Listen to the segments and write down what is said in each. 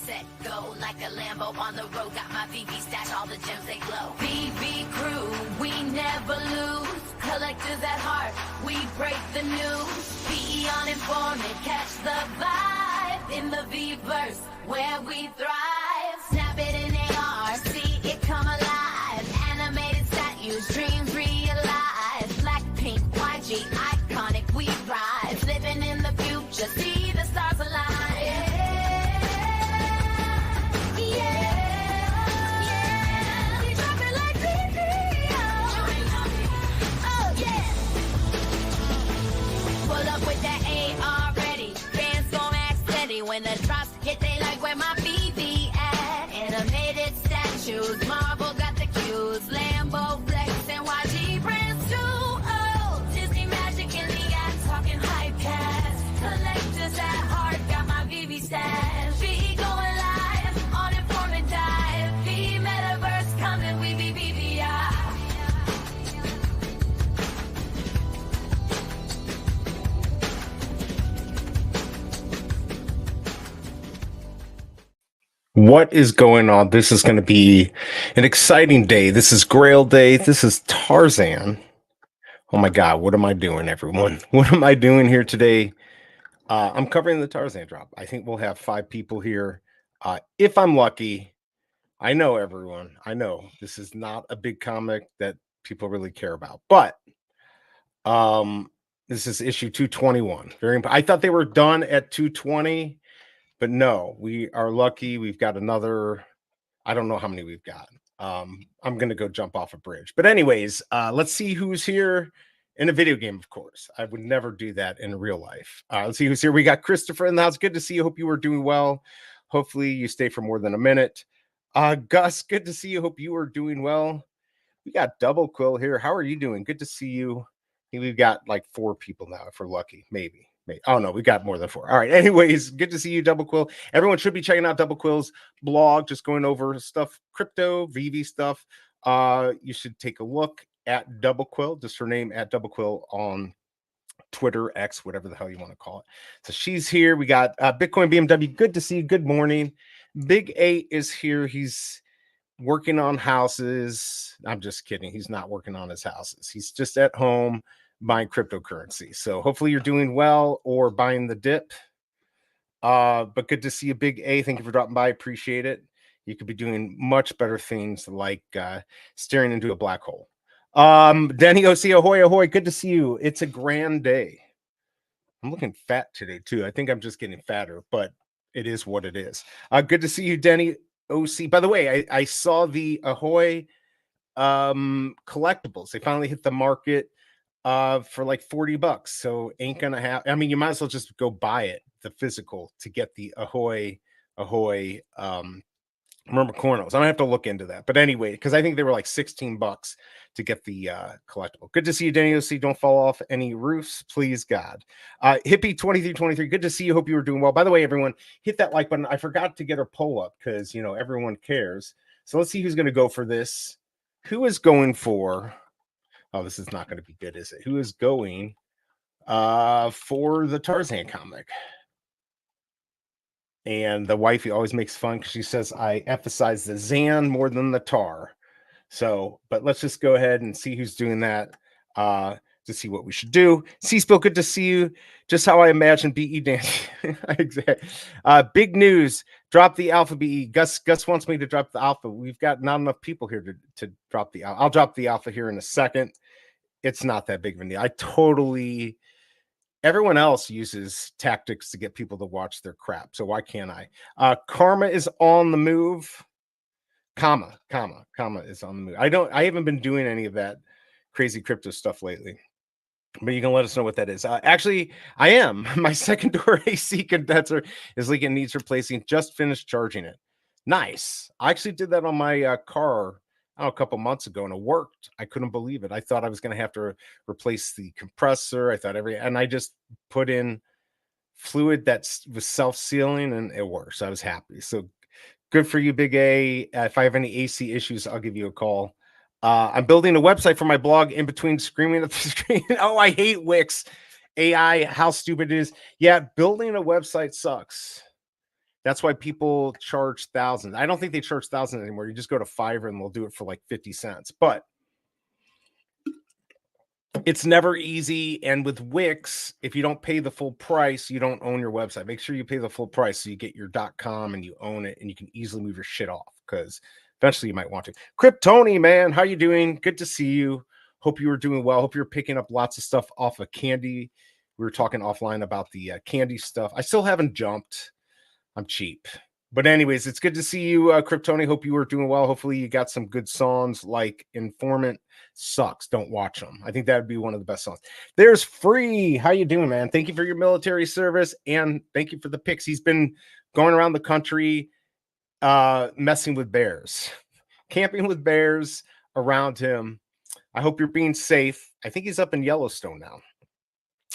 set, go like a Lambo on the road. Got my Veve stash, all the gems they glow. Veve crew, we never lose. Collectors at heart, we break the news. Be uninformed, catch the vibe in the Veverse where we thrive. Snap it in AR, see it come alive. Animated statues, dreams realized. Blackpink, YG, iconic, we rise. Living in the future, see the stars align. When the drops hit, they like where my Veve at. Animated statues, Marvel got the cues. Lambo flex and YG brands too. Oh, Disney magic in the act, talking hype cast. Collectors at heart, got my Veve stash. Veve going live, on inform and dive. Veve metaverse coming, we be VVI. What is going on? This is going to be an exciting day. This is Grail Day. This is Tarzan. Oh my God, what am I doing, everyone? What am I doing here today? I'm covering the Tarzan drop. I think we'll have 5 people here. If I'm lucky, I know everyone. I know this is not a big comic that people really care about, but this is issue 221. I thought they were done at 220. But no, we are lucky. We've got another, I don't know how many we've got. I'm going to go jump off a bridge. But anyways, let's see who's here in a video game, of course. I would never do that in real life. Let's see who's here. We got Christopher in the house. Good to see you. Hope you are doing well. Hopefully you stay for more than a minute. Gus, good to see you. Hope you are doing well. We got Double Quill here. How are you doing? Good to see you. I think we've got like 4 people now if we're lucky, maybe. Oh no, we got more than 4. All right. Anyways, good to see you, Double Quill. Everyone should be checking out Double Quill's blog, just going over stuff, crypto, Veve stuff. You should take a look at Double Quill, just her name at Double Quill on Twitter, X, whatever the hell you want to call it. So she's here. We got Bitcoin BMW. Good to see you. Good morning. Big A is here. He's working on houses. I'm just kidding. He's not working on his houses. He's just at home buying cryptocurrency. So hopefully you're doing well or buying the dip. But good to see you, Big A. Thank you for dropping by. Appreciate it. You could be doing much better things like staring into a black hole. Denny OC, ahoy, ahoy. Good to see you. It's a grand day. I'm looking fat today, too. I think I'm just getting fatter, but it is what it is. Good to see you, Denny OC. By the way, I saw the Ahoy collectibles. They finally hit the market for like $40. So ain't gonna have, I mean, you might as well just go buy it, the physical, to get the Ahoy Mermacornos. I'm gonna have to look into that. But anyway, because I think they were like $16 to get the collectible. Good to see you, Danny OC. Don't fall off any roofs, please, God. Hippie 2323. Good to see you. Hope you were doing well. By the way, everyone, hit that like button. I forgot to get our poll up because you know everyone cares. So let's see who's gonna go for this. Who is going for? Oh, this is not going to be good, is it? Who is going for the Tarzan comic? And the wifey always makes fun because she says, I emphasize the Zan more than the Tar. So, but let's just go ahead and see who's doing that to see what we should do. C-Spill, good to see you. Just how I imagine BE dancing. Exactly. Big news. Drop the alpha BE. Gus wants me to drop the alpha. We've got not enough people here to drop the alpha. I'll drop the alpha here in a second. It's not that big of a deal. Everyone else uses tactics to get people to watch their crap. So why can't I? Karma is on the move. Comma is on the move. I haven't been doing any of that crazy crypto stuff lately. But you can let us know what that is. Actually, I am. My second door AC condenser is leaking, needs replacing. Just finished charging it. Nice. I actually did that on my car a couple months ago, and it worked. I couldn't believe it. I thought I was going to have to replace the compressor. And I just put in fluid that was self-sealing, and it works. I was happy. So good for you, Big A. If I have any AC issues, I'll give you a call. I'm building a website for my blog in between screaming at the screen. Oh, I hate Wix. AI, how stupid it is. Yeah, building a website sucks. That's why people charge thousands. I don't think they charge thousands anymore. You just go to Fiverr and they'll do it for like 50 cents. But it's never easy. And with Wix, if you don't pay the full price, you don't own your website. Make sure you pay the full price so you get your .com and you own it and you can easily move your shit off, because eventually you might want to. Kryptoni, man, how you doing? Good to see you. Hope you were doing well. Hope you're picking up lots of stuff off of Candy. We were talking offline about the Candy stuff. I still haven't jumped. I'm cheap. But anyways, it's good to see you, Kryptoni. Hope you were doing well. Hopefully you got some good songs like Informant Sucks. Don't watch them. I think that would be one of the best songs. There's Free. How you doing, man? Thank you for your military service, and thank you for the pics. He's been going around the country messing with bears, camping with bears around him. I hope you're being safe. I think he's up in Yellowstone now,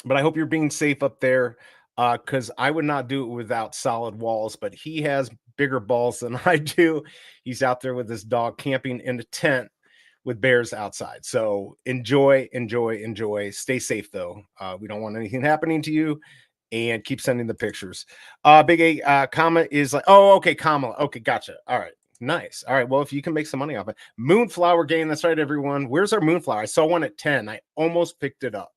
but I hope you're being safe up there, because I would not do it without solid walls, but he has bigger balls than I do. He's out there with his dog camping in a tent with bears outside. So enjoy, enjoy, enjoy. Stay safe, though. We don't want anything happening to you, and keep sending the pictures. Big A comma is like, oh, okay, Kamala. Okay, gotcha. All right. Nice. All right. Well, if you can make some money off it. Moonflower game. That's right, everyone. Where's our Moonflower? I saw one at 10. I almost picked it up.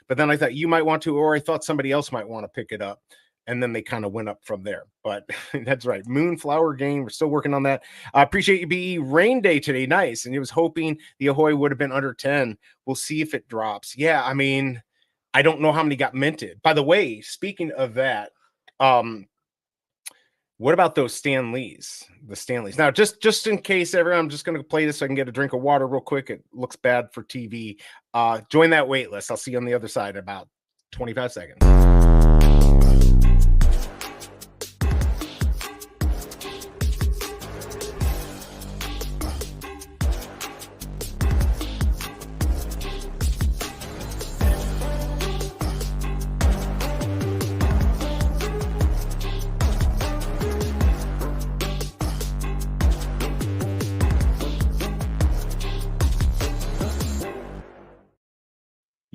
But then I thought you might want to, or I thought somebody else might want to pick it up. And then they kind of went up from there. But that's right. Moonflower game. We're still working on that. I appreciate you, BE. Rain day today. Nice. And he was hoping the Ahoy would have been under 10. We'll see if it drops. Yeah. I mean, I don't know how many got minted. By the way, speaking of that, what about those Stanleys? The Stanleys. Now, just in case, everyone, I'm just going to play this so I can get a drink of water real quick. It looks bad for TV. Join that wait list. I'll see you on the other side in about 25 seconds.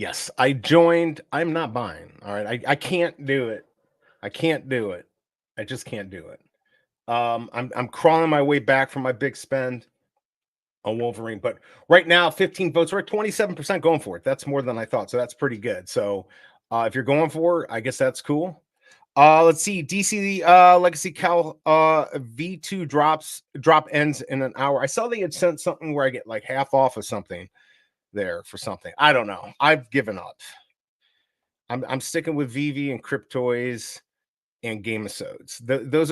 Yes, I joined. I'm not buying. All right. I can't do it. I can't do it. I just can't do it. I'm crawling my way back from my big spend on Wolverine, but right now 15 votes. We're at 27% going for it. That's more than I thought. So that's pretty good. So if you're going for it, I guess that's cool. Let's see. DC Legacy Cal V2 drop ends in an hour. I saw they had sent something where I get like half off of something there for something. I don't know. I've given up. I'm sticking with Veve and Cryptoys and Gamesodes. Those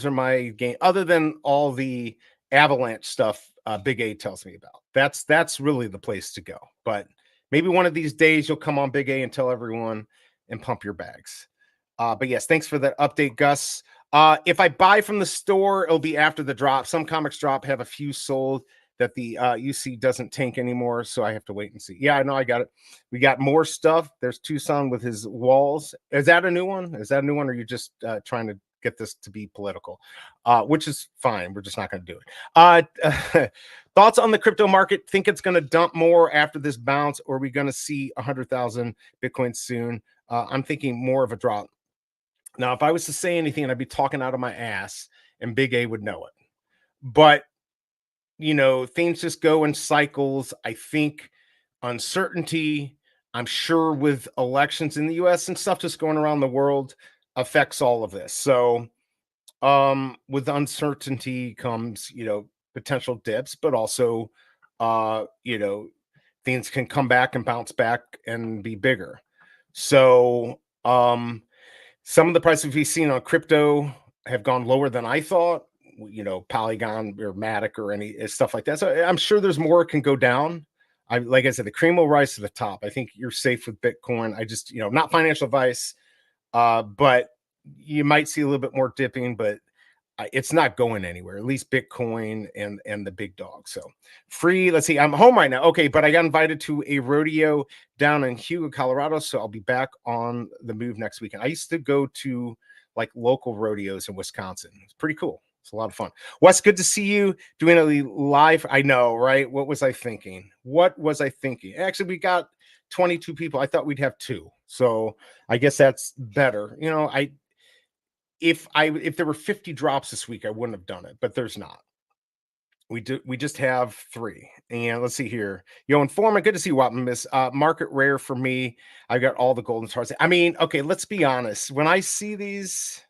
are my game. Other than all the Avalanche stuff, Big A tells me about. That's really the place to go. But maybe one of these days you'll come on Big A and tell everyone and pump your bags. But yes, thanks for that update, Gus. If I buy from the store, it'll be after the drop. Some comics drop have a few sold that the UC doesn't tank anymore, so I have to wait and see. Yeah, I know, I got it. We got more stuff. There's Tucson with his walls. Is that a new one? Or are you just trying to get this to be political? Which is fine. We're just not going to do it. Thoughts on the crypto market? Think it's going to dump more after this bounce, or are we going to see 100,000 Bitcoin soon? I'm thinking more of a drop. Now, if I was to say anything, I'd be talking out of my ass, and Big A would know it. But things just go in cycles. I think uncertainty, I'm sure with elections in the US and stuff just going around the world, affects all of this. So with uncertainty comes, potential dips, but also, things can come back and bounce back and be bigger. So some of the prices we've seen on crypto have gone lower than I thought. Polygon or Matic or any stuff like that. So I'm sure there's more can go down. Like I said, the cream will rise to the top. I think you're safe with Bitcoin. I just, not financial advice, but you might see a little bit more dipping, but it's not going anywhere, at least Bitcoin and the big dog. So free. Let's see. I'm home right now. Okay. But I got invited to a rodeo down in Hugo, Colorado. So I'll be back on the move next weekend. I used to go to like local rodeos in Wisconsin. It's pretty cool. It's a lot of fun. Wes, good to see you doing a live. I know, right? What was I thinking? Actually, we got 22 people. I thought we'd have 2. So I guess that's better. if there were 50 drops this week, I wouldn't have done it, but there's not. We just have 3. And let's see here. Yo, Informant, good to see you, Wapman Miss. Market rare for me. I got all the golden stars. I mean, okay, let's be honest. When I see these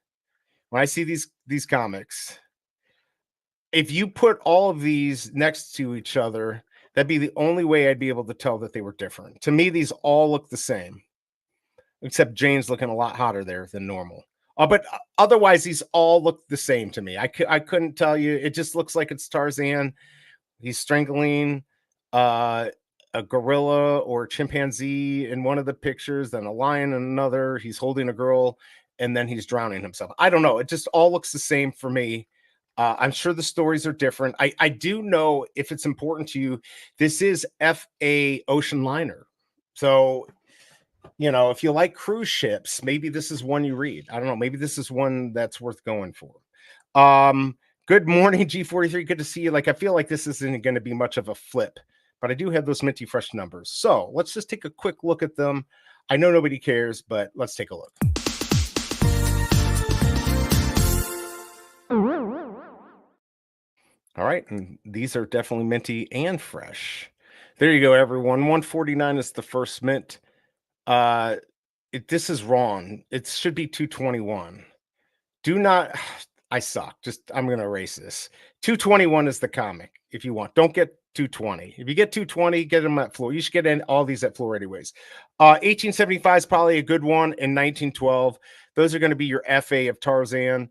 comics, if you put all of these next to each other, that'd be the only way I'd be able to tell that they were different. To me, these all look the same, except Jane's looking a lot hotter there than normal. But otherwise, these all look the same to me. I couldn't tell you. It just looks like it's Tarzan. He's strangling a gorilla or a chimpanzee in one of the pictures, then a lion in another. He's holding a girl, and then he's drowning himself. I don't know. It just all looks the same for me. I'm sure the stories are different. I do know, if it's important to you, this is FA Ocean Liner. So, if you like cruise ships, maybe this is one you read. I don't know. Maybe this is one that's worth going for. Good morning, G43. Good to see you. Like, I feel like this isn't going to be much of a flip, but I do have those minty fresh numbers. So let's just take a quick look at them. I know nobody cares, but let's take a look. All right. And these are definitely minty and fresh. There you go, everyone. 149 is the first mint. This is wrong. It should be 221. Do not. I suck. I'm going to erase this. 221 is the comic. If you want, don't get 220. If you get 220, get them at floor. You should get all these at floor anyways. 1875 is probably a good one. In 1912, those are going to be your FA of Tarzan.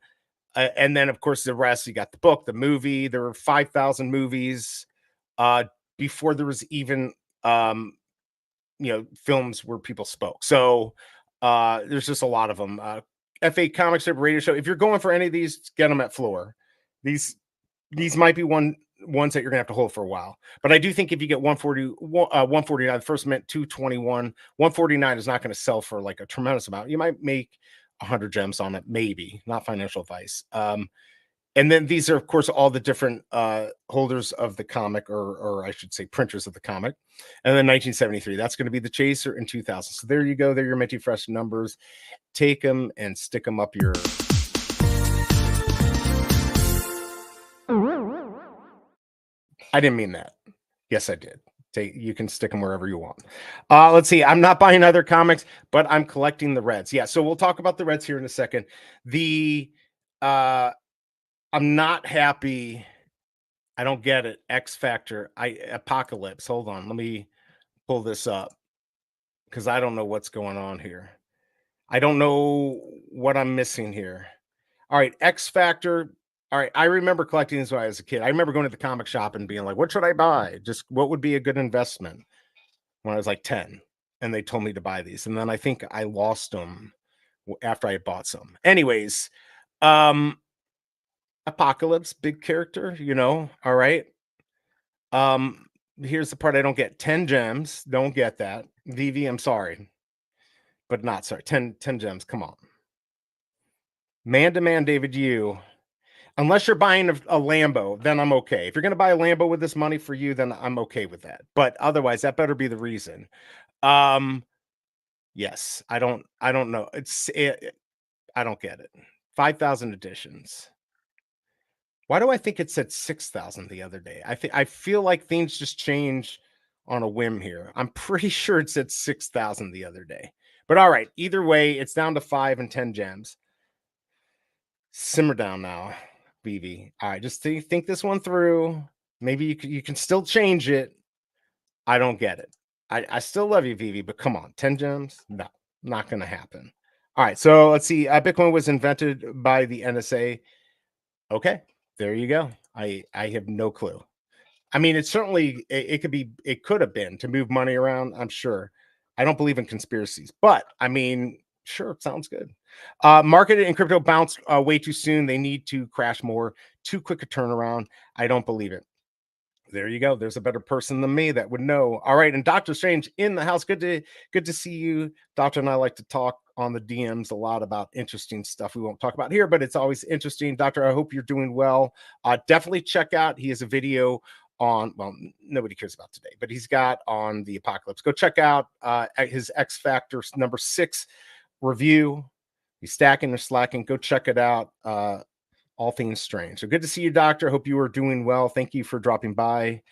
And then, of course, the rest, you got the book, the movie. There were 5,000 movies before there was even, films where people spoke. So there's just a lot of them. FA Comic Strip Radio Show. If you're going for any of these, get them at floor. These might be ones that you're gonna have to hold for a while. But I do think if you get 149, the first mint 221, 149 is not going to sell for like a tremendous amount. You might make 100 gems on it, maybe. Not financial advice. And then these are, of course, all the different holders of the comic, or I should say printers of the comic. And then 1973, that's going to be the chaser in 2000. So there you go. They're your minty fresh numbers. Take them and stick them up your... I didn't mean that. Yes, I did. You can stick them wherever you want. Let's see. I'm not buying other comics, but I'm collecting the Reds. Yeah, so we'll talk about the Reds here in a second. I'm not happy. I don't get it. X Factor. Apocalypse. Hold on. Let me pull this up because I don't know what's going on here. I don't know what I'm missing here. All right. X Factor. All right. I remember collecting this when I was a kid. I remember going to the comic shop and being like, what should I buy? Just what would be a good investment when I was like 10. And they told me to buy these. And then I think I lost them after I had bought some. Anyways, Apocalypse, big character, all right. Here's the part I don't get. 10 gems, don't get that. Veve, I'm sorry, but not sorry. 10 gems, come on. Man to man, David, unless you're buying a Lambo, then I'm okay. If you're going to buy a Lambo with this money for you, then I'm okay with that. But otherwise, that better be the reason. Yes, I don't know. I don't get it. 5,000 editions. Why do I think it said 6,000 the other day? I feel like things just change on a whim here. I'm pretty sure it said 6,000 the other day. But all right, either way, it's down to 5 and 10 gems. Simmer down now, Veve. All right, just think this one through. Maybe you can still change it. I don't get it. I still love you, Veve, but come on, 10 gems? No, not going to happen. All right, so let's see. Bitcoin was invented by the NSA. Okay, there you go. I have no clue. I mean, it could have been to move money around. I'm sure. I don't believe in conspiracies, but I mean, sure, it sounds good. Market and crypto bounced way too soon. They need to crash more. Too quick a turnaround. I don't believe it. There you go. There's a better person than me that would know. All right, and Dr. Strange in the house. Good to see you. Doctor and I like to talk on the DMs a lot about interesting stuff we won't talk about here, but it's always interesting. Doctor, I hope you're doing well. Definitely check out. He has a video on, well, nobody cares about today, but he's got on the apocalypse. Go check out his X Factor number 6 review. Be stacking or slacking. Go check it out. All Things Strange. So good to see you, Doctor. Hope you are doing well. Thank you for dropping by.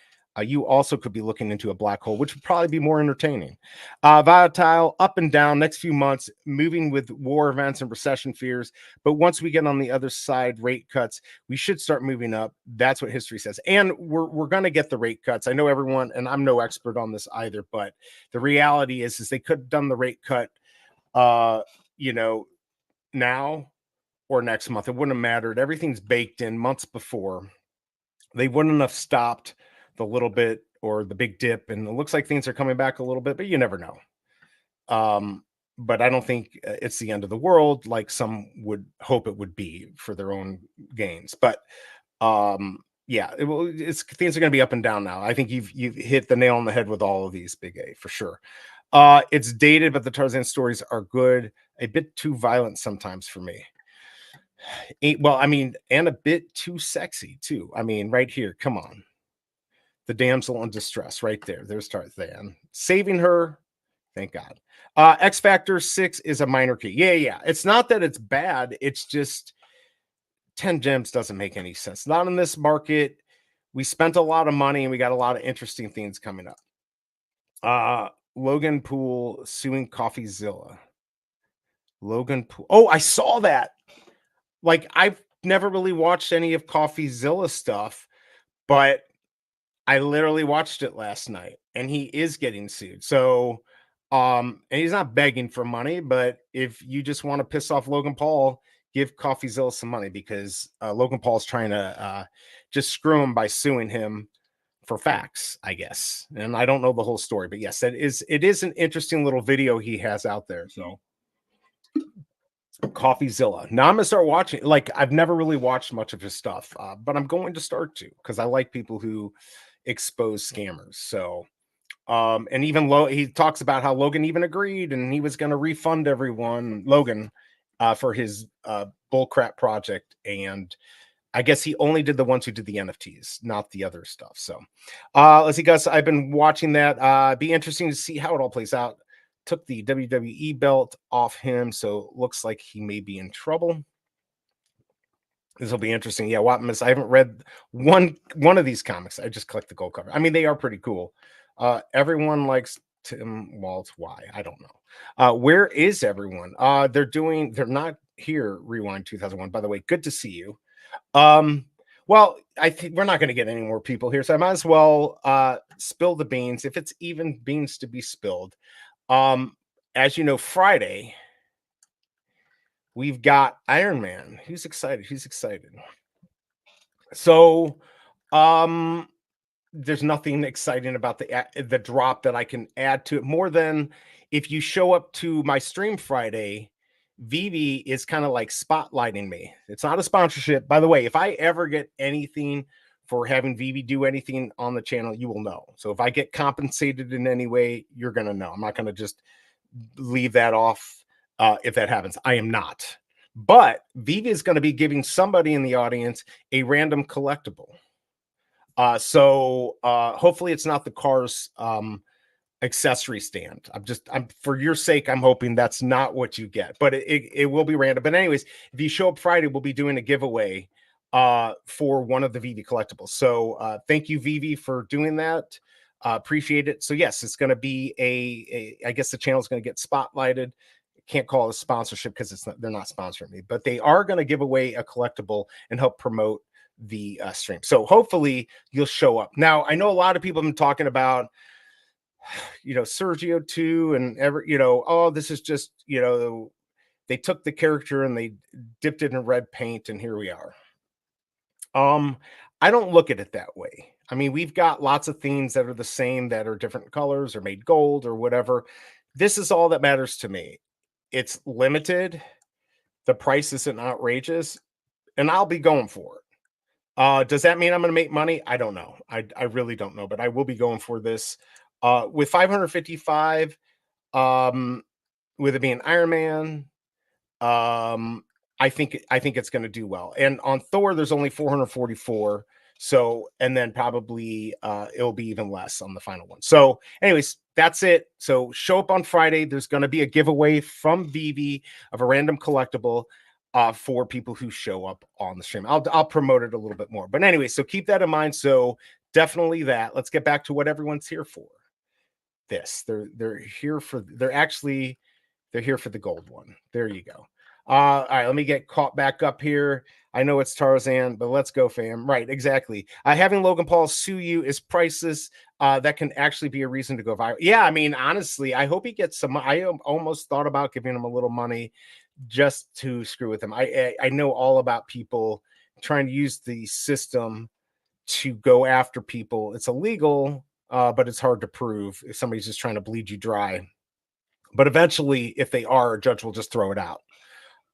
You also could be looking into a black hole, which would probably be more entertaining. Volatile, up and down next few months, moving with war events and recession fears. But once we get on the other side, rate cuts, we should start moving up. That's what history says. And we're going to get the rate cuts. I know everyone, and I'm no expert on this either, but the reality is they could have done the rate cut, now or next month. It wouldn't have mattered. Everything's baked in months before. They wouldn't have stopped the little bit or the big dip, and it looks like things are coming back a little bit, but you never know. But I don't think it's the end of the world like some would hope it would be for their own gains. But it's things are going to be up and down now. I think you've hit the nail on the head with all of these, Big A, for sure. It's dated, but the Tarzan stories are good. A bit too violent sometimes for me. And a bit too sexy too. I mean, right here, come on. The damsel in distress, right there. There's Tarzan saving her. Thank God. X Factor 6 is a minor key. Yeah. It's not that it's bad. It's just 10 gems doesn't make any sense. Not in this market. We spent a lot of money and we got a lot of interesting things coming up. Logan Poole suing CoffeeZilla. Logan Poole. Oh, I saw that. Like, I've never really watched any of CoffeeZilla stuff, but I literally watched it last night, and he is getting sued. So, and he's not begging for money, but if you just want to piss off Logan Paul, give CoffeeZilla some money, because Logan Paul's trying to just screw him by suing him for facts, I guess. And I don't know the whole story, but yes, it is an interesting little video he has out there. So, CoffeeZilla. Now I'm gonna start watching. Like, I've never really watched much of his stuff, but I'm going to start to, because I like people who expose scammers. So, and even he talks about how Logan even agreed, and he was going to refund Logan, for his bullcrap project. And I guess he only did the ones who did the NFTs, not the other stuff. So, let's see, guys. I've been watching that. Be interesting to see how it all plays out. Took the WWE belt off him, so looks like he may be in trouble. This will be interesting. Yeah, Watmus. I haven't read one of these comics. I just collect the gold cover. I mean, they are pretty cool. Everyone likes Tim Waltz. Why? I don't know. Where is everyone? They're not here. Rewind 2001. By the way, good to see you. Well, I think we're not going to get any more people here, so I might as well spill the beans, if it's even beans to be spilled. As you know, Friday we've got Iron Man. He's excited. So, there's nothing exciting about the drop that I can add to it, more than if you show up to my stream Friday, Veve is kind of like spotlighting me. It's not a sponsorship, by the way. If I ever get anything for having Veve do anything on the channel, you will know. So if I get compensated in any way, you're going to know. I'm not going to just leave that off if that happens. I am not. But Veve is going to be giving somebody in the audience a random collectible. So hopefully it's not the car's accessory stand. I'm for your sake, I'm hoping that's not what you get, but it will be random. But anyways, if you show up Friday, we'll be doing a giveaway for one of the Veve collectibles. So thank you, Veve, for doing that. Appreciate it. So yes, it's going to be I guess the channel is going to get spotlighted. Can't call it a sponsorship because they're not sponsoring me, but they are going to give away a collectible and help promote the stream. So hopefully you'll show up. Now, I know a lot of people have been talking about, Sergio too, and oh, this is just, they took the character and they dipped it in red paint and here we are. I don't look at it that way. I mean, we've got lots of themes that are the same, that are different colors or made gold or whatever. This is all that matters to me. It's limited. The price isn't outrageous, and I'll be going for it. Does that mean I'm going to make money? I don't know. I really don't know, but I will be going for this. With 555, with it being Iron Man, I think it's going to do well. And on Thor, there's only 444. So, and then probably it'll be even less on the final one. So, anyways, that's it. So show up on Friday. There's going to be a giveaway from Veve of a random collectible for people who show up on the stream. I'll promote it a little bit more. But anyway, so keep that in mind. So definitely that. Let's get back to what everyone's here for. They're here for they're here for the gold one. There you go. All right, let me get caught back up here. I know it's Tarzan, but let's go, fam. Right, exactly. Having Logan Paul sue you is priceless. That can actually be a reason to go viral. Yeah, I mean, honestly, I hope he gets some. I almost thought about giving him a little money just to screw with him. I know all about people trying to use the system to go after people. It's illegal, but it's hard to prove if somebody's just trying to bleed you dry. But eventually, if they are, a judge will just throw it out.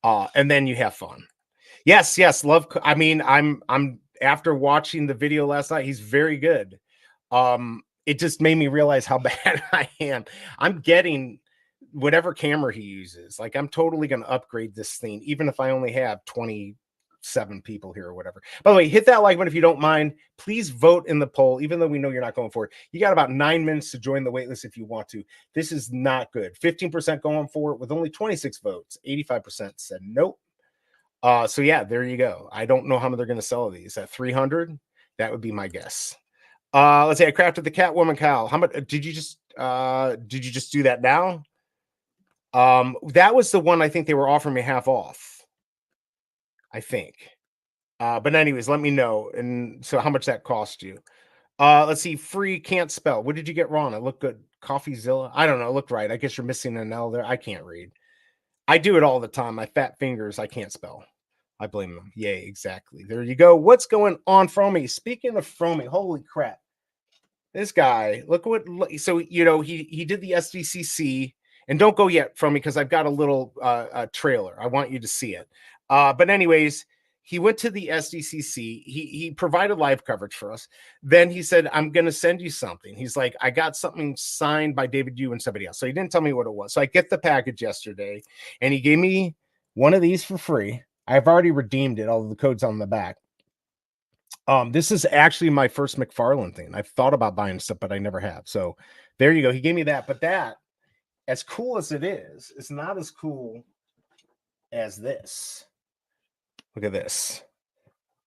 And then you have fun. Yes, love. I mean, I'm after watching the video last night, he's very good. It just made me realize how bad I am. I'm getting whatever camera he uses. Like, I'm totally going to upgrade this thing, even if I only have 27 people here or whatever. By the way, hit that like button if you don't mind. Please vote in the poll, even though we know you're not going for it. You got about 9 minutes to join the waitlist if you want to. This is not good. 15% going for it with only 26 votes. 85% said nope. So yeah, there you go. I don't know how much they're going to sell these at 300. That would be my guess. Let's say I crafted the Catwoman cowl. How much did you just do that now? That was the one I think they were offering me half off. I think. But anyways, let me know. And so how much that cost you? Let's see. Free can't spell. What did you get wrong? It looked good. Coffeezilla. I don't know. It looked right. I guess you're missing an L there. I can't read. I do it all the time. My fat fingers, I can't spell. I blame them. Yay, exactly. There you go. What's going on, Fromy? Speaking of Fromy, holy crap. This guy, look what, so, you know, he did the SDCC, and don't go yet, Fromy, because I've got a little trailer. I want you to see it. But anyways, he went to the SDCC. He provided live coverage for us. Then he said, I'm going to send you something. He's like, I got something signed by David Yu and somebody else. So he didn't tell me what it was. So I get the package yesterday, and he gave me one of these for free. I've already redeemed it. All of the code's on the back. This is actually my first McFarlane thing. I've thought about buying stuff, but I never have. So there you go. He gave me that. But that, as cool as it is, it's not as cool as this. Look at this.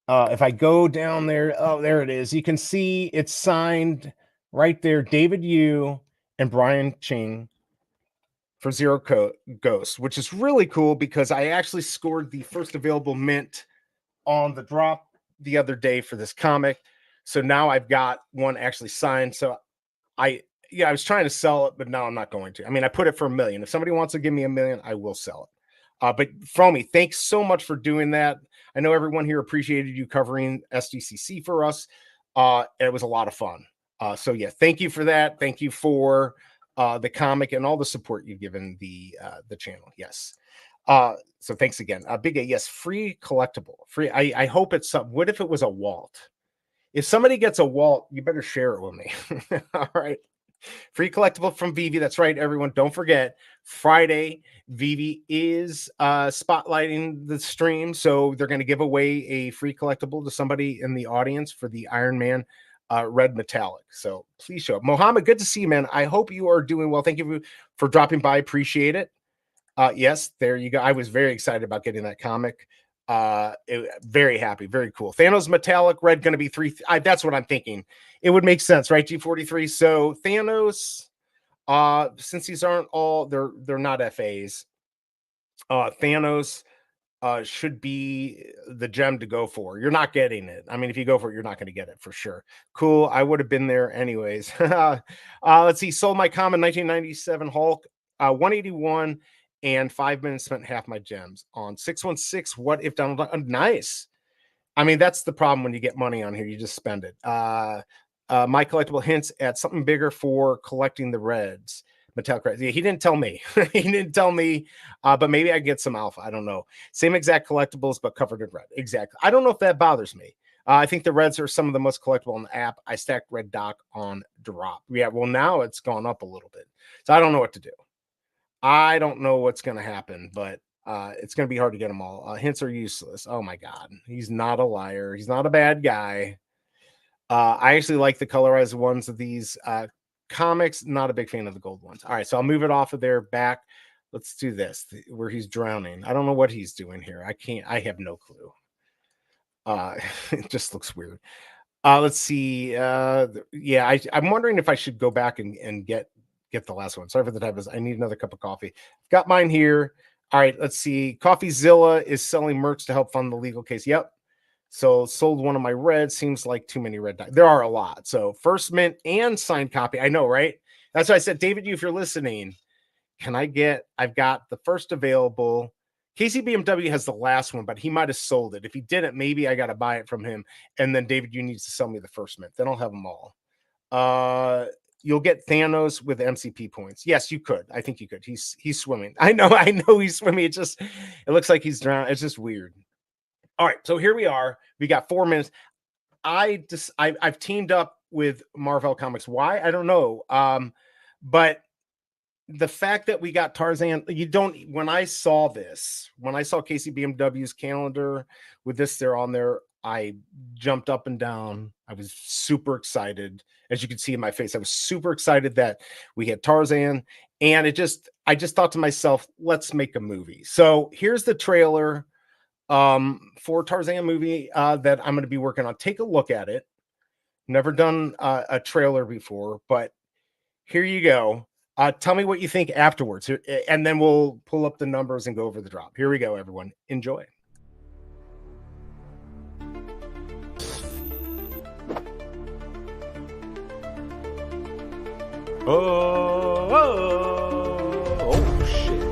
If I go down there, oh, there it is. You can see it's signed right there, David Yu and Brian Ching for Zero Ghost, which is really cool because I actually scored the first available mint on the drop the other day for this comic. So now I've got one actually signed. So I was trying to sell it, but now I'm not going to. I mean, I put it for $1 million. If somebody wants to give me $1 million, I will sell it. But Fromy, thanks so much for doing that. I know everyone here appreciated you covering SDCC for us. It was a lot of fun. So yeah, thank you for that. Thank you for the comic and all the support you've given the channel. Yes. So thanks again. Big A, yes, free collectible. Free. I hope it's something. What if it was a Walt? If somebody gets a Walt, you better share it with me. All right. Free collectible from Veve. That's right, everyone. Don't forget, Friday, Veve is spotlighting the stream. So they're going to give away a free collectible to somebody in the audience for the Iron Man red metallic. So please show up. Mohammed, good to see you, man. I hope you are doing well. Thank you for dropping by. Appreciate it. Yes, there you go. I was very excited about getting that comic. Very happy, very cool. Thanos metallic red going to be 3. That's what I'm thinking. It would make sense, right? G43. So Thanos, since these aren't all, they're not FAs. Thanos should be the gem to go for. You're not getting it. I mean, if you go for it, you're not going to get it for sure. Cool. I would have been there anyways. Let's see. Sold my common 1997 Hulk, 181. And 5 minutes spent half my gems on 616. What if Donald? Nice. I mean, that's the problem when you get money on here. You just spend it. My collectible hints at something bigger for collecting the reds. Metallic reds. Yeah, he didn't tell me. He didn't tell me. But maybe I get some alpha. I don't know. Same exact collectibles, but covered in red. Exactly. I don't know if that bothers me. I think the reds are some of the most collectible on the app. I stacked Red Doc on drop. Yeah, well, now it's gone up a little bit. So I don't know what to do. I don't know what's going to happen, but it's going to be hard to get them all. Hints are useless. Oh, my God. He's not a liar. He's not a bad guy. I actually like the colorized ones of these comics, not a big fan of the gold ones. All right, so I'll move it off of there back. Let's do this where he's drowning. I don't know what he's doing here. I have no clue. It just looks weird. Let's see. Yeah, I'm wondering if I should go back and get the last one. Sorry for the typos. I need another cup of coffee. Got mine here. All right, let's see. CoffeeZilla is selling merch to help fund the legal case. Yep. So sold one of my reds. Seems like too many red. There are a lot. So first mint and signed copy. I know, right? That's why I said, David, if you're listening, I've got the first available. KCBMW has the last one, but he might have sold it. If he didn't, maybe I got to buy it from him. And then David, you need to sell me the first mint. Then I'll have them all. You'll get Thanos with MCP points. Yes, you could. I think you could. He's swimming. I know he's swimming. It looks like he's drowned. It's just weird. All right, so here we are. We got 4 minutes. I've teamed up with Marvel Comics. Why? I don't know. But the fact that we got Tarzan, when I saw KCBMW's calendar with this, they're on there, I jumped up and down. I was super excited. As you can see in my face, I was super excited that we had Tarzan. And I just thought to myself, let's make a movie. So here's the trailer for Tarzan movie that I'm going to be working on. Take a look at it. Never done a trailer before, but here you go. Tell me what you think afterwards, and then we'll pull up the numbers and go over the drop. Here we go, everyone. Enjoy. Oh, shit.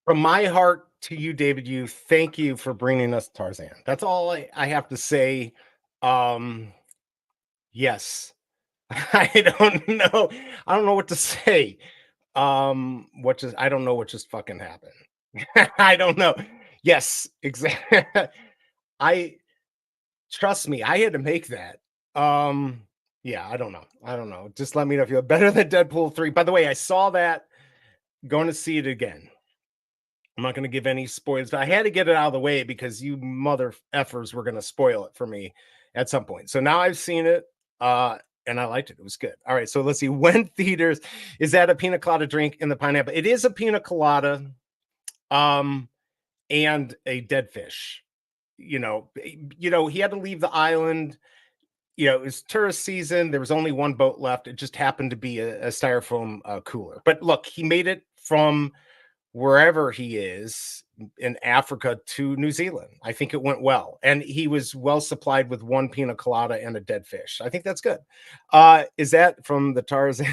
From my heart to you, David, thank you for bringing us Tarzan. That's all I have to say. Yes. I don't know. I don't know what to say. I don't know what just fucking happened. I don't know. Yes, exactly. I Trust me, I had to make that. Yeah, I don't know. I don't know. Just let me know if you're better than Deadpool 3. By the way, I saw that, going to see it again. I'm not going to give any spoilers, but I had to get it out of the way because you mother effers were going to spoil it for me at some point. So now I've seen it, and I liked it. It was good. All right, so let's see. When theaters, is that a pina colada drink in the pineapple? It is a pina colada, and a dead fish. He had to leave the island. It was tourist season. There was only one boat left. It just happened to be a styrofoam cooler. But look, he made it from wherever he is in Africa to New Zealand. I think it went well. And he was well supplied with one pina colada and a dead fish. I think that's good. Is that from the Tarzan?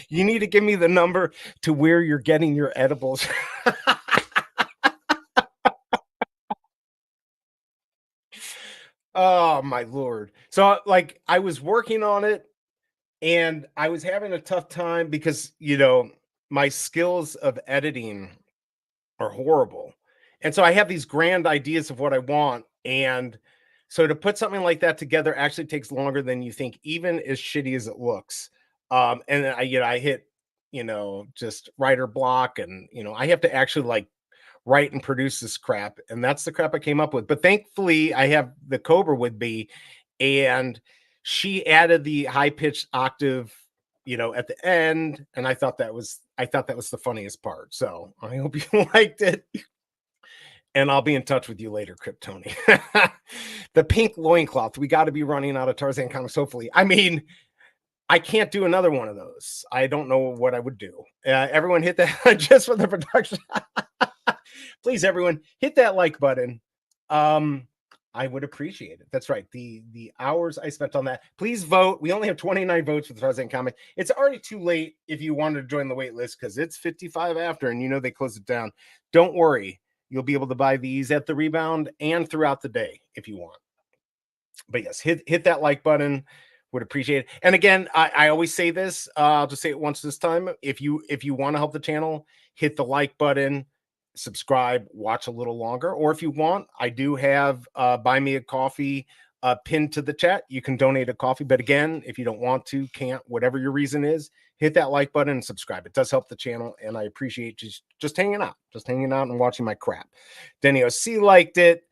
You need to give me the number to where you're getting your edibles. Oh my Lord. So I was working on it and I was having a tough time because, my skills of editing are horrible. And so I have these grand ideas of what I want. And so to put something like that together actually takes longer than you think, even as shitty as it looks. And then I hit, just writer block, and, I have to actually write and produce this crap, and that's the crap I came up with. But thankfully, I have the Cobra with me, and she added the high pitched octave, at the end, and I thought that was the funniest part. So I hope you liked it, and I'll be in touch with you later, Kryptoni. The pink loincloth. We got to be running out of Tarzan comics. Hopefully, I mean, I can't do another one of those. I don't know what I would do. Everyone hit that just for the production. Please, everyone, hit that like button. I would appreciate it. That's right. The hours I spent on that. Please vote. We only have 29 votes for the Tarzan comic. It's already too late if you wanted to join the wait list because it's 55 after, and they close it down. Don't worry. You'll be able to buy these at the Rebound and throughout the day if you want. But yes, hit that like button. Would appreciate it. And again, I always say this. I'll just say it once this time. If you want to help the channel, hit the like button, subscribe, watch a little longer. Or if you want, I do have buy me a coffee pinned to the chat. You can donate a coffee. But again, if you don't want to, can't, whatever your reason is, hit that like button and subscribe. It does help the channel, and I appreciate just hanging out and watching my crap. Denny OC liked it.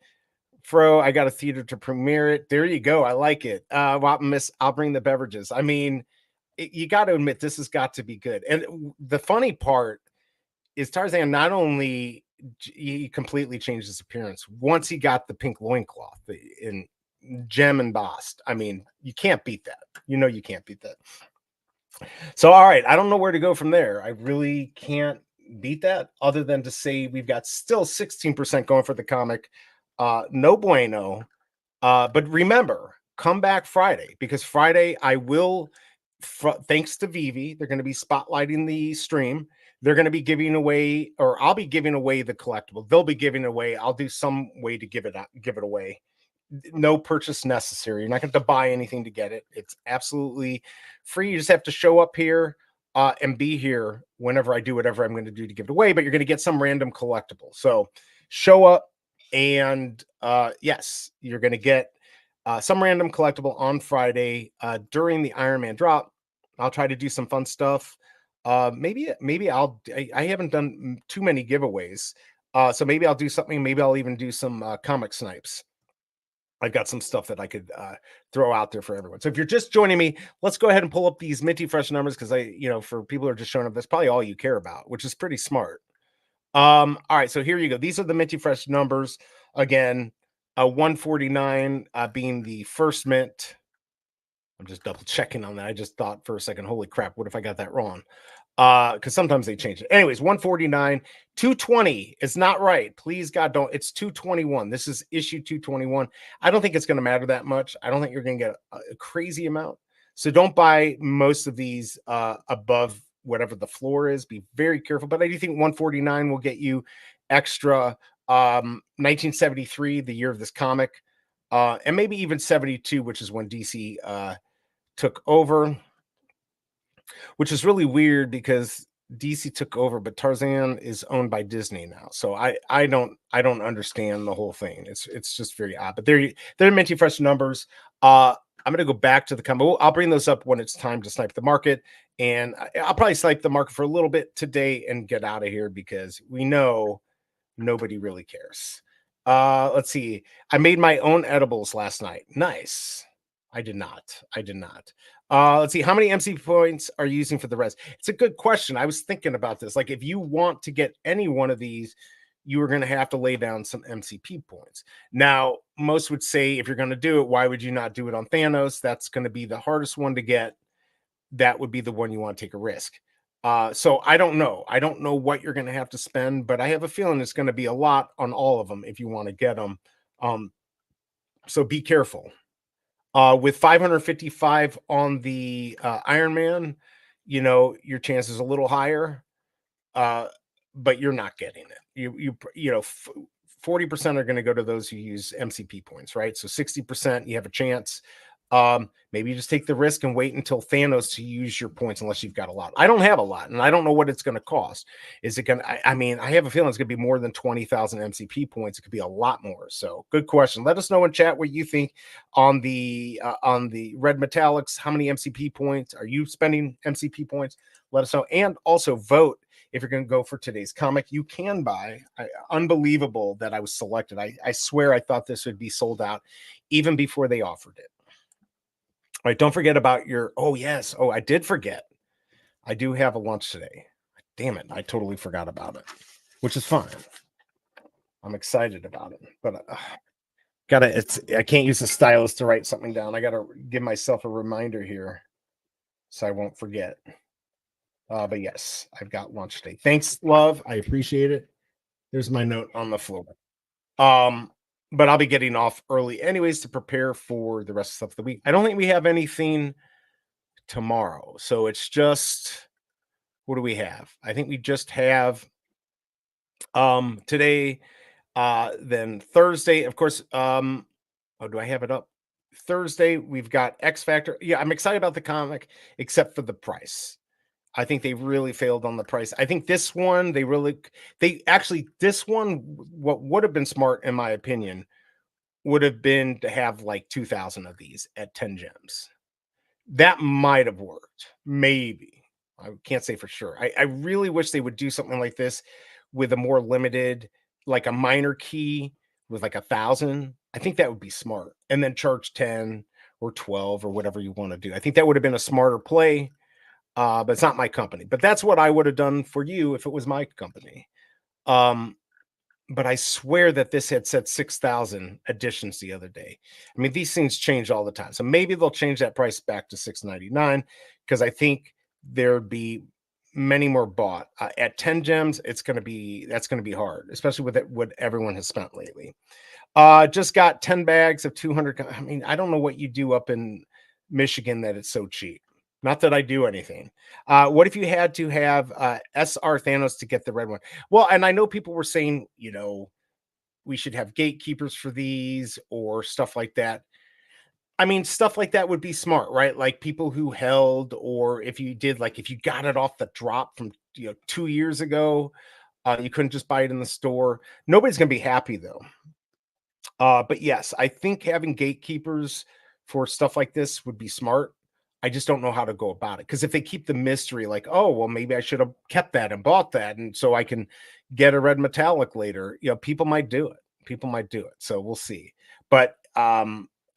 Fro, I got a theater to premiere it. There you go. I like it. I'll bring the beverages. I mean, you got to admit this has got to be good. And the funny part is Tarzan not only he completely changed his appearance once he got the pink loincloth in gem embossed. I mean, you can't beat that. You can't beat that. So, all right, I don't know where to go from there. I really can't beat that other than to say we've got still 16% going for the comic. No bueno. But remember, come back Friday, because Friday I will, thanks to Veve, they're going to be spotlighting the stream. They're going to be giving away, or I'll be giving away the collectible. They'll be giving away. I'll do some way to give it away. No purchase necessary. You're not going to buy anything to get it. It's absolutely free. You just have to show up here and be here whenever I do whatever I'm going to do to give it away. But you're going to get some random collectible. So show up. And yes, you're going to get some random collectible on Friday during the Iron Man drop. I'll try to do some fun stuff. Maybe I haven't done too many giveaways. So maybe I'll do something. Maybe I'll even do some comic snipes. I've got some stuff that I could throw out there for everyone. So if you're just joining me, let's go ahead and pull up these minty fresh numbers, because for people who are just showing up, that's probably all you care about, which is pretty smart. All right, so here you go. These are the minty fresh numbers. Again, 149 being the first mint. I'm just double checking on that. I just thought for a second, holy crap, what if I got that wrong? Because sometimes they change it. Anyways, 149, 220 is not right. Please, God, don't. It's 221. This is issue 221. I don't think it's going to matter that much. I don't think you're going to get a crazy amount. So don't buy most of these above whatever the floor is. Be very careful. But I do think 149 will get you extra. 1973, the year of this comic, and maybe even 72, which is when DC took over, which is really weird because DC took over, but Tarzan is owned by Disney now. So I don't understand the whole thing. It's just very odd. But they're minty fresh numbers. I'm going to go back to the combo. I'll bring those up when it's time to snipe the market. And I'll probably snipe the market for a little bit today and get out of here, because we know nobody really cares. Let's see. I made my own edibles last night. Nice. I did not. Let's see. How many MC points are you using for the rest? It's a good question. I was thinking about this. Like, if you want to get any one of these, you are going to have to lay down some MCP points. Now, most would say, if you're going to do it, why would you not do it on Thanos? That's going to be the hardest one to get. That would be the one you want to take a risk. So I don't know. I don't know what you're going to have to spend, but I have a feeling it's going to be a lot on all of them if you want to get them. So be careful. With 555 on the Iron Man, your chance is a little higher, but you're not getting it. 40% are going to go to those who use MCP points, right? So 60% you have a chance. Maybe you just take the risk and wait until Thanos to use your points, unless you've got a lot. I don't have a lot, and I don't know what it's going to cost. Is it going to, I have a feeling it's going to be more than 20,000 MCP points. It could be a lot more. So good question. Let us know in chat what you think on the red metallics. How many MCP points are you spending? MCP points? Let us know. And also vote. if you're going to go for today's comic, you can buy. Unbelievable that I was selected. I swear I thought this would be sold out even before they offered it. All right, don't forget about your. Oh yes. Oh, I did forget. I do have a lunch today. Damn it, I totally forgot about it, which is fine. I'm excited about it, but I can't use the stylus to write something down. I gotta give myself a reminder here so I won't forget. But yes, I've got lunch today. Thanks, love. I appreciate it. There's my note on the floor. Um, but I'll be getting off early anyways to prepare for the rest of the week. I don't think we have anything tomorrow. So it's just, what do we have? I think we just have today, then Thursday, of course. Oh, do I have it up? Thursday, we've got X Factor. Yeah, I'm excited about the comic, except for the price. I think they really failed on the price. I think this one, this one, what would have been smart, in my opinion, would have been to have like 2,000 of these at 10 gems. That might have worked. Maybe. I can't say for sure. I really wish they would do something like this with a more limited, like a minor key with like 1,000. I think that would be smart. And then charge 10 or 12 or whatever you want to do. I think that would have been a smarter play. But it's not my company. But that's what I would have done for you if it was my company. But I swear that this had said 6,000 additions the other day. I mean, these things change all the time. So maybe they'll change that price back to $6.99 because I think there'd be many more bought. At 10 gems, that's going to be hard, especially with what everyone has spent lately. Just got 10 bags of 200. I mean, I don't know what you do up in Michigan that it's so cheap. Not that I do anything. What if you had to have SR Thanos to get the red one? Well, and I know people were saying, we should have gatekeepers for these or stuff like that. I mean, stuff like that would be smart, right? Like people who held, or if you got it off the drop from 2 years ago, you couldn't just buy it in the store. Nobody's gonna be happy though. But yes, I think having gatekeepers for stuff like this would be smart. I just don't know how to go about it because if they keep the mystery, like, oh, well, maybe I should have kept that and bought that, and so I can get a red metallic later. People might do it. People might do it. So we'll see. But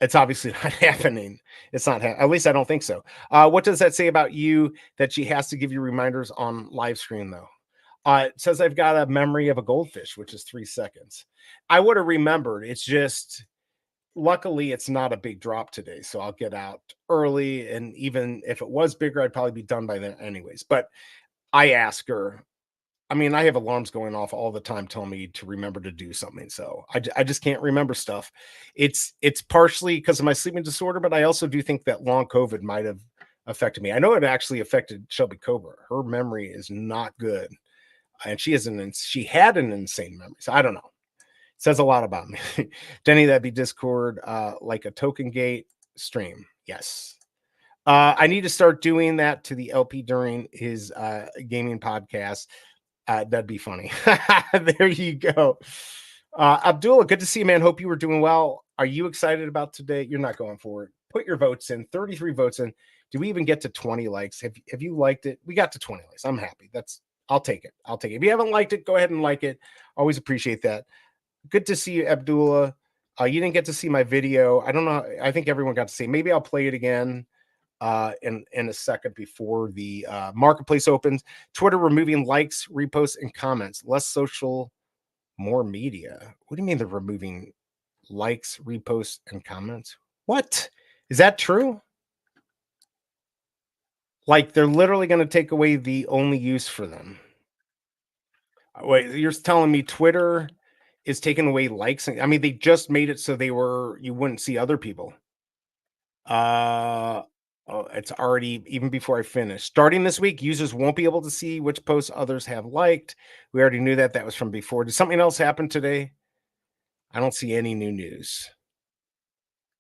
it's obviously not happening. It's not. At least I don't think so. What does that say about you that she has to give you reminders on live screen though? It says I've got a memory of a goldfish, which is 3 seconds. I would have remembered. It's just luckily it's not a big drop today, so I'll get out early. And even if it was bigger, I'd probably be done by then, anyways. But I ask her. I mean, I have alarms going off all the time telling me to remember to do something. So I just can't remember stuff. It's partially because of my sleeping disorder, but I also do think that long COVID might have affected me. I know it actually affected Shelby Cobra. Her memory is not good and she had an insane memory. So I don't know. It says a lot about me. Denny, that'd be Discord, like a token gate stream. Yes. I need to start doing that to the LP during his gaming podcast. That'd be funny. There you go. Abdullah, good to see you, man. Hope you were doing well. Are you excited about today? You're not going for it. Put your votes in. 33 votes in. Do we even get to 20 likes? Have you liked it? We got to 20 likes. I'm happy. I'll take it. I'll take it. If you haven't liked it, go ahead and like it. Always appreciate that. Good to see you, Abdullah. You didn't get to see my video. I don't know. I think everyone got to see. Maybe I'll play it again in a second before the marketplace opens. Twitter removing likes, reposts, and comments. Less social, more media. What do you mean they're removing likes, reposts, and comments? What? Is that true? Like they're literally going to take away the only use for them. Wait, you're telling me Twitter is taking away likes? I mean, they just made it so you wouldn't see other people. Oh, it's already even before I finish. Starting this week, users won't be able to see which posts others have liked. We already knew that. That was from before. Did something else happen today? I don't see any new news.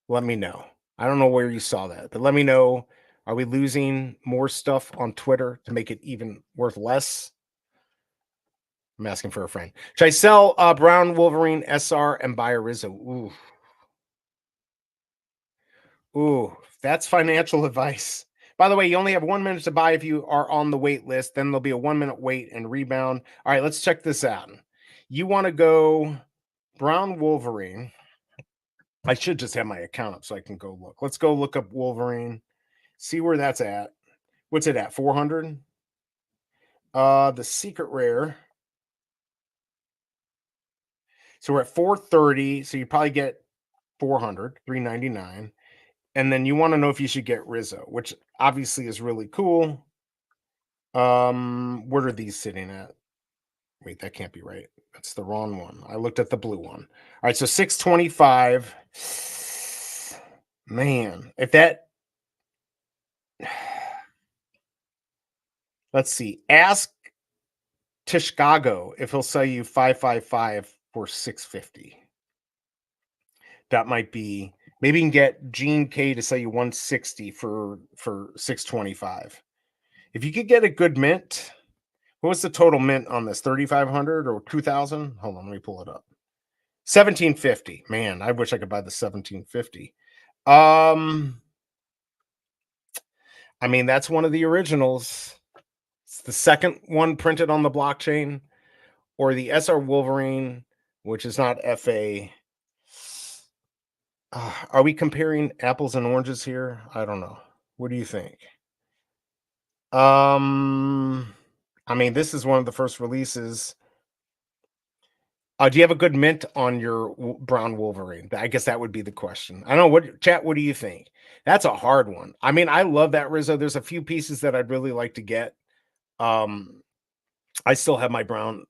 Let me know. I don't know where you saw that, but let me know. Are we losing more stuff on Twitter to make it even worth less? I'm asking for a friend. Should I sell Brown Wolverine SR and buy a Rizzo? Ooh, that's financial advice. By the way, you only have 1 minute to buy if you are on the wait list. Then there'll be a 1 minute wait and rebound. All right, let's check this out. You want to go Brown Wolverine. I should just have my account up so I can go look. Let's go look up Wolverine, see where that's at. What's it at? 400? The secret rare. So we're at 430. So you probably get 400, 399. And then you want to know if you should get Rizzo, which obviously is really cool. What are these sitting at? Wait, that can't be right. That's the wrong one. I looked at the blue one. All right, so 625. Man, if that let's see. Ask Tishkago if he'll sell you 555 for 650. That might be maybe you can get Gene K to sell you 160 for 625. If you could get a good mint, what was the total mint on this? 3,500 or 2,000? Hold on, let me pull it up. 1750. Man, I wish I could buy the 1750. I mean, that's one of the originals. It's the second one printed on the blockchain, or the SR Wolverine, which is not FA. Are we comparing apples and oranges here? I don't know. What do you think? I mean, this is one of the first releases. Do you have a good mint on your Brown Wolverine? I guess that would be the question. I don't know what chat. What do you think? That's a hard one. I mean, I love that Rizzo. There's a few pieces that I'd really like to get. I still have my Brown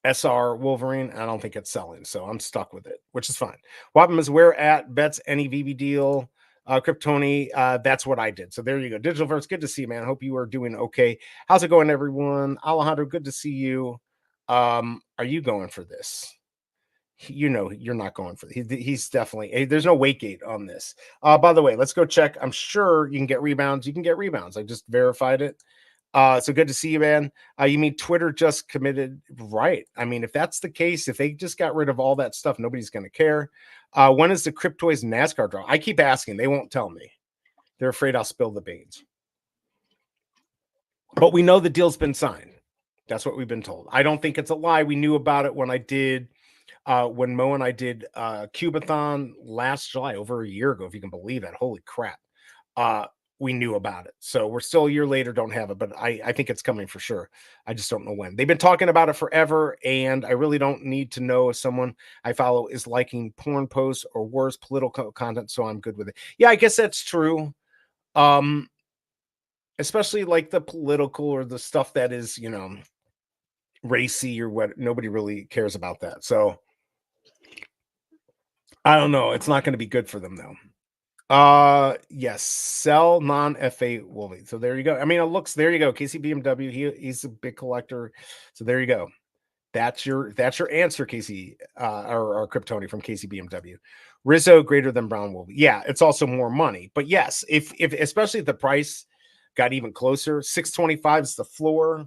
SR Wolverine. I don't think it's selling, so I'm stuck with it, which is fine. Wappum is where at bets any VV deal. Kryptoni, that's what I did. So there you go. Digitalverse, good to see you, man. Hope you are doing okay. How's it going, everyone? Alejandro, good to see you. Are you going for this? You know you're not going for he's definitely there's no weight gate on this. By the way, let's go check. I'm sure you can get rebounds. You can get rebounds. I just verified it. So good to see you, man. You mean Twitter just committed, right? I mean, if that's the case, if they just got rid of all that stuff, nobody's going to care. When is the Cryptoys NASCAR draw? I keep asking. They won't tell me. They're afraid I'll spill the beans. But we know the deal's been signed. That's what we've been told. I don't think it's a lie. We knew about it when I did, when Mo and I did Cubathon last July, over a year ago, if you can believe that. Holy crap. We knew about it. So we're still a year later, don't have it, but I think it's coming for sure. I just don't know when. They've been talking about it forever, and I really don't need to know if someone I follow is liking porn posts or worse political content, so I'm good with it. Yeah, I guess that's true. Especially like the political or the stuff that is, racy or what, nobody really cares about that. So I don't know. It's not going to be good for them though. Yes, sell non-FA Wolverine. So there you go. I mean, it looks, there you go. Casey BMW, he's a big collector. So there you go. That's your answer, Casey, or Kryptoni from Casey BMW. Rizzo greater than Brown Wolverine. Yeah, it's also more money. But yes, if especially if the price got even closer, 625 is the floor.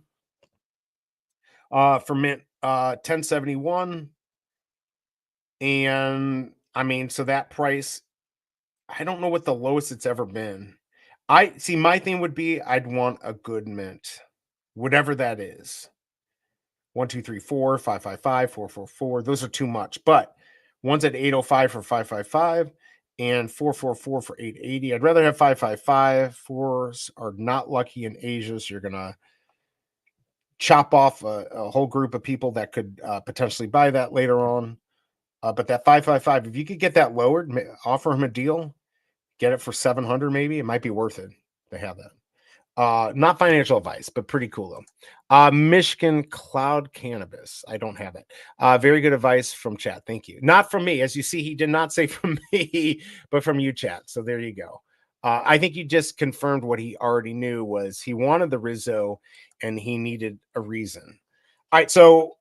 For mint 1071. And I mean, so that price, I don't know what the lowest it's ever been. I see, my thing would be I'd want a good mint, whatever that is. 1, 2, 3, 4, 5, 5, 5, 4, 4, 4. Those are too much, but one's at 805 for 555 and 444 for 880. I'd rather have 555. Fours are not lucky in Asia, so you're gonna chop off a whole group of people that could potentially buy that later on. But that 555, if you could get that lowered, offer him a deal, get it for 700, maybe it might be worth it to have that. Not financial advice, but pretty cool though. Michigan Cloud Cannabis. I don't have it. Very good advice from chat. Thank you. Not from me. As you see, he did not say from me, but from you, chat. So there you go. I think you just confirmed what he already knew, was he wanted the Rizzo and he needed a reason. All right, so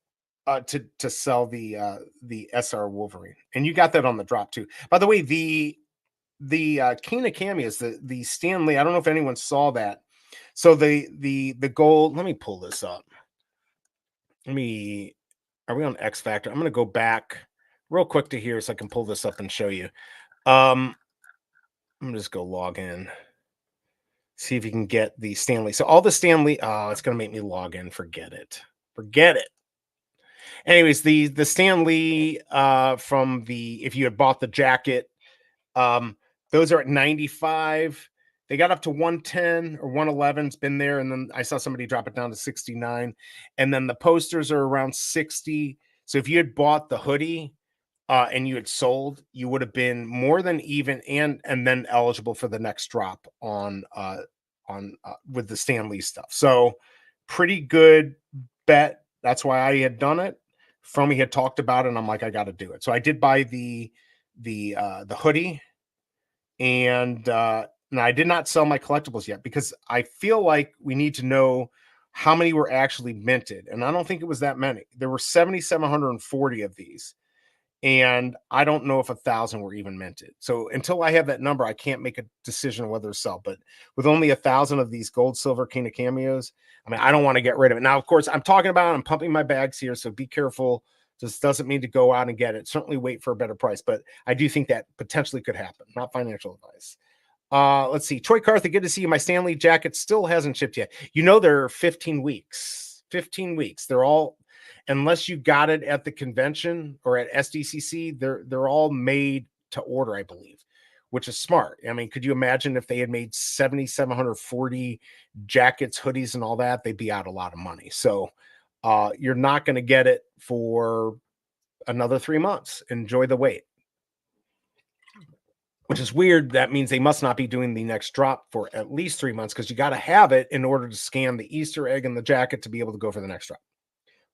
to sell the SR Wolverine, and you got that on the drop too. By the way, the Kina Cameos, the Stanley. I don't know if anyone saw that. So the gold. Let me pull this up. Are we on X Factor? I'm going to go back real quick to here so I can pull this up and show you. I'm gonna just go log in. See if you can get the Stanley. So all the Stanley, oh, it's gonna make me log in. Forget it. Forget it. Anyways, the Stanley from the if you had bought the jacket, um, those are at 95. They got up to 110 or 111. It's been there, and then I saw somebody drop it down to 69. And then the posters are around 60. So if you had bought the hoodie and you had sold, you would have been more than even and then eligible for the next drop on with the Stanley stuff. So pretty good bet. That's why I had done it. Fromy had talked about it, and I'm like, I got to do it. So I did buy the hoodie, and I did not sell my collectibles yet because I feel like we need to know how many were actually minted, and I don't think it was that many. There were 7,740 of these, and I don't know if 1,000 were even minted. So until I have that number, I can't make a decision on whether to sell. But with only 1,000 of these gold, silver, King of Cameos, I mean, I don't want to get rid of it. Now, of course, I'm pumping my bags here, so be careful. This doesn't mean to go out and get it. Certainly wait for a better price, but I do think that potentially could happen. Not financial advice. Let's see. Troy Carthy, good to see you. My Stanley jacket still hasn't shipped yet. You know, they're 15 weeks. 15 weeks. They're all, unless you got it at the convention or at SDCC, they're all made to order, I believe, which is smart. I mean, could you imagine if they had made 7,740 jackets, hoodies, and all that? They'd be out a lot of money. So you're not going to get it for another 3 months. Enjoy the wait. Which is weird. That means they must not be doing the next drop for at least 3 months because you got to have it in order to scan the Easter egg and the jacket to be able to go for the next drop,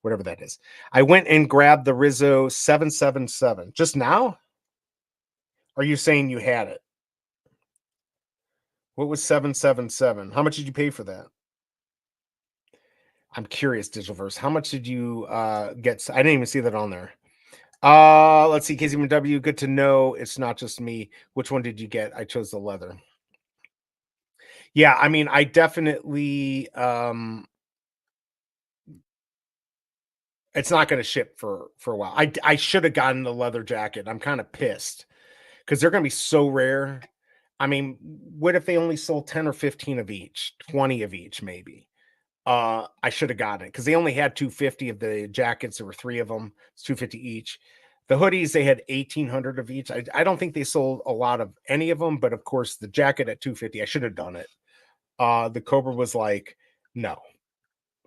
whatever that is. I went and grabbed the Rizzo 777 just now. Are you saying you had it? What was 777? How much did you pay for that? I'm curious, Digitalverse. How much did you get? I didn't even see that on there. Let's see. KZMW, good to know it's not just me. Which one did you get? I chose the leather. Yeah, I mean, I definitely it's not going to ship for a while. I should have gotten the leather jacket. I'm kind of pissed because they're going to be so rare. I mean, what if they only sold 10 or 15 of each, 20 of each, maybe? I should have gotten it because they only had 250 of the jackets. There were 3 of them. It's 250 each. The hoodies, they had 1,800 of each. I don't think they sold a lot of any of them, but of course, the jacket at 250, I should have done it. The Cobra was like, no.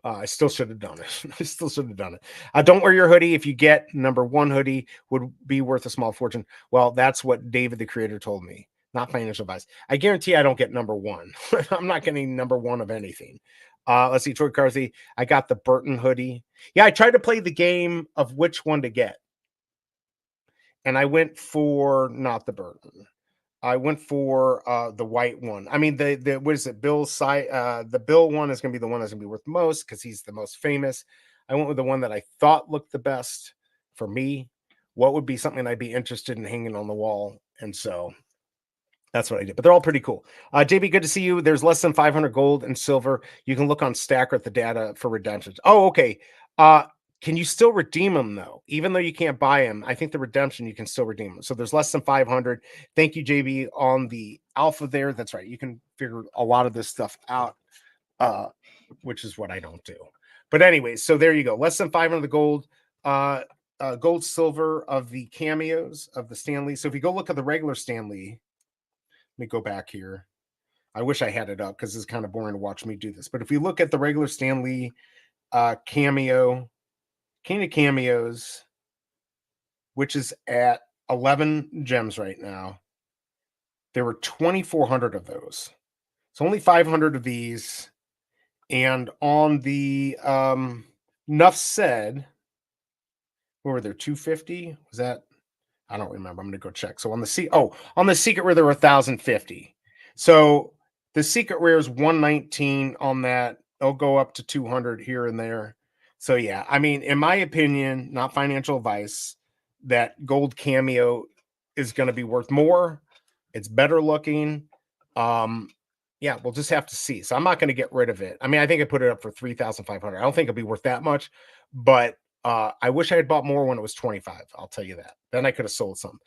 I still should have done it. I still should have done it. Don't wear your hoodie. If you get number 1 hoodie, would be worth a small fortune. Well, that's what David, the creator, told me. Not financial advice. I guarantee I don't get number 1. I'm not getting number 1 of anything. Let's see, Troy Carthy. I got the Burton hoodie. Yeah, I tried to play the game of which one to get. And I went for not the Burton. I went for the white one. I mean, the what is it? Bill's side. The Bill one is going to be the one that's going to be worth most because he's the most famous. I went with the one that I thought looked the best for me. What would be something I'd be interested in hanging on the wall? And so that's what I did. But they're all pretty cool. JB, good to see you. There's less than 500 gold and silver. You can look on Stacker at the data for redemptions. Oh, okay. Can you still redeem them though? Even though you can't buy them, I think the redemption you can still redeem them. So there's less than 500. Thank you, JB, on the alpha there. That's right. You can figure a lot of this stuff out, which is what I don't do. But anyways, so there you go. Less than 500 gold, gold, silver of the cameos of the Stanley. So if you go look at the regular Stanley, let me go back here. I wish I had it up because it's kind of boring to watch me do this. But if we look at the regular Stanley cameo, King of Cameos, which is at 11 gems right now. There were 2,400 of those. So only 500 of these. And on the Nuff said, what were there? 250? Was that? I don't remember. I'm going to go check. So on the secret rare, there were 1,050. So the secret rare is 119 on that. It'll go up to 200 here and there. So yeah, I mean, in my opinion, not financial advice, that gold cameo is going to be worth more. It's better looking. Yeah, we'll just have to see. So I'm not going to get rid of it. I mean, I think I put it up for 3,500. I don't think it'll be worth that much, but I wish I had bought more when it was 25. I'll tell you that. Then I could have sold some.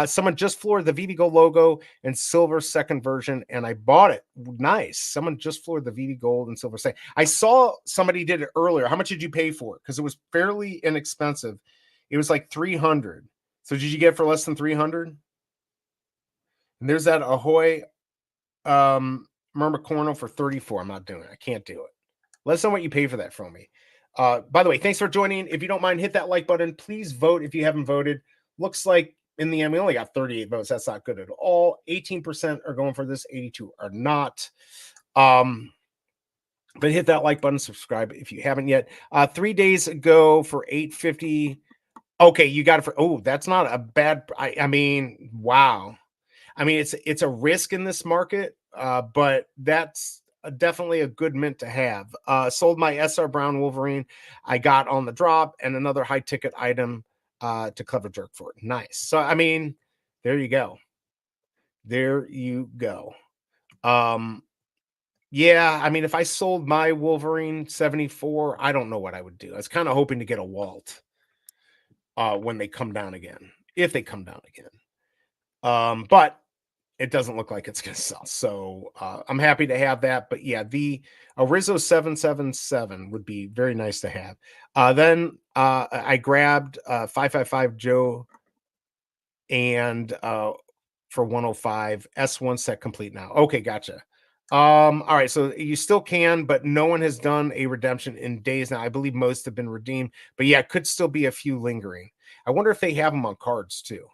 Someone just floored the VV Gold logo and silver second version, and I bought it. Nice. Someone just floored the VV Gold and silver second. I saw somebody did it earlier. How much did you pay for it? Because it was fairly inexpensive. It was like 300. So did you get it for less than 300? And there's that Ahoy Myrmicorno for 34. I'm not doing it. I can't do it. Let us know what you pay for that from me. By the way, thanks for joining. If you don't mind, hit that like button. Please vote if you haven't voted. Looks like in the end, we only got 38 votes. That's not good at all. 18% are going for this, 82 are not. But hit that like button, subscribe if you haven't yet. 3 days ago for 850. Okay, you got it for, oh, that's not a bad, I mean, wow. I mean, it's a risk in this market, but that's definitely a good mint to have. Sold my SR Brown Wolverine I got on the drop and another high ticket item to Clever Jerk for it. Nice. So, I mean, there you go. There you go. Yeah, I mean, if I sold my Wolverine 74, I don't know what I would do. I was kind of hoping to get a Walt when they come down again, if they come down again. But it doesn't look like it's going to sell. So I'm happy to have that. But yeah, the Rizzo 777 would be very nice to have. Then I grabbed 555 Joe and for 105 S1 set complete now. Okay, gotcha. All right, so you still can, but no one has done a redemption in days now. I believe most have been redeemed, but yeah, it could still be a few lingering. I wonder if they have them on cards too.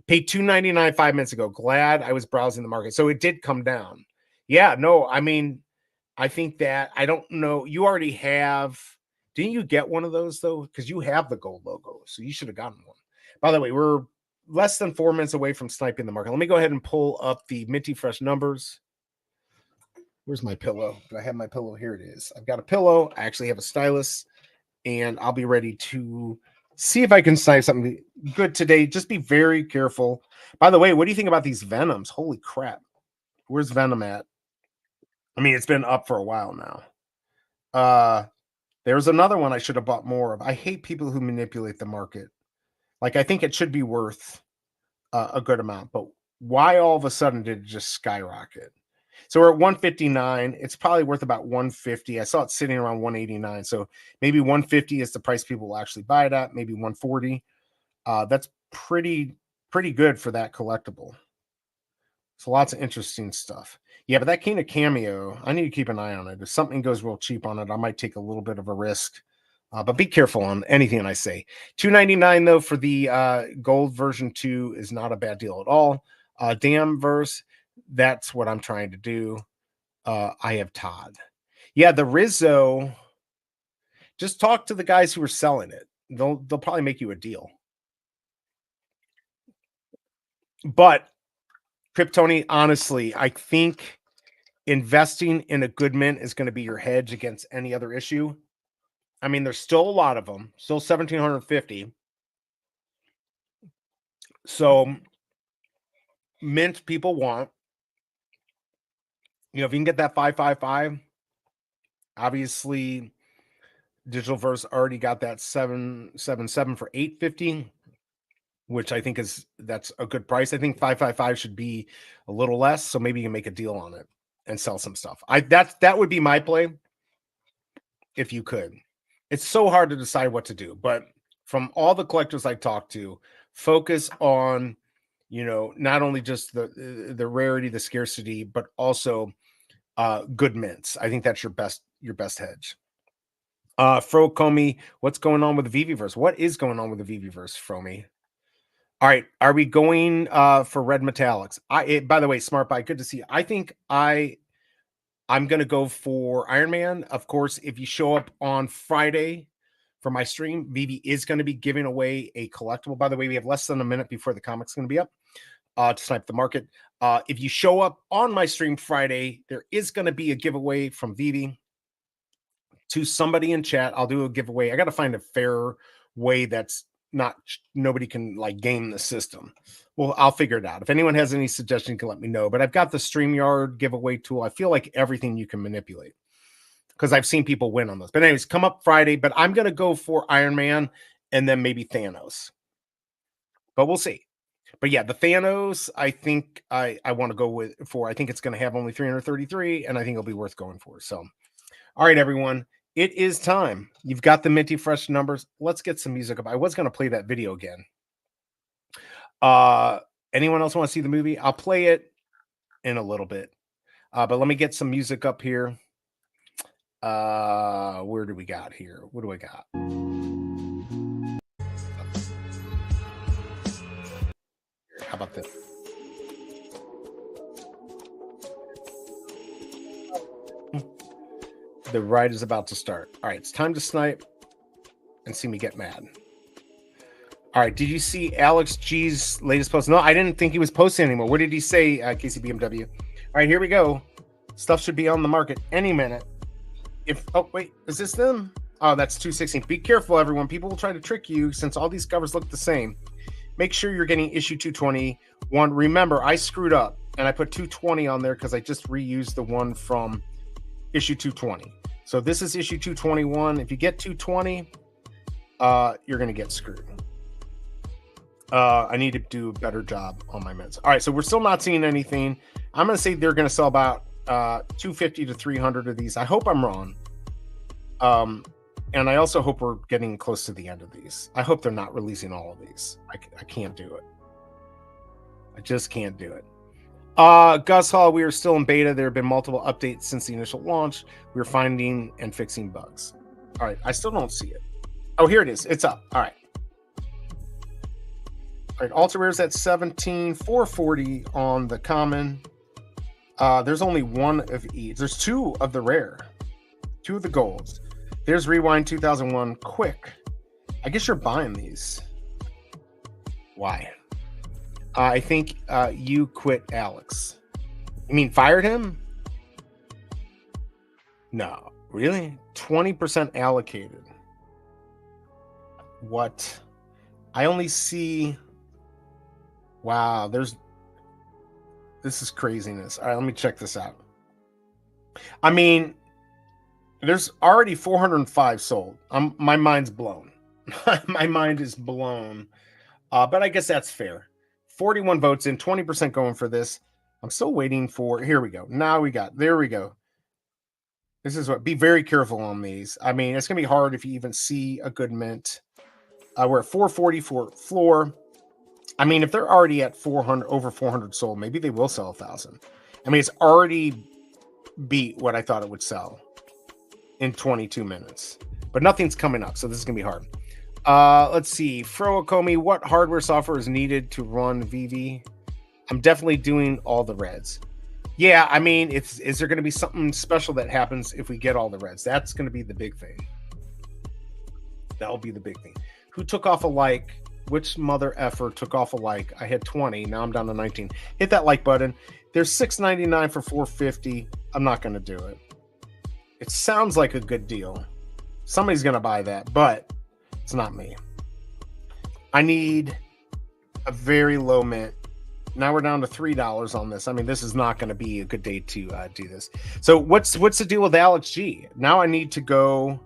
Paid $2.99 5 minutes ago. Glad I was browsing the market. So it did come down. Yeah, no, I mean, I think that I don't know. You already have, didn't you get one of those though? Because you have the gold logo. So you should have gotten one. By the way, we're less than 4 minutes away from sniping the market. Let me go ahead and pull up the Minty Fresh numbers. Where's my pillow? Do I have my pillow? Here it is. I've got a pillow. I actually have a stylus, and I'll be ready to see if I can snipe something good today. Just be very careful. By the way, what do you think about these Venoms? Holy crap. Where's Venom at? I mean, it's been up for a while now. There's another one I should have bought more of. I hate people who manipulate the market. Like, I think it should be worth a good amount, but why all of a sudden did it just skyrocket? So we're at 159. It's probably worth about 150. I saw it sitting around 189. So maybe 150 is the price people will actually buy it at. Maybe 140. That's pretty good for that collectible. So lots of interesting stuff. Yeah, but that Kina Cameo, I need to keep an eye on it. If something goes real cheap on it, I might take a little bit of a risk. But be careful on anything I say. $2.99 though for the gold version 2 is not a bad deal at all. Damn verse, that's what I'm trying to do. I have Todd. Yeah, the Rizzo. Just talk to the guys who are selling it. They'll probably make you a deal. But Kryptoni, honestly, I think investing in a good mint is going to be your hedge against any other issue. I mean, there's still a lot of them, still 1,750. So mint people want, if you can get that 555, obviously Digital Verse already got that 777 for 850, which I think that's a good price. I think 555 should be a little less, so maybe you can make a deal on it and sell some stuff. That would be my play if you could. It's so hard to decide what to do, but from all the collectors I talked to, focus on not only just the rarity, the scarcity, but also good mints. I think that's your best hedge. Fro Comey, what's going on with the Viviverse? What is going on with the Viviverse, Fromy? All right, are we going for red metallics? By the way, Smart Buy, good to see you. I think I'm going to go for Iron Man. Of course, if you show up on Friday for my stream, Vivi is going to be giving away a collectible. By the way, we have less than a minute before the comic's going to be up to snipe the market. If you show up on my stream Friday, there is going to be a giveaway from Vivi to somebody in chat. I'll do a giveaway. I got to find a fair way that's nobody can like game the system. Well, I'll figure it out. If anyone has any suggestion, you can let me know. But I've got the StreamYard giveaway tool. I feel like everything you can manipulate. because I've seen people win on those. But anyways, come up Friday. But I'm gonna go for Iron Man and then maybe Thanos. But we'll see. But yeah, the Thanos, I think I want to go with for. I think it's going to have only 333, and I think it'll be worth going for. So, all right, everyone, it is time. You've got the minty fresh numbers. Let's get some music up. I was going to play that video again. Anyone else want to see the movie? I'll play it in a little bit. But let me get some music up here. Where do we got here? What do I got? How about this? The ride is about to start. All right, it's time to snipe and see me get mad. All right, did you see Alex G's latest post? No, I didn't think he was posting anymore. What did he say, Casey BMW? All right, here we go. Stuff should be on the market any minute. Oh, wait, is this them? Oh, that's 216. Be careful, everyone. People will try to trick you since all these covers look the same. Make sure you're getting issue 221. Remember, I screwed up and I put 220 on there because I just reused the one from issue 220. So this is issue 221. If you get 220, you're going to get screwed. I need to do a better job on my mints. All right, so we're still not seeing anything. I'm going to say they're going to sell about 250 to 300 of these. I hope I'm wrong. And I also hope we're getting close to the end of these. I hope they're not releasing all of these. I can't do it. I just can't do it. Gus Hall, we are still in beta. There have been multiple updates since the initial launch. We're finding and fixing bugs. All right, I still don't see it. Oh, here it is. It's up. All right. All right, Ultra Rare's at 17,440 on the common. There's only one of each. There's two of the rare, two of the golds. There's Rewind 2001 Quick. I guess you're buying these. Why? I think you quit Alex. You mean fired him? No, really? 20% allocated. What? I only see. Wow, this is craziness. All right, let me check this out. I mean, there's already 405 sold. My mind's blown. My mind is blown. But I guess that's fair. 41 votes in, 20% going for this. I'm still waiting for. Here we go. Now there we go. This is what. Be very careful on these. I mean, it's gonna be hard if you even see a good mint. We're at 440 for floor. I mean, if they're already at 400, over 400 sold, maybe they will sell 1,000. I mean, it's already beat what I thought it would sell in 22 minutes, but nothing's coming up, so this is gonna be hard. Let's see, Froakomi, what hardware software is needed to run Veve? I'm definitely doing all the reds. Yeah, I mean, is there going to be something special that happens if we get all the reds? That's going to be the big thing. That'll be the big thing. Who took off a like? Which mother effer took off a like? I had 20. Now I'm down to 19. Hit that like button. There's $6.99 for 450. I'm not going to do it. It sounds like a good deal. Somebody's going to buy that, but it's not me. I need a very low mint. Now we're down to $3 on this. I mean, this is not going to be a good day to do this. So what's the deal with Alex G? Now I need to go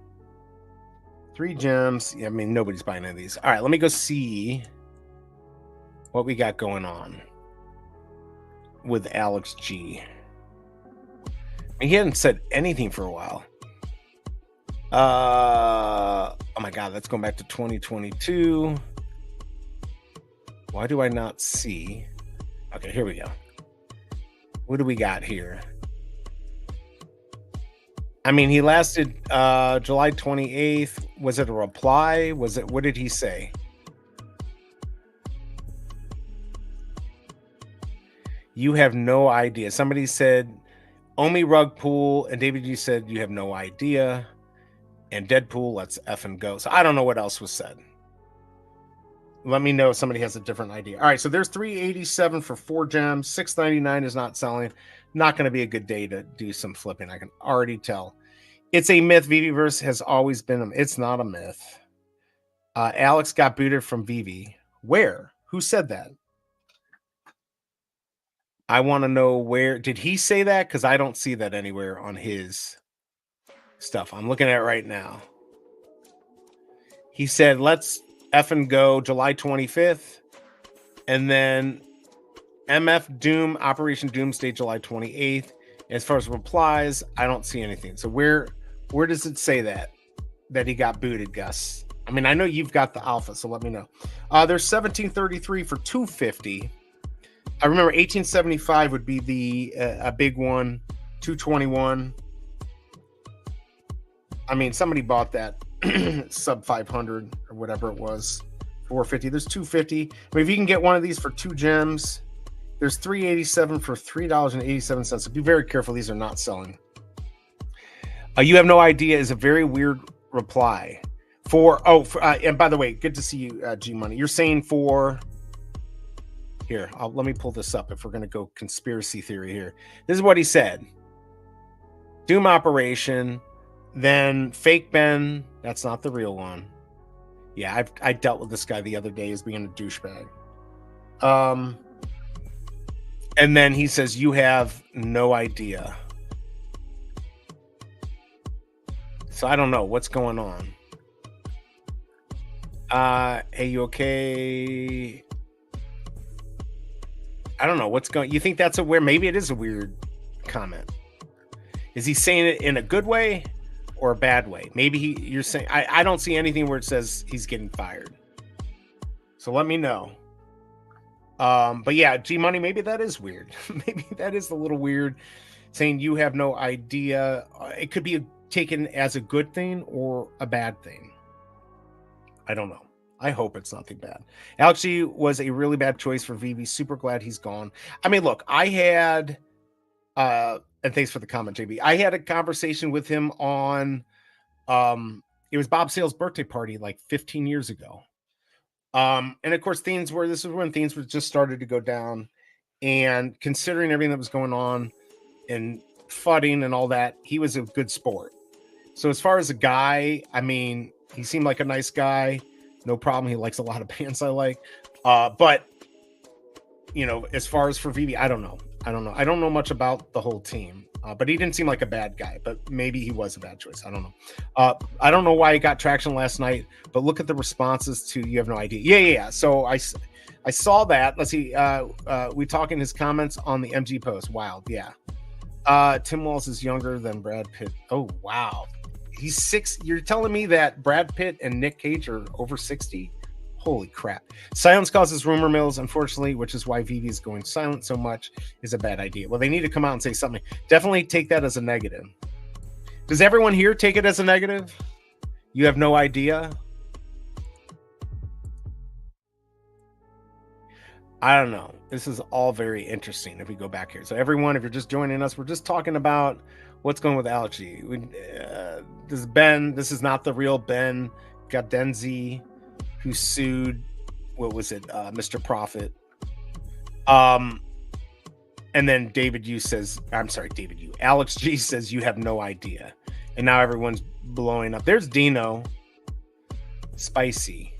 3 gems. Yeah, I mean, nobody's buying any of these. All right, let me go see what we got going on with Alex G. And he hadn't said anything for a while. Oh my God, let's go back to 2022. Why do I not see? Okay, here we go. What do we got here? I mean, he lasted July 28th. Was it a reply? What did he say? You have no idea. Somebody said Omi Rug Pool, and David G said you have no idea. And Deadpool, let's effing go. So I don't know what else was said. Let me know if somebody has a different idea. All right, so there's 387 for 4 gems. 699 is not selling. Not going to be a good day to do some flipping. I can already tell. It's a myth. Veveverse has always been it's not a myth. Alex got booted from Veve. Where? Who said that? I want to know where. Did he say that? Because I don't see that anywhere on his. stuff. I'm looking at it right now. He said, let's effing go July 25th. And then MF Doom, Operation Doomsday, July 28th. As far as replies, I don't see anything. So where does it say that he got booted, Gus? I mean, I know you've got the alpha, so let me know. There's 1733 for 250. I remember 1875 would be the a big one. 221. I mean, somebody bought that sub 500 or whatever it was. 450. There's 250. I mean, if you can get one of these for 2 gems, there's 387 for $3.87. So be very careful. These are not selling. You have no idea is a very weird reply. And by the way, good to see you, G Money. You're saying for here. Let me pull this up if we're going to go conspiracy theory here. This is what he said. Doom Operation, then Fake Ben. That's not the real one. Yeah, I dealt with this guy the other day as being a douchebag. And then he says, you have no idea. So I don't know what's going on. Hey, you okay? I don't know what's going. You think that's a weird? Maybe it is a weird comment. Is he saying it in a good way or a bad way? Maybe you're saying. I don't see anything where it says he's getting fired. So let me know. But yeah, G Money, maybe that is weird. Maybe that is a little weird. Saying you have no idea. It could be taken as a good thing or a bad thing. I don't know. I hope it's nothing bad. Alex G was a really bad choice for Veve. Super glad he's gone. I mean, look, I had, and thanks for the comment, JB. I had a conversation with him on, it was Bob Sale's birthday party like 15 years ago. And of course, this was when things were just started to go down. And considering everything that was going on and fudding and all that, he was a good sport. So as far as a guy, I mean, he seemed like a nice guy. No problem. He likes a lot of bands I like. But, you know, as far as for Veve, I don't know. I don't know much about the whole team. But he didn't seem like a bad guy. But maybe he was a bad choice. I don't know. I don't know why he got traction last night. But look at the responses to you have no idea. Yeah. So I saw that. Let's see. We talking his comments on the MG post. Wild. Yeah. Tim Walz is younger than Brad Pitt. Oh, wow. He's 6. You're telling me that Brad Pitt and Nick Cage are over 60? Holy crap. Silence causes rumor mills, unfortunately, which is why Veve is going silent so much is a bad idea. Well, they need to come out and say something. Definitely take that as a negative. Does everyone here take it as a negative? You have no idea? I don't know. This is all very interesting if we go back here. So everyone, if you're just joining us, we're just talking about what's going with Alex G. This is Ben. This is not the real Ben Gadenzi who sued, what was it, Mr. Profit. And then Alex G says you have no idea. And now everyone's blowing up. There's Dino. Spicy.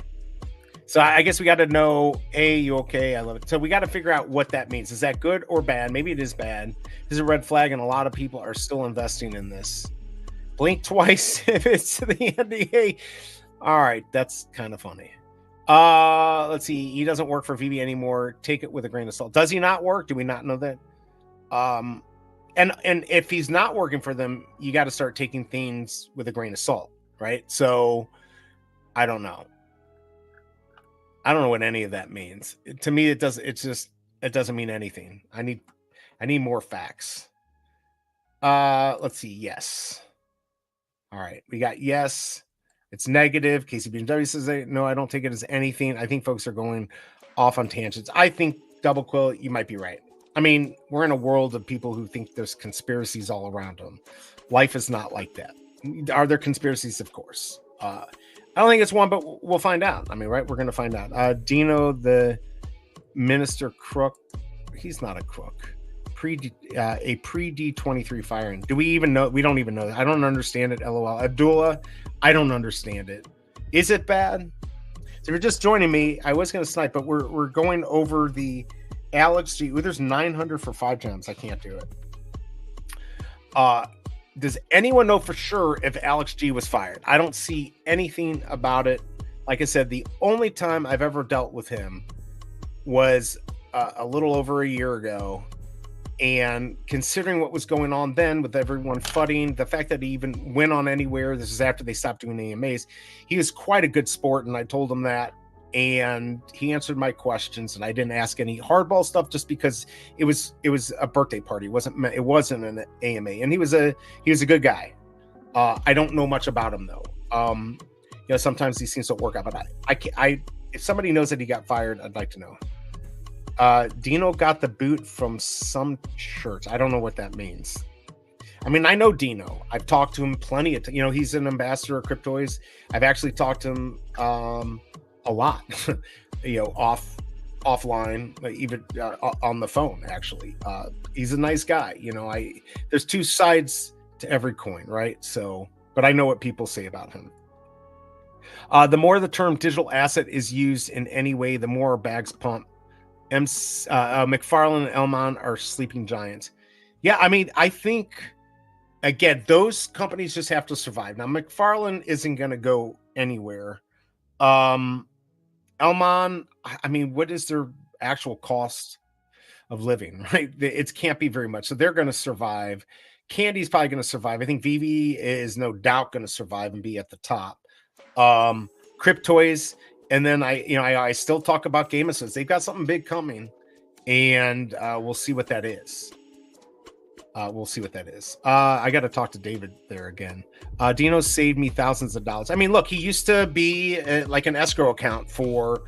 So I guess we got to know, hey, you okay? I love it. So we got to figure out what that means. Is that good or bad? Maybe it is bad. This is a red flag, and a lot of people are still investing in this. Blink twice if it's the NDA. All right, that's kind of funny. Let's see. He doesn't work for Veve anymore. Take it with a grain of salt. Does he not work? Do we not know that? And if he's not working for them, you got to start taking things with a grain of salt, right? So I don't know. I don't know what any of that means. To me, it doesn't mean anything. I need more facts. Let's see. Yes. All right. We got yes. It's negative. KCBMW says, no, I don't take it as anything. I think folks are going off on tangents. I think Double Quill, you might be right. I mean, we're in a world of people who think there's conspiracies all around them. Life is not like that. Are there conspiracies? Of course. I don't think it's one, but we'll find out. I mean, right? We're going to find out. Dino, the minister crook. He's not a crook. A pre-D23 firing. Do we even know? We don't even know. I don't understand it. LOL. Abdullah, I don't understand it. Is it bad? So if you're just joining me, I was going to snipe, but we're going over the Alex G. Ooh, there's 900 for 5 gems. I can't do it. Does anyone know for sure if Alex G was fired? I don't see anything about it. Like I said, the only time I've ever dealt with him was a little over a year ago. And considering what was going on then with everyone fudding, the fact that he even went on anywhere, this is after they stopped doing AMAs, he was quite a good sport, and I told him that. And he answered my questions, and I didn't ask any hardball stuff just because it was a birthday party. It wasn't an AMA, and he was a good guy. I don't know much about him though. Sometimes these things don't work out, but I if somebody knows that he got fired, I'd like to know. Dino got the boot from some church. I don't know what that means. I mean, I know Dino. I've talked to him plenty of he's an ambassador of Cryptoys. I've actually talked to him a lot, offline, even on the phone, actually. He's a nice guy. There's two sides to every coin, right? So, but I know what people say about him. The more the term digital asset is used in any way, the more bags pump. McFarlane and Elmon are sleeping giants. Yeah, I mean, I think, again, those companies just have to survive. Now, McFarlane isn't going to go anywhere. Elmon, I mean, what is their actual cost of living, right? It can't be very much. So they're going to survive. Candy's probably going to survive. I think Veve is no doubt going to survive and be at the top. Cryptoys. And then I still talk about Game Assist. They've got something big coming, and we'll see what that is. I got to talk to David there again. Dino saved me thousands of dollars. I mean, look, he used to be like an escrow account for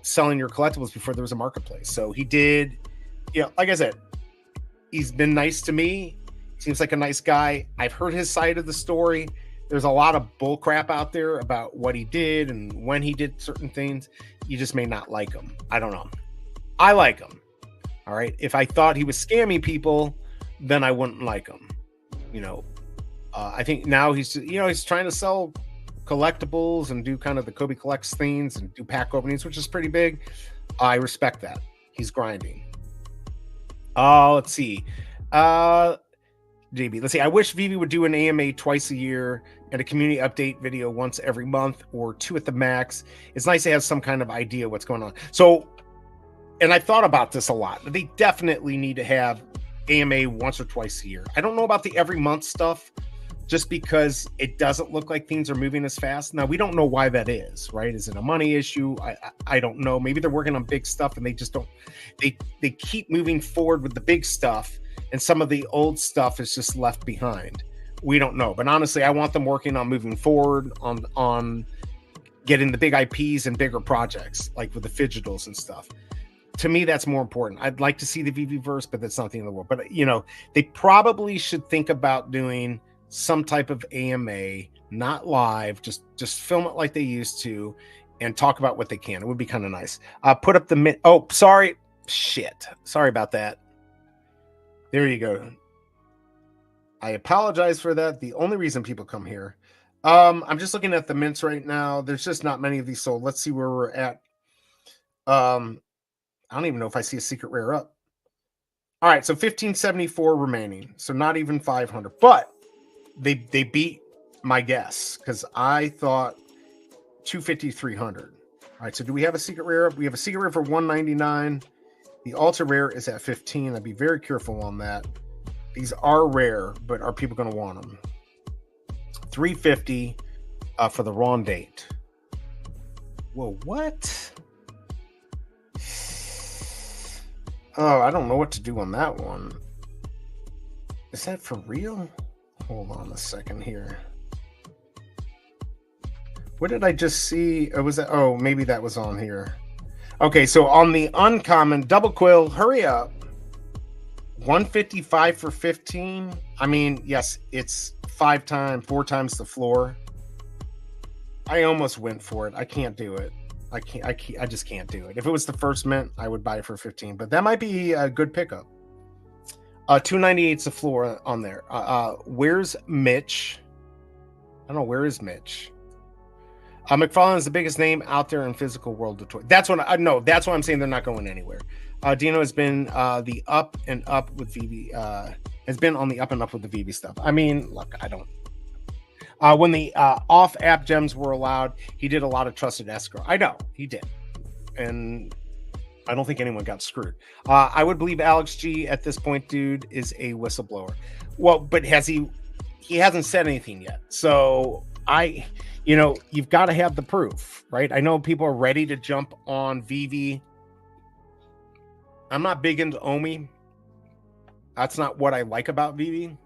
selling your collectibles before there was a marketplace. So he did, like I said, he's been nice to me. Seems like a nice guy. I've heard his side of the story. There's a lot of bull crap out there about what he did and when he did certain things. You just may not like him. I don't know. I like him. All right. If I thought he was scamming people, then I wouldn't like him. I think now he's trying to sell collectibles and do kind of the Kobe Collects things and do pack openings, which is pretty big. I respect that. He's grinding. Let's see. JB, let's see. I wish Veve would do an AMA twice a year and a community update video once every month or two at the max. It's nice to have some kind of idea what's going on. So, and I thought about this a lot. They definitely need to have AMA once or twice a year. I don't know about the every month stuff, just because it doesn't look like things are moving as fast. Now, we don't know why that is, right? Is it a money issue? I don't know. Maybe they're working on big stuff and they just don't, they keep moving forward with the big stuff, and some of the old stuff is just left behind. We don't know. But honestly, I want them working on moving forward on getting the big IPs and bigger projects, like with the Fidgetals and stuff. To me, that's more important. I'd like to see the Veveverse, but that's not the end of the world. But, they probably should think about doing some type of AMA, not live, just film it like they used to and talk about what they can. It would be kind of nice. Put up the sorry about that. There you go. I apologize for that. The only reason people come here. I'm just looking at the mints right now. There's just not many of these sold. Let's see where we're at. I don't even know if I see a secret rare up. All right, so 1574 remaining. So not even 500, but they beat my guess because I thought 250, 300. All right, so do we have a secret rare? We have a secret rare for 199. The ultra rare is at 15. I'd be very careful on that. These are rare, but are people going to want them? 350 for the wrong date. Whoa, what? Oh, I don't know what to do on that one. Is that for real? Hold on a second here. What did I just see? Was that? Oh, maybe that was on here. Okay, so on the uncommon double quill, hurry up. 155 for 15. I mean, yes, it's 4 times the floor. I almost went for it. I can't do it. I just can't do it. If it was the first mint, I would buy it for 15, but that might be a good pickup. 298's the floor on there. Where's Mitch? I don't know. Where is Mitch? McFarlane is the biggest name out there in physical world of toy. That's what I know. That's why I'm saying they're not going anywhere. Dino has been the up and up with Veve. has been on the up and up with the Veve stuff. I mean, look, I don't. When the off-app gems were allowed, he did a lot of trusted escrow. I know he did, and I don't think anyone got screwed. I would believe Alex G at this point, dude, is a whistleblower. Well, but has he? He hasn't said anything yet. So you've got to have the proof, right? I know people are ready to jump on Veve. I'm not big into Omi. That's not what I like about Veve.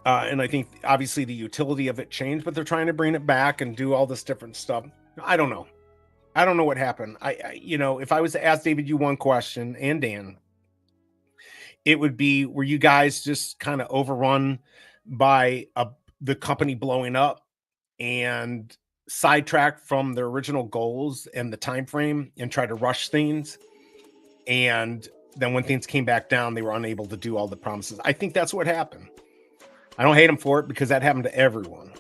And I think obviously the utility of it changed, but they're trying to bring it back and do all this different stuff. I don't know. I don't know what happened. If I was to ask David you one question, and Dan, it would be, were you guys just kind of overrun by the company blowing up and sidetracked from their original goals and the time frame and try to rush things? And then when things came back down, they were unable to do all the promises. I think that's what happened. I don't hate him for it because that happened to everyone.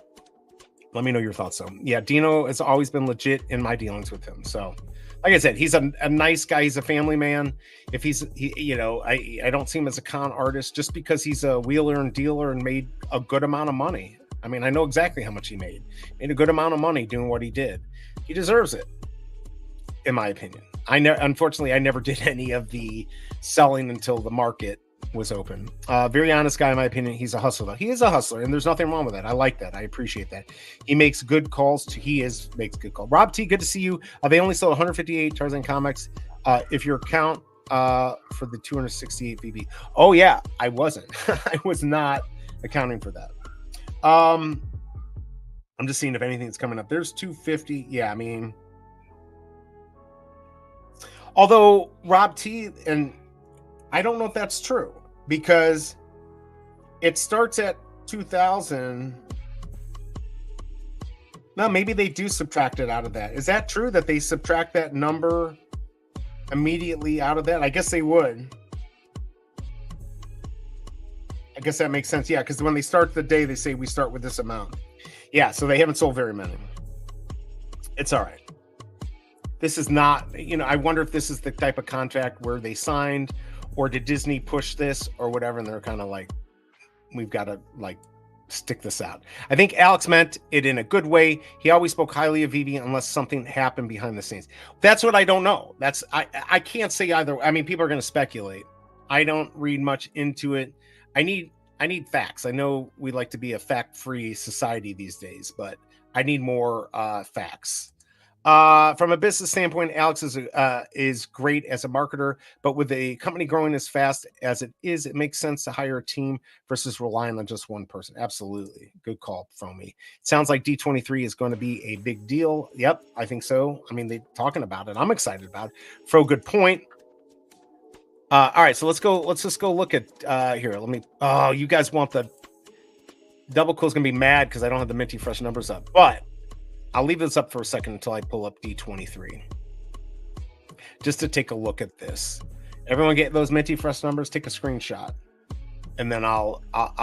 Let me know your thoughts. So yeah, Dino has always been legit in my dealings with him. So like I said, he's a nice guy. He's a family man. If I don't see him as a con artist just because he's a wheeler and dealer and made a good amount of money. I mean, I know exactly how much he made a good amount of money doing what he did. He deserves it, in my opinion. Unfortunately, I never did any of the selling until the market was open. Very honest guy, in my opinion. He's a hustler, though. He is a hustler, and there's nothing wrong with that. I like that. I appreciate that. He makes good calls. Makes good calls. Rob T, good to see you. They only sold 158 Tarzan comics. If your account for the 268 VB. Oh yeah, I wasn't. I was not accounting for that. I'm just seeing if anything's coming up. There's 250. Yeah, I mean, although Rob T, and I don't know if that's true, because it starts at 2000. No, maybe they do subtract it out of that. Is that true that they subtract that number immediately out of that? I guess they would. I guess that makes sense. Yeah, because when they start the day, they say we start with this amount. Yeah, so they haven't sold very many. It's all right. This is not, I wonder if this is the type of contract where they signed, or did Disney push this or whatever, and they're kind of like, we've got to stick this out. I think Alex meant it in a good way. He always spoke highly of Veve unless something happened behind the scenes. That's what I don't know. I can't say either. I mean, people are going to speculate. I don't read much into it. I need facts. I know we like to be a fact-free society these days, but I need more facts. From a business standpoint, Alex is great as a marketer, but with a company growing as fast as it is, it makes sense to hire a team versus relying on just one person. Absolutely. Good call from me. It sounds like D23 is going to be a big deal. Yep, I think so. I mean, they're talking about it. I'm excited about it. Fro, good point. All right, so let's just go look at here. Oh, you guys want the double close? Gonna be mad because I don't have the minty fresh numbers up, but I'll leave this up for a second until I pull up D23 just to take a look at this. Everyone get those minty fresh numbers, take a screenshot, and then I'll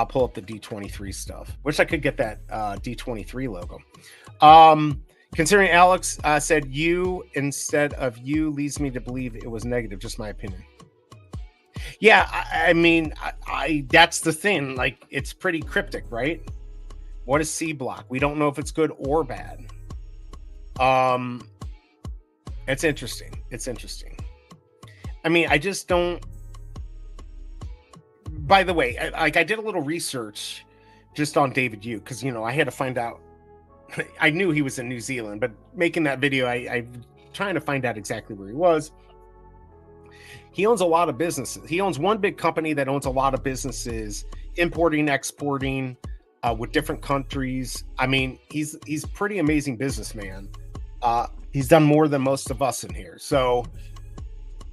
pull up the D23 stuff. Wish I could get that D23 logo. Considering Alex said you instead of you leads me to believe it was negative. Just my opinion. Yeah, I mean, that's the thing. Like, it's pretty cryptic, right? What is C block? We don't know if it's good or bad. It's interesting. I mean, I just don't. By the way, I did a little research just on David Yu because I had to find out. I knew he was in New Zealand, but making that video, I trying to find out exactly where he was. He owns a lot of businesses. He owns one big company that owns a lot of businesses, importing, exporting, with different countries. I mean, he's pretty amazing businessman. He's done more than most of us in here. So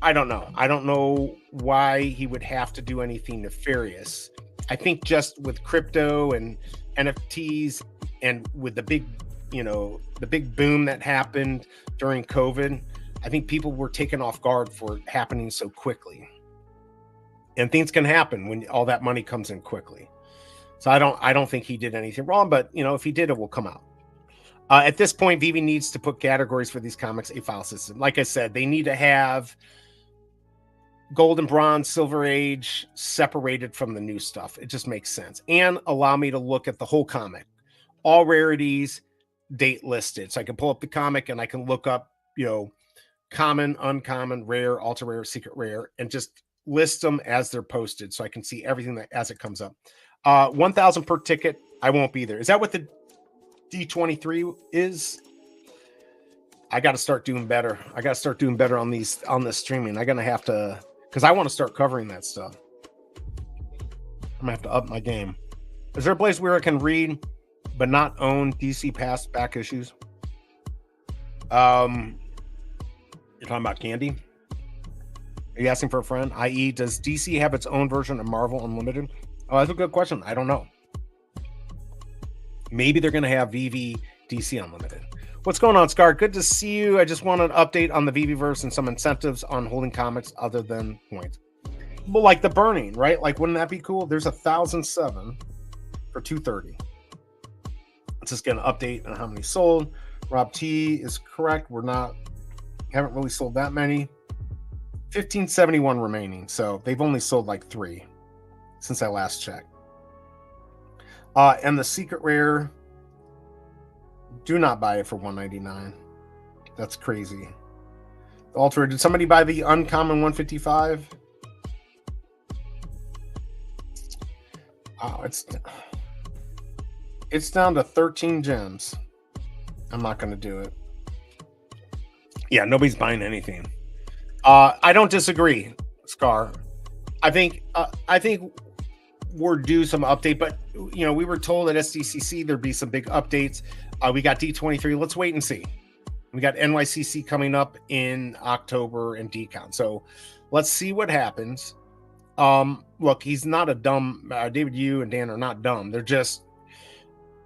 I don't know. I don't know why he would have to do anything nefarious. I think just with crypto and NFTs and with the big boom that happened during COVID, I think people were taken off guard for it happening so quickly. And things can happen when all that money comes in quickly. So I don't think he did anything wrong, but if he did, it will come out. At this point, Veve needs to put categories for these comics, a file system. Like I said, they need to have gold and bronze, silver age separated from the new stuff. It just makes sense. And allow me to look at the whole comic, all rarities, date listed. So I can pull up the comic and I can look up, common, uncommon, rare, ultra rare, secret rare, and just list them as they're posted so I can see everything that as it comes up. 1,000 per ticket. I won't be there. Is that what the D23 is? I got to start doing better. I got to start doing better on this streaming. I'm going to have to, because I want to start covering that stuff. I'm going to have to up my game. Is there a place where I can read but not own DC past back issues? You're talking about Candy? Are you asking for a friend? I.e., does DC have its own version of Marvel Unlimited? Oh, that's a good question. I don't know. Maybe they're going to have Veve DC Unlimited. What's going on, Scar? Good to see you. I just want an update on the Veveverse and some incentives on holding comics other than points. Well, like the burning, right? Like, wouldn't that be cool? There's 1,007 for 230. Let's just get an update on how many sold. Rob T is correct. Haven't really sold that many. 1,571 remaining. So they've only sold like 3 since I last checked. And the secret rare, do not buy it for $199. That's crazy. The ultra, did somebody buy the uncommon 155? Oh, it's down to 13 gems. I'm not going to do it. Yeah, nobody's buying anything. I don't disagree, Scar. I think we're due some update, but we were told at SDCC there'd be some big updates. We got D23. Let's wait and see. We got NYCC coming up in October and DCon. So let's see what happens. Look, he's not a dumb. David, you and Dan are not dumb.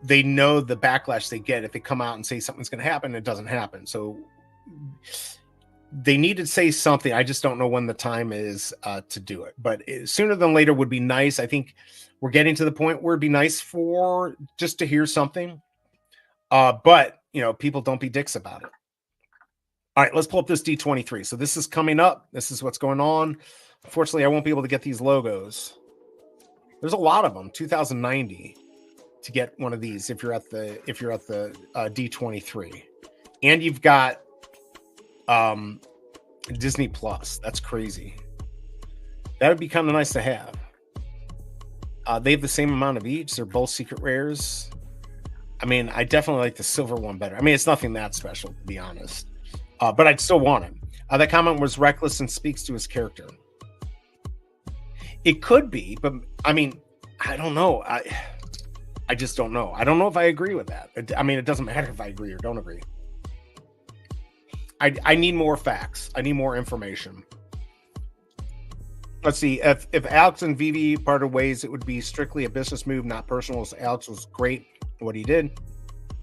They know the backlash they get if they come out and say something's going to happen. It doesn't happen. So they need to say something. I just don't know when the time is to do it. But sooner than later would be nice. I think we're getting to the point where it'd be nice for just to hear something. But people don't be dicks about it. All right, let's pull up this D23. So this is coming up. This is what's going on. Unfortunately, I won't be able to get these logos. There's a lot of them. 2,090 to get one of these if you're at the D23, and you've got Disney Plus. That's crazy. That would be kind of nice to have. They have the same amount of each. They're both secret rares. I mean, I definitely like the silver one better. I mean, it's nothing that special, to be honest. But I'd still want it. That comment was reckless and speaks to his character. It could be, but I mean, I don't know. I just don't know. I don't know if I agree with that. I mean, it doesn't matter if I agree or don't agree. I need more facts. I need more information. Let's see. If Alex and Veve parted ways, it would be strictly a business move, not personal. So Alex was great at what he did.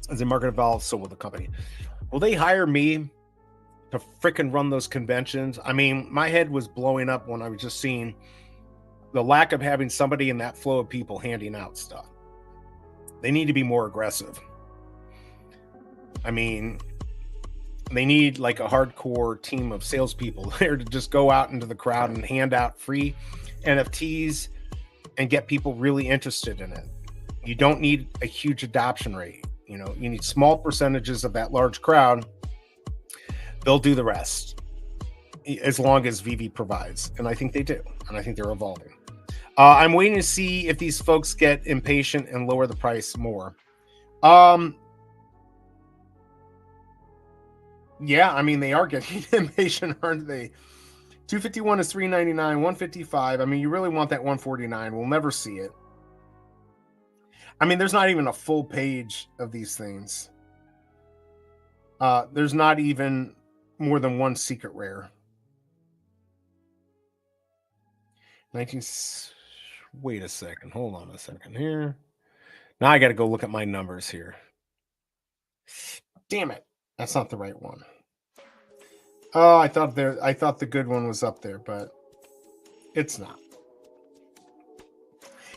As a market evolved, so will the company. Will they hire me to frickin' run those conventions? I mean, my head was blowing up when I was just seeing the lack of having somebody in that flow of people handing out stuff. They need to be more aggressive. I mean, they need like a hardcore team of salespeople there to just go out into the crowd and hand out free NFTs and get people really interested in it. You don't need a huge adoption rate. You need small percentages of that large crowd. They'll do the rest as long as Veve provides. And I think they do. And I think they're evolving. I'm waiting to see if these folks get impatient and lower the price more. Yeah, I mean, they are getting impatient, aren't they? 251 is $399, 155. I mean, you really want that 149. We'll never see it. I mean, there's not even a full page of these things. There's not even more than one secret rare. 19. Wait a second. Hold on a second here. Now I got to go look at my numbers here. Damn it. That's not the right one. Oh, I thought the good one was up there, but it's not.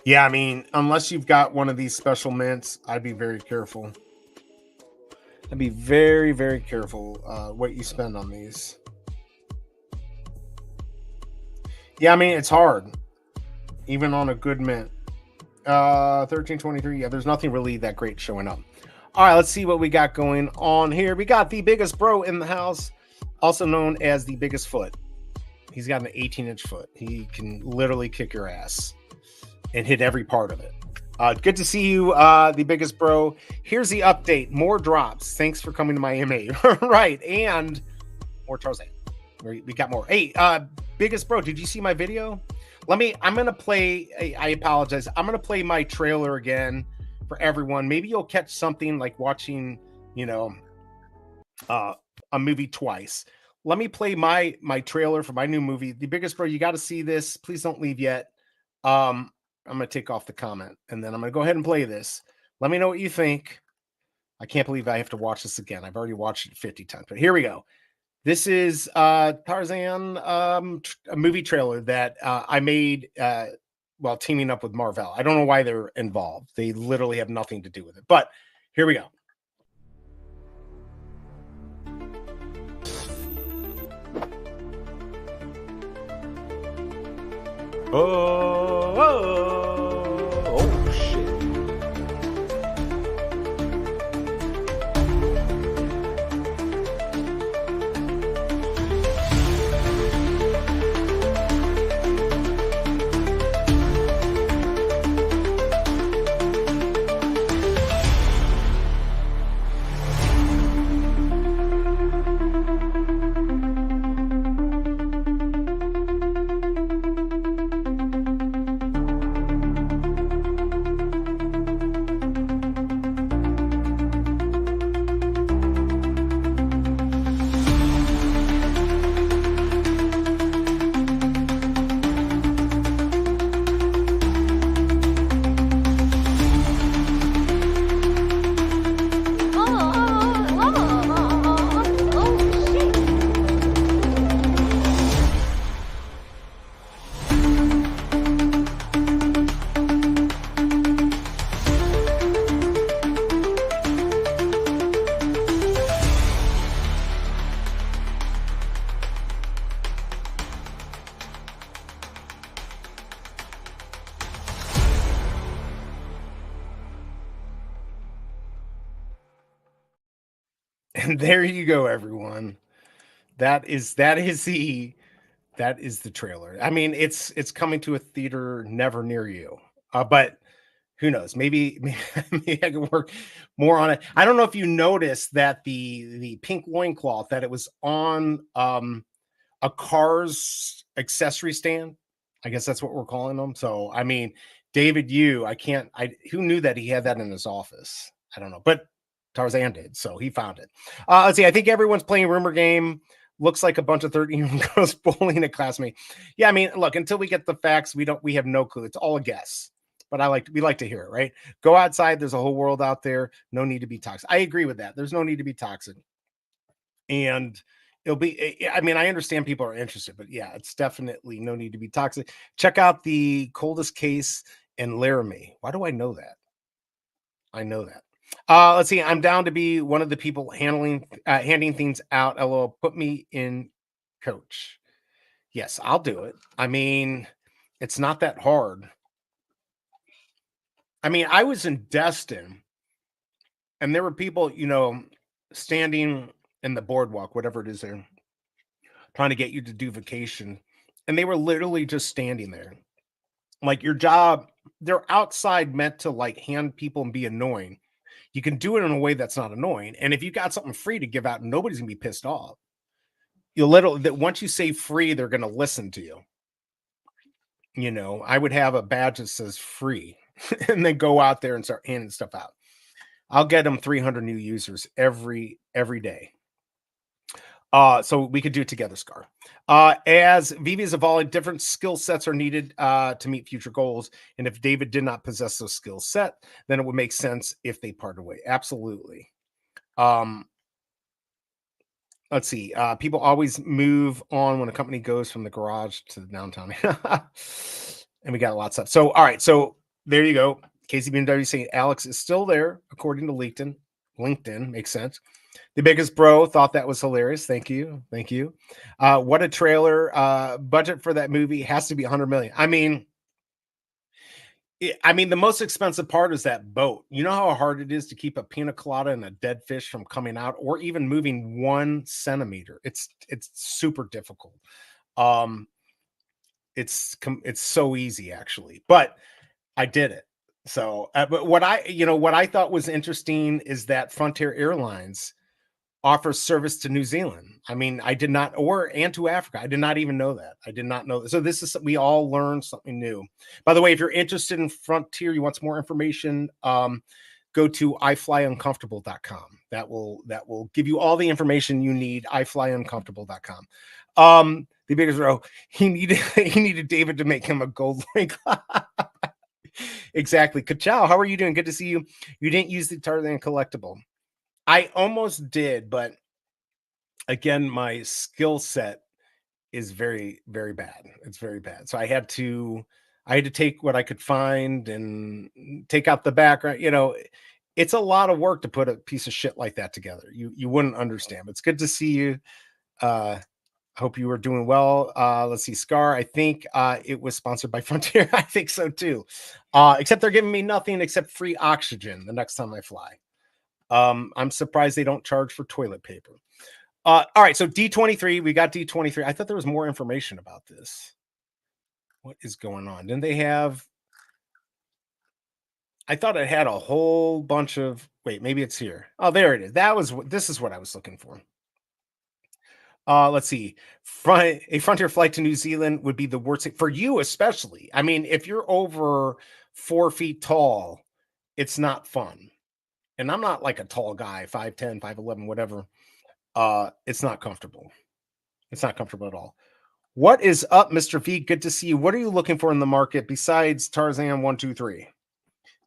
Yeah, I mean, unless you've got one of these special mints, I'd be very careful. I'd be very, very careful what you spend on these. Yeah, I mean, it's hard, even on a good mint. 1323. Yeah, there's nothing really that great showing up. All right, let's see what we got going on here. We got the biggest bro in the house, also known as the biggest foot. He's got an 18-inch foot. He can literally kick your ass and hit every part of it. Good to see you, the biggest bro. Here's the update. More drops. Thanks for coming to my MA. Right, and more Tarzan. We got more. Hey, biggest bro, did you see my video? I'm going to play, I apologize. I'm going to play my trailer again for everyone. Maybe you'll catch something like watching, a movie twice. Let me play my trailer for my new movie, The Biggest Bro. You got to see this. Please don't leave yet. I'm going to take off the comment, and then I'm going to go ahead and play this. Let me know what you think. I can't believe I have to watch this again. I've already watched it 50 times, but here we go. This is Tarzan, a movie trailer that I made while teaming up with Marvel. I don't know why they're involved. They literally have nothing to do with it. But here we go. Oh, shit. And there you go, everyone. That is the trailer. I mean, it's coming to a theater never near you. But who knows? Maybe maybe I can work more on it. I don't know if you noticed that the pink loincloth that it was on a car's accessory stand. I guess that's what we're calling them. So I mean, David, who knew that he had that in his office? I don't know, but Tarzan did, so he found it. Let's see. I think everyone's playing rumor game. Looks like a bunch of 13-year-old girls bullying a classmate. Yeah, I mean, look, until we get the facts, we have no clue. It's all a guess. But we like to hear it, right? Go outside. There's a whole world out there. No need to be toxic. I agree with that. There's no need to be toxic. And it'll be, I mean, I understand people are interested, but yeah, it's definitely no need to be toxic. Check out the coldest case in Laramie. Why do I know that? I know that. Let's see. I'm down to be one of the people handing things out. LOL. Put me in, coach. Yes, I'll do it. I mean, it's not that hard. I mean, I was in Destin, and there were people, standing in the boardwalk, whatever it is there, trying to get you to do vacation, and they were literally just standing there. Like your job, they're outside meant to like hand people and be annoying. You can do it in a way that's not annoying. And if you got something free to give out, nobody's gonna be pissed off. That once you say free, they're gonna listen to you. I would have a badge that says free and then go out there and start handing stuff out. I'll get them 300 new users every day. So we could do it together, Scar. As Veve is evolving, different skill sets are needed to meet future goals. And if David did not possess those skill set, then it would make sense if they parted away. Absolutely. Let's see. People always move on when a company goes from the garage to the downtown. And we got a lot of stuff. So, all right. So there you go. Casey BMW saying Alex is still there, according to LinkedIn. LinkedIn makes sense. The biggest bro thought that was hilarious. Thank you. Thank you. What a trailer. Budget for that movie has to be 100 million. I mean, the most expensive part is that boat. You know how hard it is to keep a pina colada and a dead fish from coming out or even moving 1 centimeter. It's super difficult. Um, it's so easy actually, but I did it. So, but what I thought was interesting is that Frontier Airlines offers service to New Zealand. I mean, I did not, and to Africa. I did not even know that. I did not know. So this is, we all learned something new. By the way, if you're interested in Frontier, you want some more information, go to iflyuncomfortable.com. That will give you all the information you need. iflyuncomfortable.com. The biggest row, he needed David to make him a gold link. Exactly. Ka-chow, how are you doing? Good to see you. You didn't use the Tarzan collectible. I almost did, but again, my skill set is very, very bad. It's very bad. So I had to take what I could find and take out the background. It's a lot of work to put a piece of shit like that together. You wouldn't understand. It's good to see you. Hope you were doing well. Let's see, Scar. I think it was sponsored by Frontier. I think so too. Except they're giving me nothing except free oxygen the next time I fly. I'm surprised they don't charge for toilet paper. All right, so D23, we got D23. I thought there was more information about this. What is going on? Didn't they have? I thought it had a whole bunch of. Wait, maybe it's here. Oh, there it is. This is what I was looking for. Let's see. A Frontier flight to New Zealand would be the worst for you, especially. I mean, if you're over 4 feet tall, it's not fun. And I'm not like a tall guy, 5'10, 5'11, whatever. It's not comfortable. It's not comfortable at all. What is up, Mr. V? Good to see you. What are you looking for in the market besides Tarzan 123?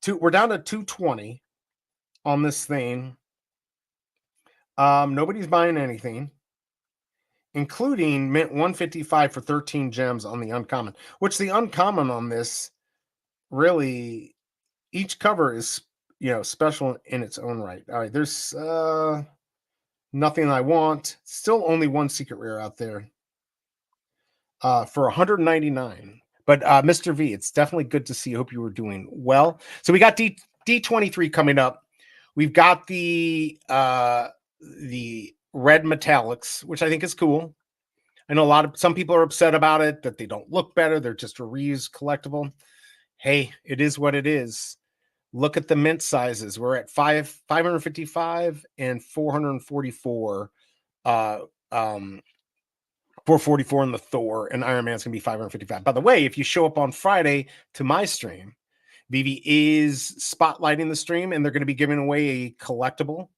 We're down to 220 on this thing. Nobody's buying anything, including mint 155 for 13 gems on the uncommon, which the uncommon on this really, each cover is special in its own right. All right, there's nothing I want. Still only one secret rare out there. For 199. But Mr. V, it's definitely good to see. I hope you were doing well. So we got D23 coming up. We've got the red metallics, which I think is cool. I know some people are upset about it, that they don't look better. They're just a reused collectible. Hey, it is what it is. Look at the mint sizes. We're at 555 and 444. 444 in the Thor, and Iron Man's gonna be 555. By the way, if you show up on Friday to my stream, Veve is spotlighting the stream, and they're going to be giving away a collectible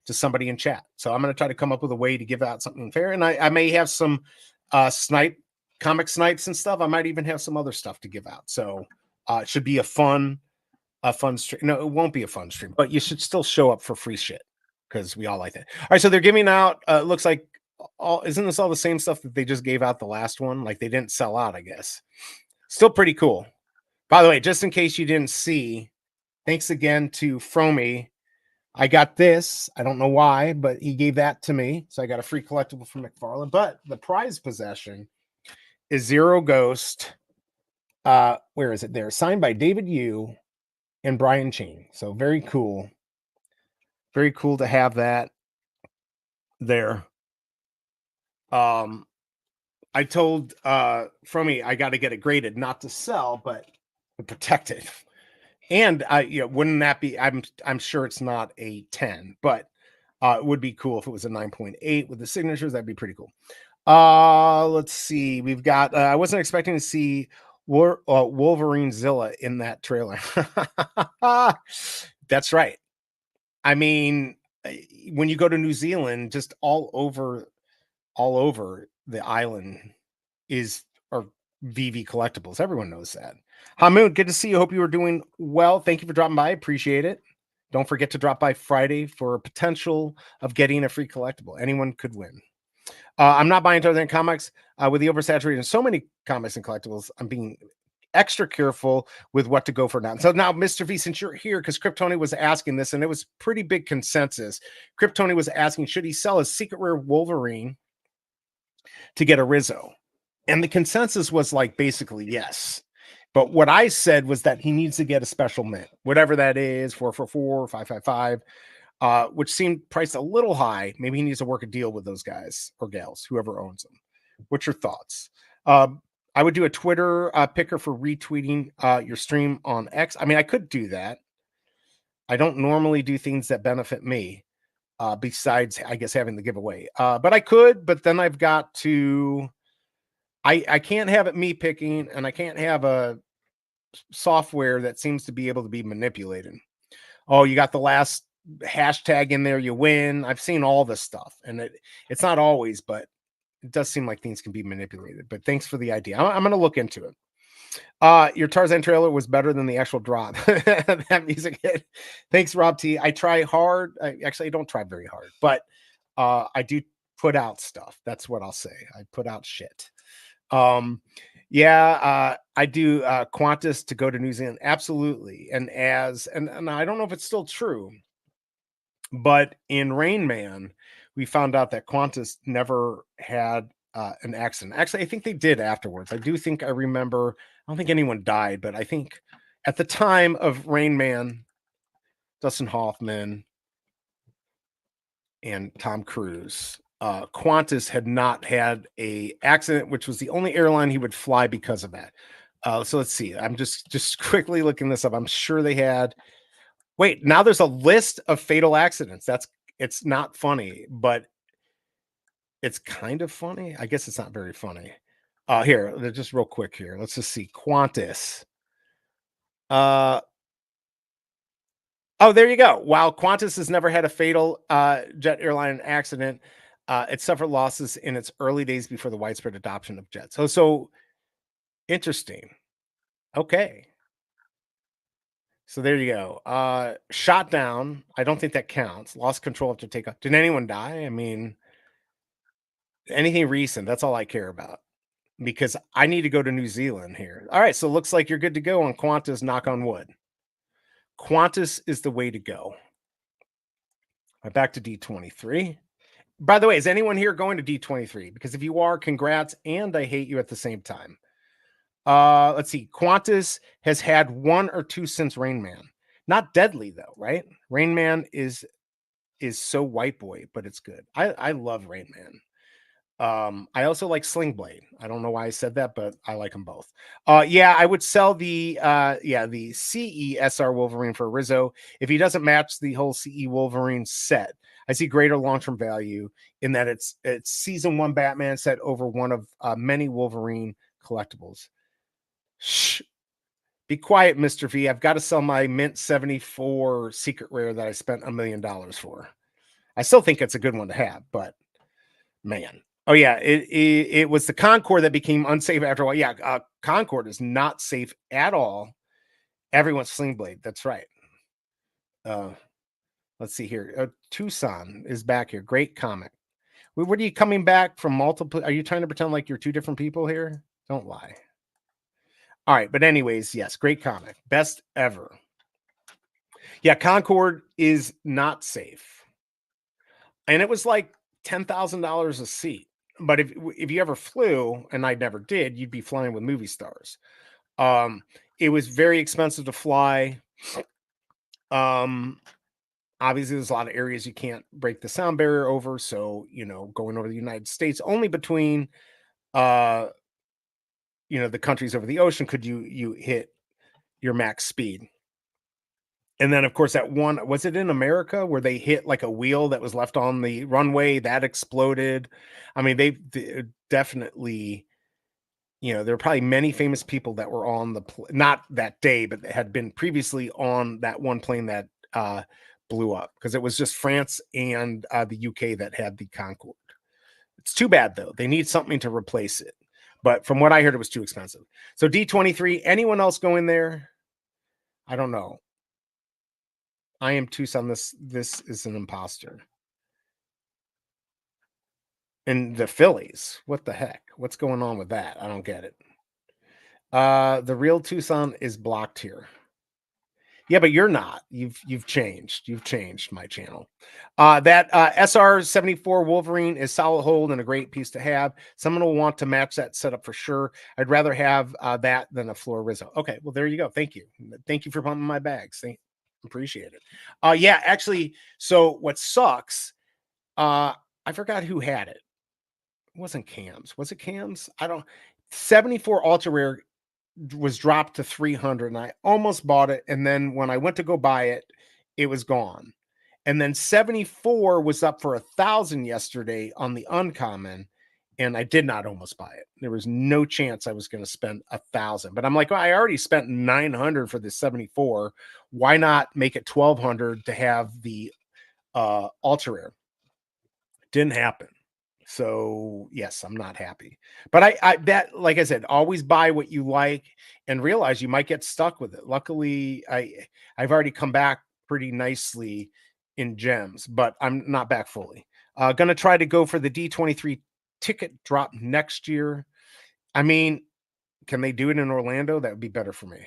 to somebody in chat. So I'm going to try to come up with a way to give out something fair, and I may have some comic snipes and stuff. I might even have some other stuff to give out. So it should be a fun stream. No, it won't be a fun stream, but you should still show up for free shit because we all like that. All right, so they're giving out. Looks like isn't this all the same stuff that they just gave out the last one? Like they didn't sell out, I guess. Still pretty cool. By the way, just in case you didn't see, thanks again to Fromy. I got this. I don't know why, but he gave that to me. So I got a free collectible from McFarlane. But the prize possession is Zero Ghost. Where is it there? Signed by David Yu and Brian Ching. So very cool. Very cool to have that there. I told Fromy I got to get it graded, not to sell, but to protect it. And wouldn't that be? I'm sure it's not a 10, but it would be cool if it was a 9.8 with the signatures. That'd be pretty cool. Let's see. We've got. I wasn't expecting to see Wolverine Zilla in that trailer. That's right. I mean, when you go to New Zealand, just all over the island are Veve collectibles. Everyone knows that. Hamoud, good to see you. Hope you were doing well. Thank you for dropping by. I appreciate it. Don't forget to drop by Friday for a potential of getting a free collectible. Anyone could win. I'm not buying Tarzan comics with the oversaturation so many comics and collectibles. I'm being extra careful with what to go for now. So now, Mr. V, since you're here, because Kryptoni was asking this, and it was pretty big consensus. Kryptoni was asking, should he sell his secret rare Wolverine to get a Rizzo? And the consensus was like basically yes. But what I said was that he needs to get a special mint, whatever that is, 444, 555, which seemed priced a little high. Maybe he needs to work a deal with those guys or gals, whoever owns them. What's your thoughts? I would do a Twitter picker for retweeting your stream on X. I mean, I could do that. I don't normally do things that benefit me, besides, I guess, having the giveaway. But I could, but then I've got to, I can't have it me picking, and I can't have a software that seems to be able to be manipulated. Oh, you got the last hashtag in there, you win. I've seen all this stuff, and it's not always, but it does seem like things can be manipulated. But thanks for the idea. I'm going to look into it. Your Tarzan trailer was better than the actual drop. That music hit. Thanks, Rob T. I try hard. I don't try very hard, but I do put out stuff. That's what I'll say. I put out shit. Yeah, I do Qantas to go to New Zealand. Absolutely. And I don't know if it's still true, but in Rain Man, we found out that Qantas never had an accident. Actually, I think they did afterwards. I do think I remember. I don't think anyone died, but I think at the time of Rain Man, Dustin Hoffman and Tom Cruise, Qantas had not had a accident, which was the only airline he would fly because of that. So let's see. I'm just quickly looking this up. I'm sure they had. Wait, now there's a list of fatal accidents. It's not funny, but it's kind of funny. I guess it's not very funny. Here, just real quick here. Let's just see. Qantas. Oh, there you go. While Qantas has never had a fatal jet airline accident, it suffered losses in its early days before the widespread adoption of jets. So interesting. Okay. So there you go. Shot down. I don't think that counts. Lost control after takeoff. Did anyone die? I mean, anything recent. That's all I care about, because I need to go to New Zealand here. All right. So it looks like you're good to go on Qantas. Knock on wood. Qantas is the way to go. Back to D23. By the way, is anyone here going to D23? Because if you are, congrats, and I hate you at the same time. Let's see. Qantas has had one or two since Rain Man. Not deadly though, right? Rain Man is so white boy, but it's good. I love Rain Man. I also like Sling Blade. I don't know why I said that, but I like them both. Yeah, I would sell the CESR Wolverine for Rizzo if he doesn't match the whole CE Wolverine set. I see greater long-term value in that it's season 1 Batman set over one of many Wolverine collectibles. Shh. Be quiet, Mr. V. I've got to sell my Mint 74 secret rare that I spent $1 million for. I still think it's a good one to have, but man. Oh yeah, it was the Concorde that became unsafe after a while. Yeah, Concorde is not safe at all. Everyone's Sling Blade. That's right. Let's see here. Tucson is back here. Great comic. What are you coming back from multiple? Are you trying to pretend like you're two different people here? Don't lie. All right, but anyways, yes, great comic. Best ever. Yeah, Concorde is not safe. And it was like $10,000 a seat. But if you ever flew, and I never did, you'd be flying with movie stars. It was very expensive to fly. Obviously, there's a lot of areas you can't break the sound barrier over. So, going over the United States, only between the countries over the ocean could you hit your max speed. And then, of course, that one, was it in America where they hit like a wheel that was left on the runway that exploded? I mean, they definitely, there are probably many famous people that were on not that day, but they had been previously on that one plane that blew up, because it was just France and the UK that had the Concorde. It's too bad, though. They need something to replace it. But from what I heard, it was too expensive. So D23, anyone else go in there? I don't know. I am Tucson. This is an imposter. And the Phillies, what the heck? What's going on with that? I don't get it. The real Tucson is blocked here. Yeah, but you're not. You've changed. You've changed my channel. That SR-74 Wolverine is solid hold and a great piece to have. Someone will want to match that setup for sure. I'd rather have that than a Flora Rizzo. Okay, well there you go. Thank you. Thank you for pumping my bags. Appreciate it. Yeah, actually, so what sucks, I forgot who had it. It wasn't Cams. Was it Cams? I don't 74 Ultra Rare was dropped to 300 and I almost bought it, and then when I went to go buy it, it was gone. And then 74 was up for 1,000 yesterday on the uncommon, and I did not almost buy it. There was no chance I was going to spend 1,000, but I'm like, well, I already spent 900 for the 74. Why not make it 1,200 to have the ultra rare? Didn't happen. So yes, I'm not happy. But I bet, like I said, always buy what you like and realize you might get stuck with it. Luckily, I've already come back pretty nicely in gems, but I'm not back fully. Gonna try to go for the D23 ticket drop next year. I mean, can they do it in Orlando? That would be better for me.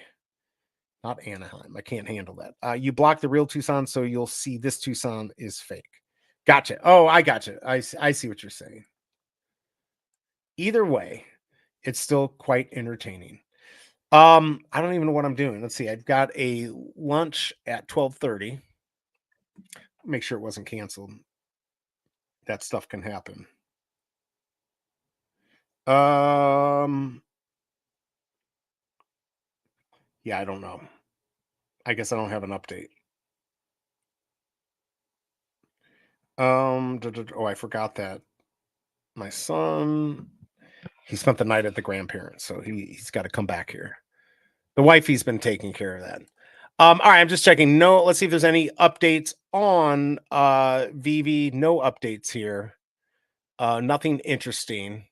Not Anaheim. I can't handle that. You block the real Tucson, so you'll see this Tucson is fake. Gotcha. Oh, I gotcha. I see what you're saying. Either way, it's still quite entertaining. I don't even know what I'm doing. Let's see. I've got a lunch at 12:30. Make sure it wasn't canceled. That stuff can happen. Yeah, I don't know. I guess I don't have an update. Oh, I forgot that my son, he spent the night at the grandparents, so he's got to come back here. The wifey's been taking care of that. All right, I'm just checking. No, let's see if there's any updates on Veve. No updates here. Nothing interesting.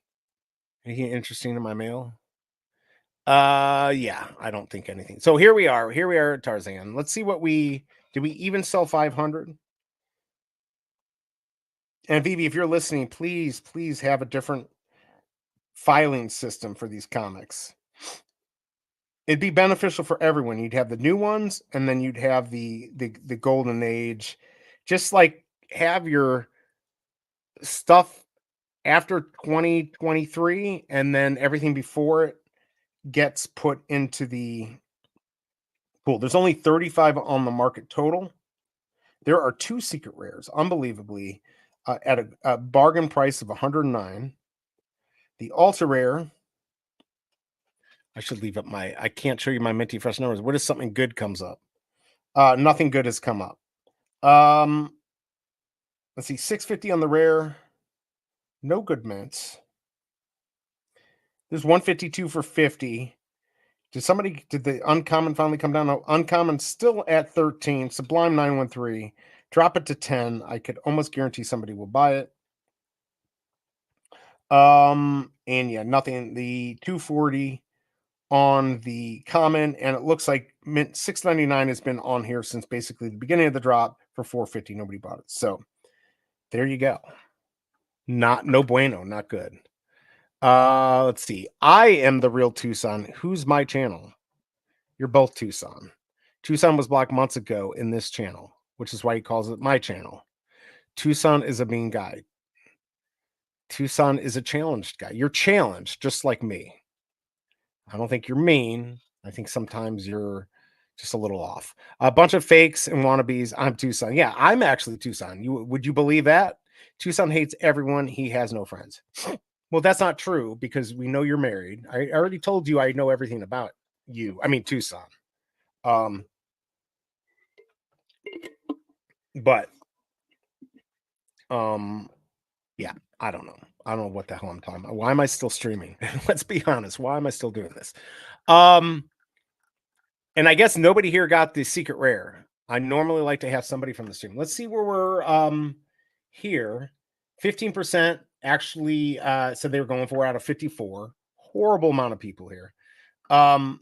Anything interesting in my mail? Yeah, I don't think anything. So here we are. Here we are at Tarzan. Let's see what we did. We even sell 500. And Veve, if you're listening, please have a different filing system for these comics. It'd be beneficial for everyone. You'd have the new ones, and then you'd have the golden age. Just like have your stuff after 2023, and then everything before it gets put into the pool. There's only 35 on the market total. There are 2 secret rares, unbelievably, at a bargain price of 109. The ultra rare. I should leave up my. I can't show you my minty fresh numbers. What if something good comes up? Nothing good has come up. Let's see, 650 on the rare. No good mints. There's 152 for 50. Did the uncommon finally come down? No, uncommon still at 13. Sublime 913. Drop it to 10. I could almost guarantee somebody will buy it. And yeah, nothing. The 240 on the common, and it looks like mint 699 has been on here since basically the beginning of the drop for 450. Nobody bought it. So there you go. No bueno, not good. Let's see. I am the real Tucson. Who's my channel? You're both Tucson. Tucson was blocked months ago in this channel, which is why he calls it my channel. Tucson is a mean guy. Tucson is a challenged guy. You're challenged just like me. I don't think you're mean. I think sometimes you're just a little off. A bunch of fakes and wannabes. I'm Tucson. Yeah, I'm actually Tucson. Would you believe that? Tucson hates everyone. He has no friends. Well, that's not true because we know you're married. I already told you I know everything about you. I mean Tucson. But yeah, I don't know. I don't know what the hell I'm talking about. Why am I still streaming? Let's be honest. Why am I still doing this? And I guess nobody here got the secret rare. I normally like to have somebody from the stream. Let's see where we're here. 15% actually said they were going for out of 54. Horrible amount of people here. Yeah,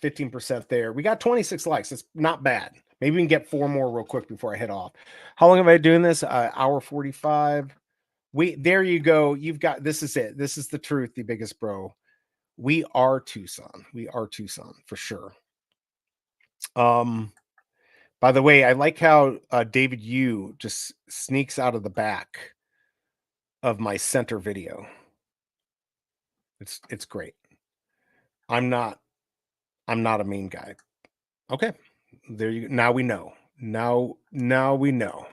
15% there. We got 26 likes. It's not bad. Maybe we can get 4 more real quick before I head off. How long have I been doing this? Hour 45. There you go. You've got, this is it. This is the truth, the biggest bro. We are Tucson. We are Tucson for sure. By the way, I like how David Yu just sneaks out of the back of my center video. It's great. I'm not a mean guy. Okay. There you go. Now we know. Now we know.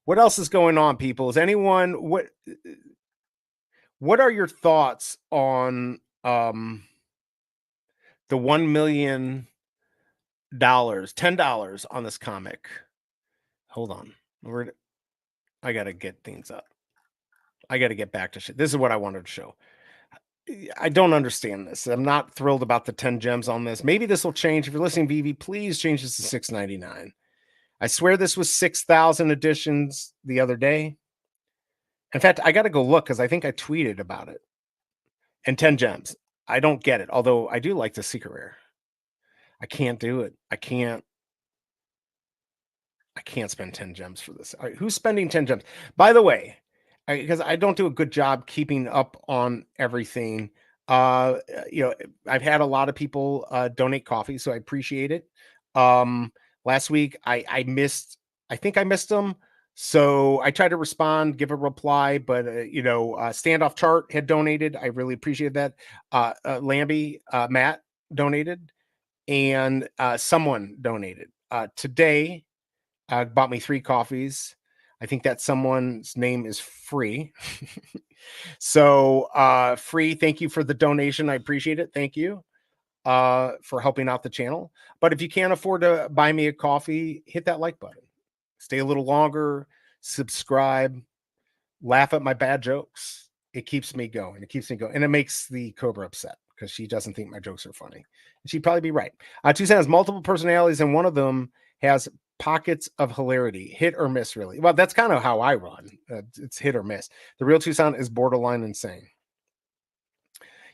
What else is going on, people? Is anyone what are your thoughts on the $1 million, $10 on this comic? Hold on. I gotta get things up. I gotta get back to shit. This is what I wanted to show. I don't understand this. I'm not thrilled about the 10 gems on this. Maybe this will change. If you're listening, Veve, please change this to $6.99. I swear this was 6,000 editions the other day. In fact, I got to go look because I think I tweeted about it. And 10 gems. I don't get it. Although I do like the secret rare. I can't do it. I can't spend 10 gems for this. All right, who's spending 10 gems? By the way, because I don't do a good job keeping up on everything. You know, I've had a lot of people donate coffee, so I appreciate it. Last week I think I missed them. So I tried to respond, give a reply, but you know, Standoff Chart had donated. I really appreciate that. Lambie, Matt donated, and someone donated. Today bought me 3 coffees. I think that someone's name is Free. So Free, thank you for the donation. I appreciate it. Thank you for helping out the channel. But if you can't afford to buy me a coffee, hit that like button. Stay a little longer, subscribe, laugh at my bad jokes. It keeps me going. It keeps me going. And it makes the Cobra upset because she doesn't think my jokes are funny. And she'd probably be right. Tucson has multiple personalities, and one of them has pockets of hilarity, hit or miss, really. Well, that's kind of how I run. It's hit or miss. The real Tucson is borderline insane.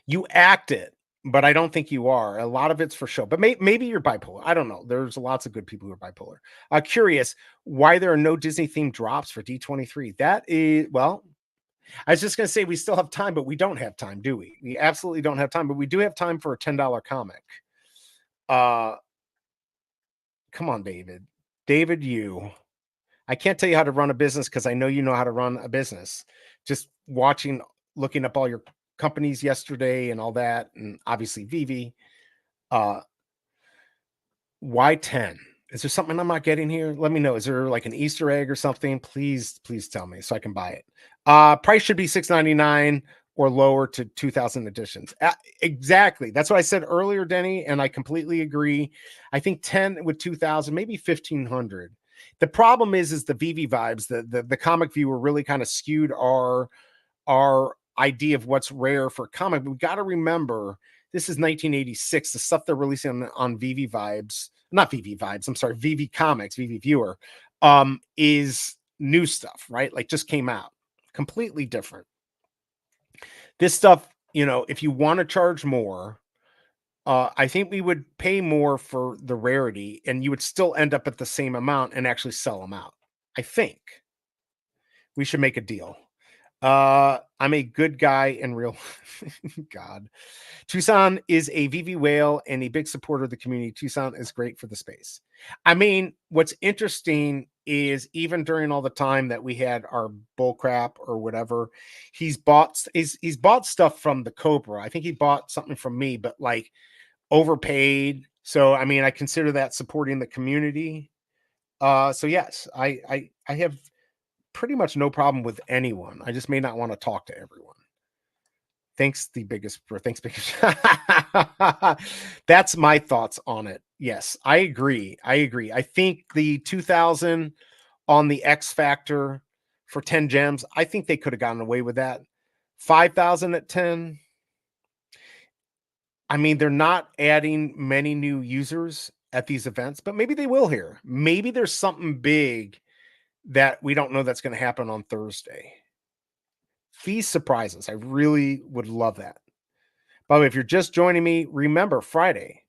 You act it, but I don't think you are. A lot of it's for show, but maybe you're bipolar. I don't know. There's lots of good people who are bipolar. Curious why there are no Disney themed drops for D23. That is, well, I was just going to say we still have time, but we don't have time, do we? We absolutely don't have time, but we do have time for a $10 comic. Come on, David. David, I can't tell you how to run a business because I know you know how to run a business. Just looking up all your companies yesterday and all that, and obviously Veve. Why 10? Is there something I'm not getting here? Let me know. Is there like an Easter egg or something? Please tell me so I can buy it. Price should be $6.99 or lower to 2,000 editions. Exactly. That's what I said earlier, Denny, and I completely agree. I think 10 with 2,000, maybe 1,500. The problem is the Veve vibes. The comic viewer really kind of skewed our idea of what's rare for comic. But we got to remember this is 1986. The stuff they're releasing on Veve vibes, not Veve vibes. I'm sorry, Veve Comics, Veve Viewer, is new stuff, right? Like just came out, completely different. This stuff, you know, if you want to charge more, I think we would pay more for the rarity, and you would still end up at the same amount and actually sell them out. I think we should make a deal. I'm a good guy in real God. Tucson is a Veve whale and a big supporter of the community. Tucson is great for the space. I mean, what's interesting is even during all the time that we had our bull crap or whatever, he's bought stuff from the Cobra. I think he bought something from me, but like overpaid. So I mean, I consider that supporting the community. So yes, I have pretty much no problem with anyone. I just may not want to talk to everyone. Thanks biggest. That's my thoughts on it. Yes, I agree. I think the 2,000 on the X Factor for 10 gems, I think they could have gotten away with that. 5,000 at 10. I mean, they're not adding many new users at these events, but maybe they will here. Maybe there's something big that we don't know that's going to happen on Thursday. Feast surprises. I really would love that. By the way, if you're just joining me, remember Friday,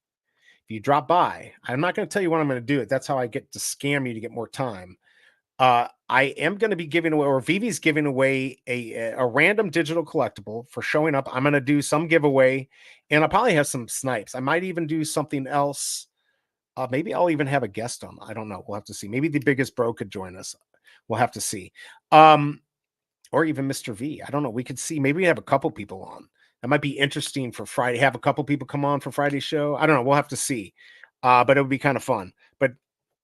if you drop by, I'm not going to tell you what I'm going to do. That's how I get to scam you to get more time. I am going to be giving away, or Vivi's giving away a random digital collectible for showing up. I'm going to do some giveaway, and I'll probably have some snipes. I might even do something else. Maybe I'll even have a guest on. I don't know. We'll have to see. Maybe the biggest bro could join us. We'll have to see. Or even Mr. V. I don't know. We could see. Maybe we have a couple people on. That might be interesting for Friday. Have a couple people come on for Friday's show. I don't know. We'll have to see. But it would be kind of fun. But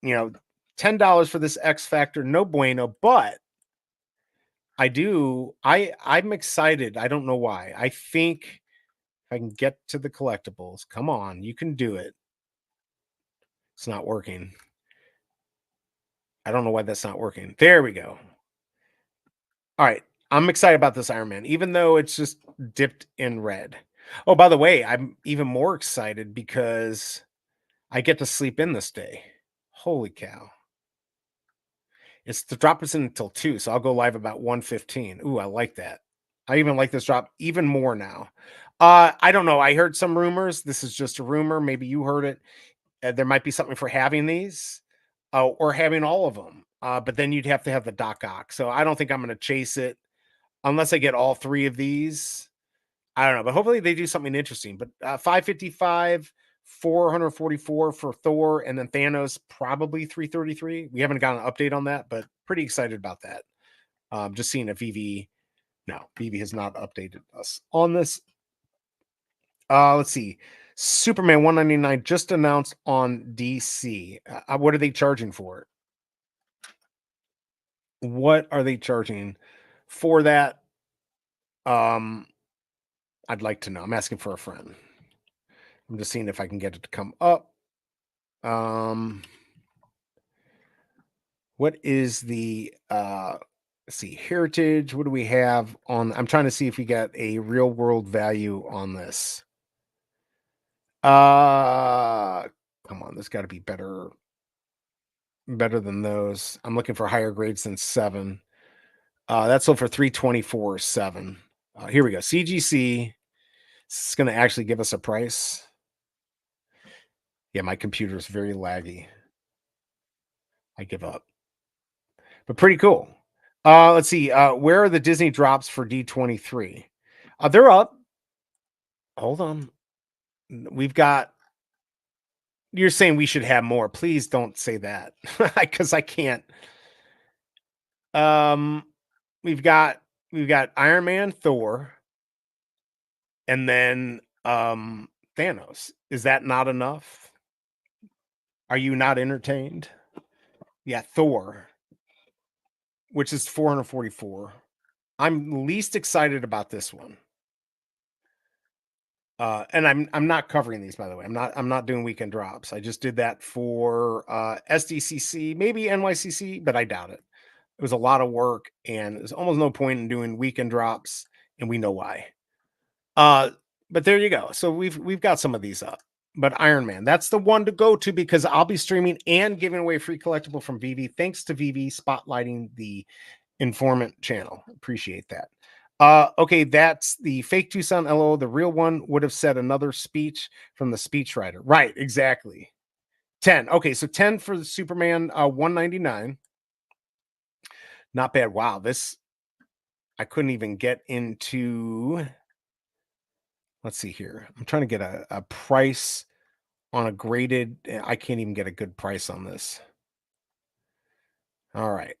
$10 for this X Factor, no bueno. But I'm excited. I don't know why. I think if I can get to the collectibles, come on, you can do it. It's not working. I don't know why that's not working. There we go. All right. I'm excited about this Iron Man, even though it's just dipped in red. Oh, by the way, I'm even more excited because I get to sleep in this day. Holy cow. It's the drop isn't until 2, so I'll go live about 1:15. Ooh, I like that. I even like this drop even more now. I don't know. I heard some rumors. This is just a rumor. Maybe you heard it. There might be something for having these or having all of them. But then you'd have to have the Doc Ock. So I don't think I'm going to chase it unless I get all 3 of these. I don't know, but hopefully they do something interesting. But 555, 444 for Thor, and then Thanos probably 333. We haven't got an update on that, but pretty excited about that. Just seeing if VV has not updated us on this. Let's see. Superman 199 just announced on DC. What are they charging for it? What are they charging for that? I'd like to know. I'm asking for a friend. I'm just seeing if I can get it to come up. What is the let's see, heritage? What do we have on? I'm trying to see if we got a real world value on this. Come on, there's got to be better than those. I'm looking for higher grades than 7. That's sold for 324.7. Here we go. CGC. This is going to actually give us a price. Yeah, my computer is very laggy. I give up. But pretty cool. Let's see. Where are the Disney drops for D23? They're up. Hold on. We've got. You're saying we should have more. Please don't say that because I can't. We've got Iron Man, Thor, and then Thanos. Is that not enough? Are you not entertained? Yeah, Thor, which is 444. I'm least excited about this one. And I'm not covering these, by the way. I'm not doing weekend drops. I just did that for SDCC, maybe NYCC, but I doubt it. It was a lot of work, and there's almost no point in doing weekend drops, and we know why. But there you go. So we've got some of these up. But Iron Man, that's the one to go to because I'll be streaming and giving away free collectible from Veve. Thanks to Veve spotlighting the Informant channel. Appreciate that. Okay, that's the fake Tucson LO. The real one would have said another speech from the speechwriter. Right, exactly. 10. Okay, so 10 for the Superman 199. Not bad. Wow, this I couldn't even get into. Let's see here. I'm trying to get a price on a graded. I can't even get a good price on this. All right.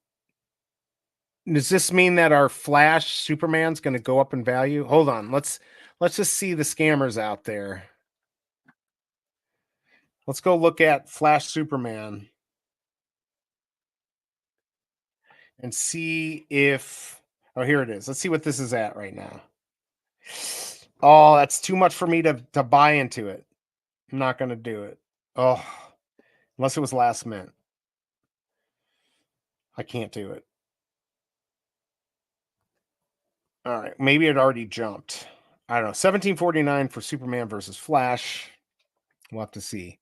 Does this mean that our Flash Superman's going to go up in value? Hold on. Let's just see the scammers out there. Let's go look at Flash Superman and see if here it is. Let's see what this is at right now. Oh, that's too much for me to buy into it. I'm not going to do it. Oh, unless it was last minute. I can't do it. All right, maybe it already jumped. I don't know. 1749 for Superman versus Flash. We'll have to see.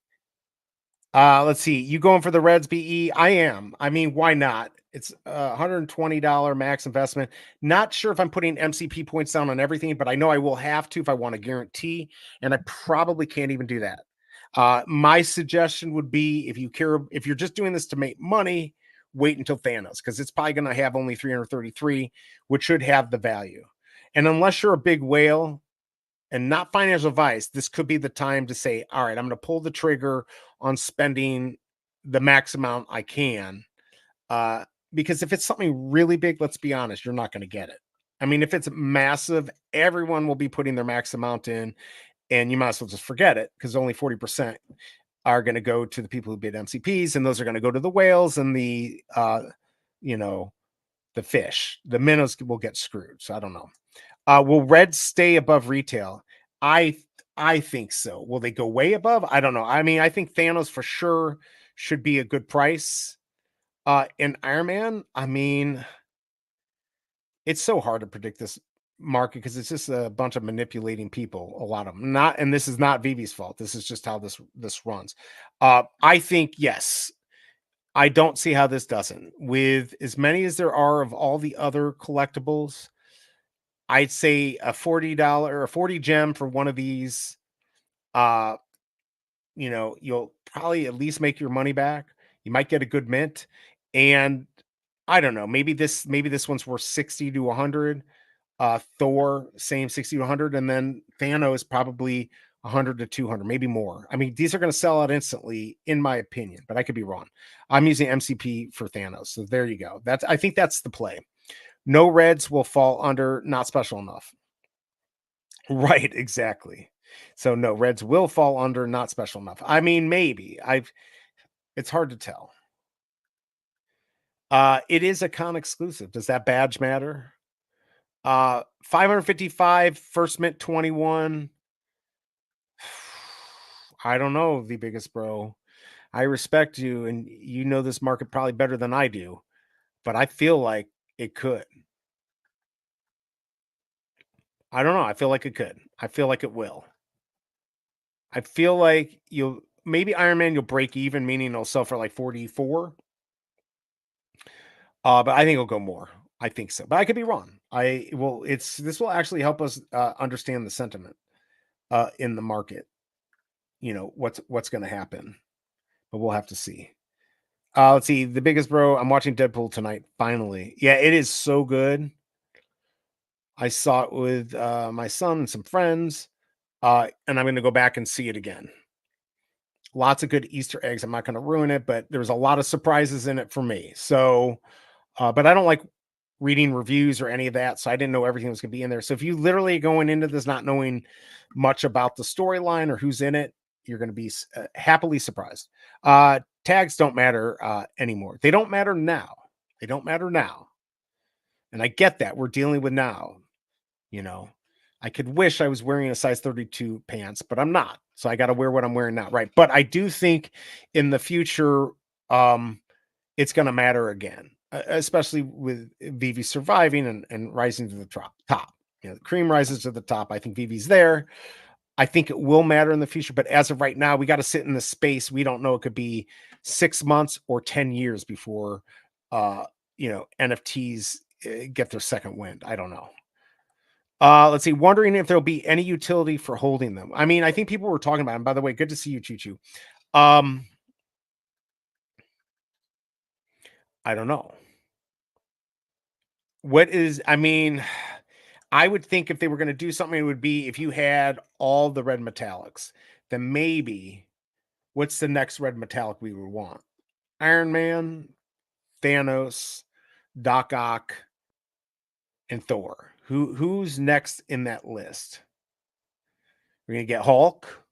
Let's see. You going for the Reds BE? I am. I mean, why not? It's a $120 max investment. Not sure if I'm putting MCP points down on everything, but I know I will have to if I want to guarantee, and I probably can't even do that. My suggestion would be if you're just doing this to make money, wait until Thanos because it's probably going to have only 333, which should have the value. And unless you're a big whale and not financial advice, this could be the time to say, all right, I'm going to pull the trigger on spending the max amount I can. Uh, because if it's something really big, let's be honest, you're not going to get it. I mean, if it's massive, everyone will be putting their max amount in, and you might as well just forget it because only 40% are going to go to the people who bid MCPs, and those are going to go to the whales and the, you know, the fish. The minnows will get screwed. So I don't know. Will red stay above retail? I I think so. Will they go way above? I don't know. I mean, I think Thanos for sure should be a good price. In Iron Man, I mean, it's so hard to predict this market because it's just a bunch of manipulating people, a lot of them. Not, and this is not Vivi's fault. This is just how this runs. I think yes. I don't see how this doesn't. With as many as there are of all the other collectibles, I'd say a $40 or 40 gem for one of these. Uh, you'll probably at least make your money back. You might get a good mint. And I don't know, maybe this one's worth 60 to 100. Thor, same 60 to 100, and then Thanos probably 100 to 200, maybe more. I mean, these are going to sell out instantly, in my opinion, but I could be wrong. I'm using MCP for Thanos, so there you go. I think that's the play. No reds will fall under not special enough. Right, exactly. So no reds will fall under not special enough. I mean, maybe. It's hard to tell. It is a con exclusive. Does that badge matter? 555 first mint 21. I don't know, the biggest bro. I respect you and you know this market probably better than I do, but I feel like it could. I don't know. I feel like it could. I feel like it will. I feel like you'll maybe Iron Man you'll break even, meaning it'll sell for like 44. But I think it'll go more. I think so. But I could be wrong. I will it's this will actually help us understand the sentiment in the market. What's going to happen, but we'll have to see. Let's see. The biggest bro. I'm watching Deadpool tonight. Finally, yeah, it is so good. I saw it with my son and some friends, and I'm going to go back and see it again. Lots of good Easter eggs. I'm not going to ruin it, but there's a lot of surprises in it for me. So, but I don't like reading reviews or any of that, so I didn't know everything was going to be in there. So if you literally going into this not knowing much about the storyline or who's in it, you're going to be happily surprised. Tags don't matter anymore. They don't matter now. They don't matter now. And I get that. We're dealing with now. I could wish I was wearing a size 32 pants, but I'm not. So I got to wear what I'm wearing now. Right. But I do think in the future, it's going to matter again, especially with Veve surviving and rising to the top. The cream rises to the top. I think Veve's there. I think it will matter in the future, but as of right now, we got to sit in the space. We don't know. It could be 6 months or 10 years before, NFTs get their second wind. I don't know. Let's see. Wondering if there'll be any utility for holding them. I mean, I think people were talking about them. By the way, good to see you, Choo Choo. I don't know. I mean, I would think if they were going to do something, it would be if you had all the red metallics, then maybe what's the next red metallic we would want? Iron Man, Thanos, Doc Ock, and Thor. Who's next in that list? We're gonna get Hulk.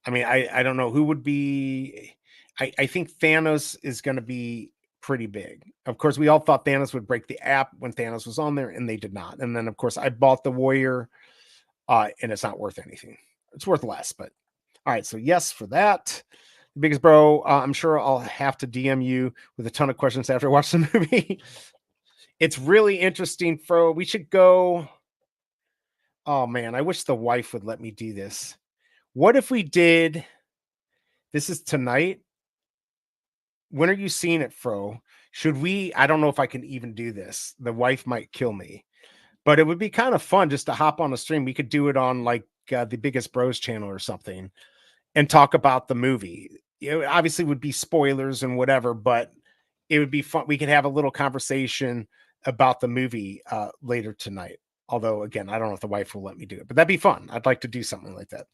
I mean, I don't know who would be. I think Thanos is going to be pretty big. Of course, we all thought Thanos would break the app when Thanos was on there, and they did not. And then, of course, I bought the Warrior, and it's not worth anything. It's worth less, but all right. So yes for that. The biggest bro. I'm sure I'll have to DM you with a ton of questions after I watch the movie. It's really interesting, Fro. We should go. Oh man, I wish the wife would let me do this. What if we did? This is tonight. When are you seeing it, Fro? Should we? I don't know if I can even do this. The wife might kill me, but it would be kind of fun just to hop on a stream. We could do it on like the Biggest Bros channel or something and talk about the movie. Obviously would be spoilers and whatever, but it would be fun. We could have a little conversation about the movie later tonight. Although, again, I don't know if the wife will let me do it, but that'd be fun. I'd like to do something like that.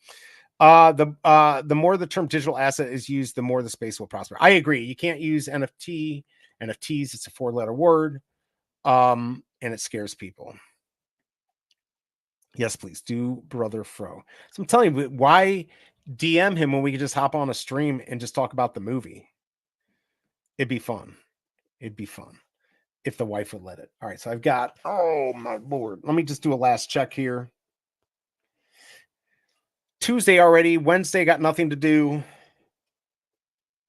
The more the term digital asset is used, the more the space will prosper. I agree. You can't use NFTs. It's a 4-letter word, and it scares people. Yes, please do, brother Fro. So I'm telling you, why DM him when we could just hop on a stream and just talk about the movie? It'd be fun. It'd be fun if the wife would let it. All right, so I've got, oh my lord. Let me just do a last check here. Tuesday already. Wednesday got nothing to do.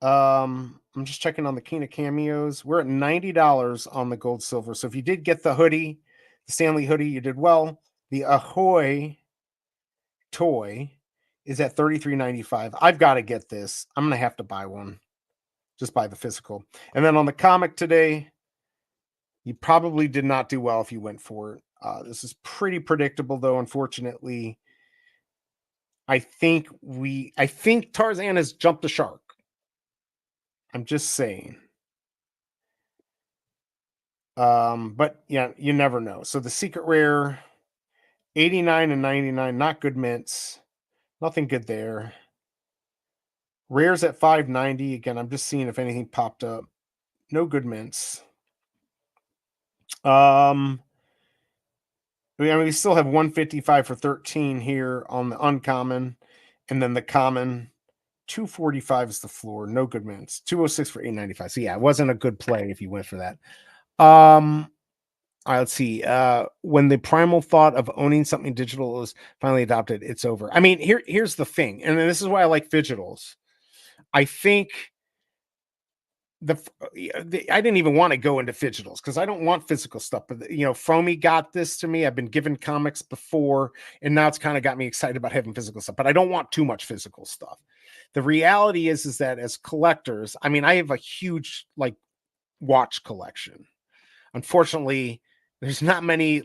I'm just checking on the Kina cameos. We're at $90 on the gold silver. So if you did get the hoodie, the Stanley hoodie, you did well. The Ahoy toy is at $33.95. I've got to get this. I'm gonna have to buy one. Just buy the physical. And then on the comic today, you probably did not do well if you went for it. This is pretty predictable, though. Unfortunately, I think Tarzan has jumped the shark. I'm just saying. But yeah, you never know. So the secret rare, 89 and 99, not good mints. Nothing good there. Rares at 590. Again, I'm just seeing if anything popped up. No good mints. I mean, we still have 155 for 13 here on the uncommon, and then the common 245 is the floor. No good mints. 206 for 895. So yeah, it wasn't a good play if you went for that. All right, let's see. When the primal thought of owning something digital is finally adopted, it's over. I mean, here's the thing, and this is why I like Fidgetals. I think I didn't even want to go into Fidgetals because I don't want physical stuff. But Fromy got this to me. I've been given comics before, and now it's kind of got me excited about having physical stuff. But I don't want too much physical stuff. The reality is that as collectors, I mean, I have a huge watch collection. Unfortunately, there's not many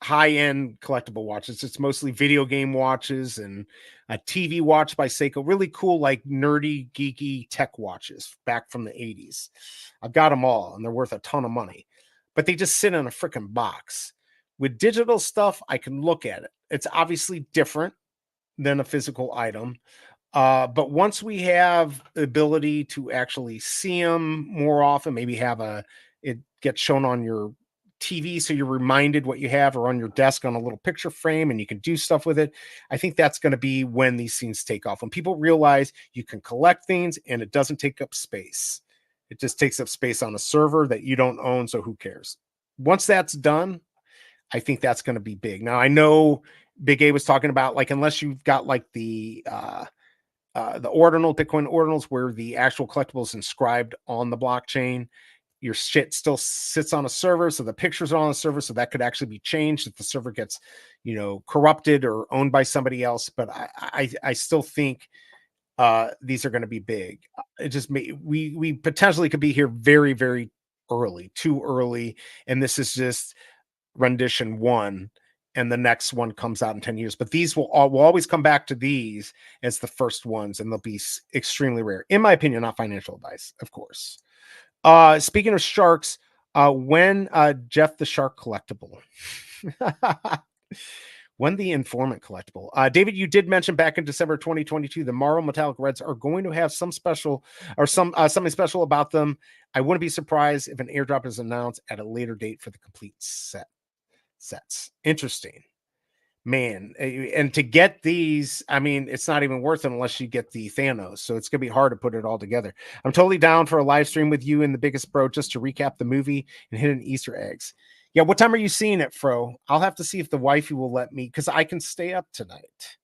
high-end collectible watches. It's mostly video game watches and a TV watch by Seiko. Really cool, nerdy, geeky tech watches back from the 80s. I've got them all, and they're worth a ton of money. But they just sit in a freaking box. With digital stuff, I can look at it. It's obviously different than a physical item. But once we have the ability to actually see them more often, maybe it gets shown on your TV so you're reminded what you have, or on your desk on a little picture frame and you can do stuff with it. I think that's going to be when these things take off. When people realize you can collect things and it doesn't take up space. It just takes up space on a server that you don't own, so who cares? Once that's done, I think that's going to be big. Now, I know Big A was talking about unless you've got the ordinal Bitcoin ordinals where the actual collectible is inscribed on the blockchain, your shit still sits on a server, so the pictures are on the server, so that could actually be changed if the server gets corrupted or owned by somebody else. But I still think these are going to be big. It just we potentially could be here very, very early, too early, and this is just rendition 1, and the next one comes out in 10 years. But these will always come back to these as the first ones, and they'll be extremely rare, in my opinion. Not financial advice, of course. Speaking of sharks, when Jeff the Shark collectible? When the Informant collectible? David, you did mention back in December 2022, the Morrow Metallic Reds are going to have some special or something special about them. I wouldn't be surprised if an airdrop is announced at a later date for the complete sets. Interesting. Man, and to get these, I mean, it's not even worth it unless you get the Thanos. So it's gonna be hard to put it all together. I'm totally down for a live stream with you and the biggest bro just to recap the movie and hidden Easter eggs. Yeah, what time are you seeing it, Fro? I'll have to see if the wifey will let me, because I can stay up tonight.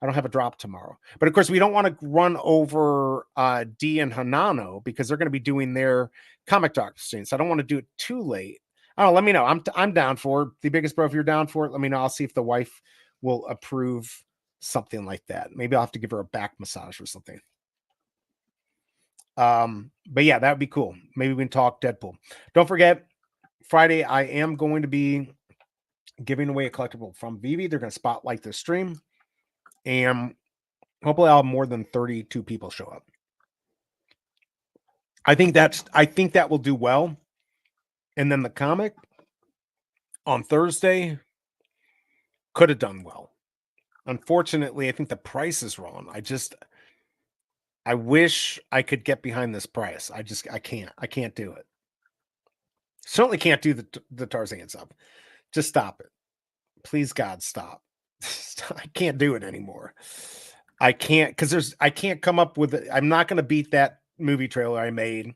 I don't have a drop tomorrow. But of course, we don't want to run over D and Hanano because they're going to be doing their comic talk stream. So I don't want to do it too late. Oh, let me know. I'm down for it. The biggest bro, if you're down for it, let me know. I'll see if the wife will approve something like that. Maybe I'll have to give her a back massage or something. But yeah, that would be cool. Maybe we can talk Deadpool. Don't forget, Friday, I am going to be giving away a collectible from Veve. They're going to spotlight the stream. And hopefully I'll have more than 32 people show up. I think that will do well. And then the comic on Thursday could have done well. Unfortunately, I think the price is wrong. I wish I could get behind this price. I can't. I can't do it. Certainly can't do the Tarzan stuff. Just stop it. Please God, stop. I can't do it anymore. I can't because I can't come up with it. I'm not going to beat that movie trailer I made.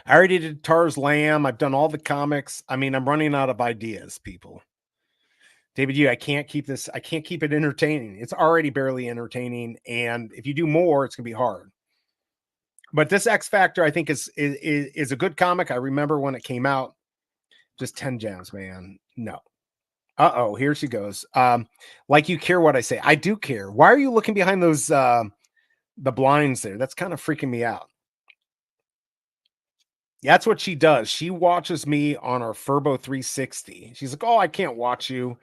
I already did Tarzan. I've done all the comics. I mean, I'm running out of ideas, people. David, I can't keep this. I can't keep it entertaining. It's already barely entertaining, and if you do more, it's gonna be hard. But this X Factor, I think, is a good comic. I remember when it came out. Just 10 gems, man. No. Uh-oh, here she goes. Like you care what I say. I do care. Why are you looking behind those the blinds there? That's kind of freaking me out. That's what she does. She watches me on our Furbo 360. She's like, "Oh, I can't watch you."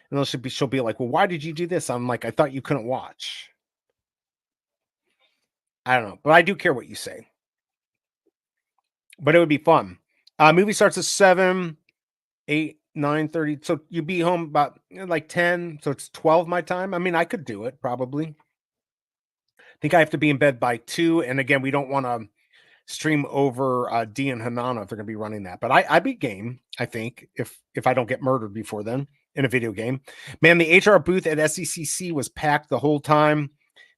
And then she'll be like, "Well, why did you do this?" I'm like, "I thought you couldn't watch." I don't know, but I do care what you say. But it would be fun. Movie starts at 7, 8, 9:30. So you'd be home about like 10. So it's 12 my time. I mean, I could do it probably. I think I have to be in bed by 2. And again, we don't want to stream over D and Hanana if they're gonna be running that. But I'd be game, I think, if I don't get murdered before then in a video game. Man, the HR booth at SECC was packed the whole time.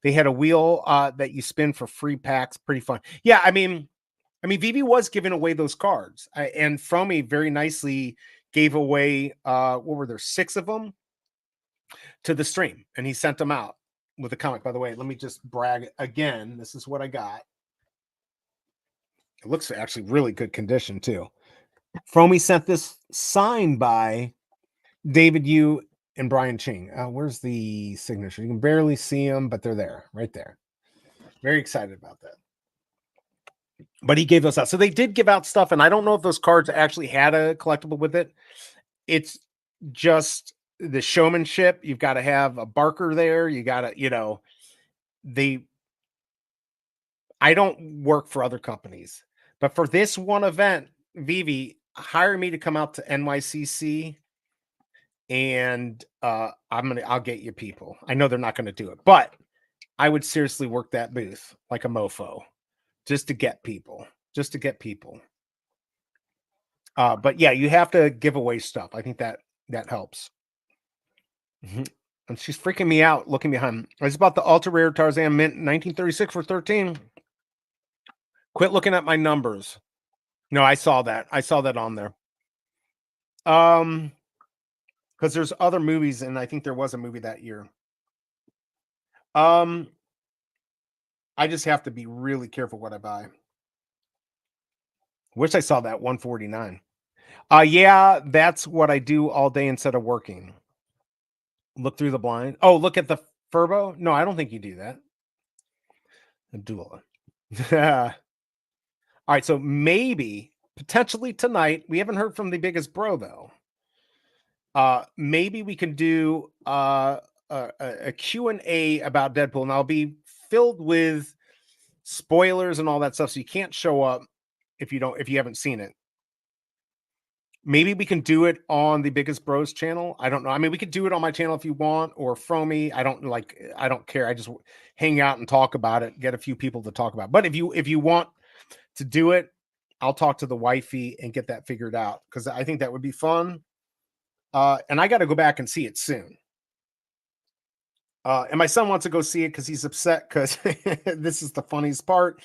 They had a wheel that you spin for free packs. Pretty fun. Yeah, Veve was giving away those cards, and Fromy very nicely gave away what were there, 6 of them to the stream, and he sent them out with a comic. By the way, let me just brag again. This is what I got. It looks actually really good condition too. Fromy sent this signed by David Yu and Brian Ching. Where's the signature? You can barely see them, but they're there, right there. Very excited about that. But he gave those out. So they did give out stuff, and I don't know if those cards actually had a collectible with it. It's just the showmanship. You've got to have a Barker there. You got to, I don't work for other companies, but for this one event, Veve hired me to come out to NYCC, and I'll get you people. I know they're not going to do it, but I would seriously work that booth like a mofo just to get people, But yeah, you have to give away stuff. I think that helps. Mm-hmm. And she's freaking me out looking behind. It's about the ultra rare Tarzan mint 1936 for 13. Quit looking at my numbers. No, I saw that. I saw that on there. Because there's other movies, and I think there was a movie that year. I just have to be really careful what I buy. Wish I saw that 149. Yeah, that's what I do all day instead of working. Look through the blind. Oh, look at the Furbo. No, I don't think you do that. A duel. All right, so maybe potentially tonight. We haven't heard from the biggest bro though. Maybe we can do a Q&A about Deadpool, and I'll be filled with spoilers and all that stuff, so you can't show up if you haven't seen it. Maybe we can do it on the Biggest Bros channel. I don't know. I mean, we could do it on my channel if you want, or Fromy. I don't care. I just hang out and talk about it, get a few people to talk about it. But if you want to do it, I'll talk to the wifey and get that figured out, because I think that would be fun. And I got to go back and see it soon. And my son wants to go see it because he's upset because this is the funniest part.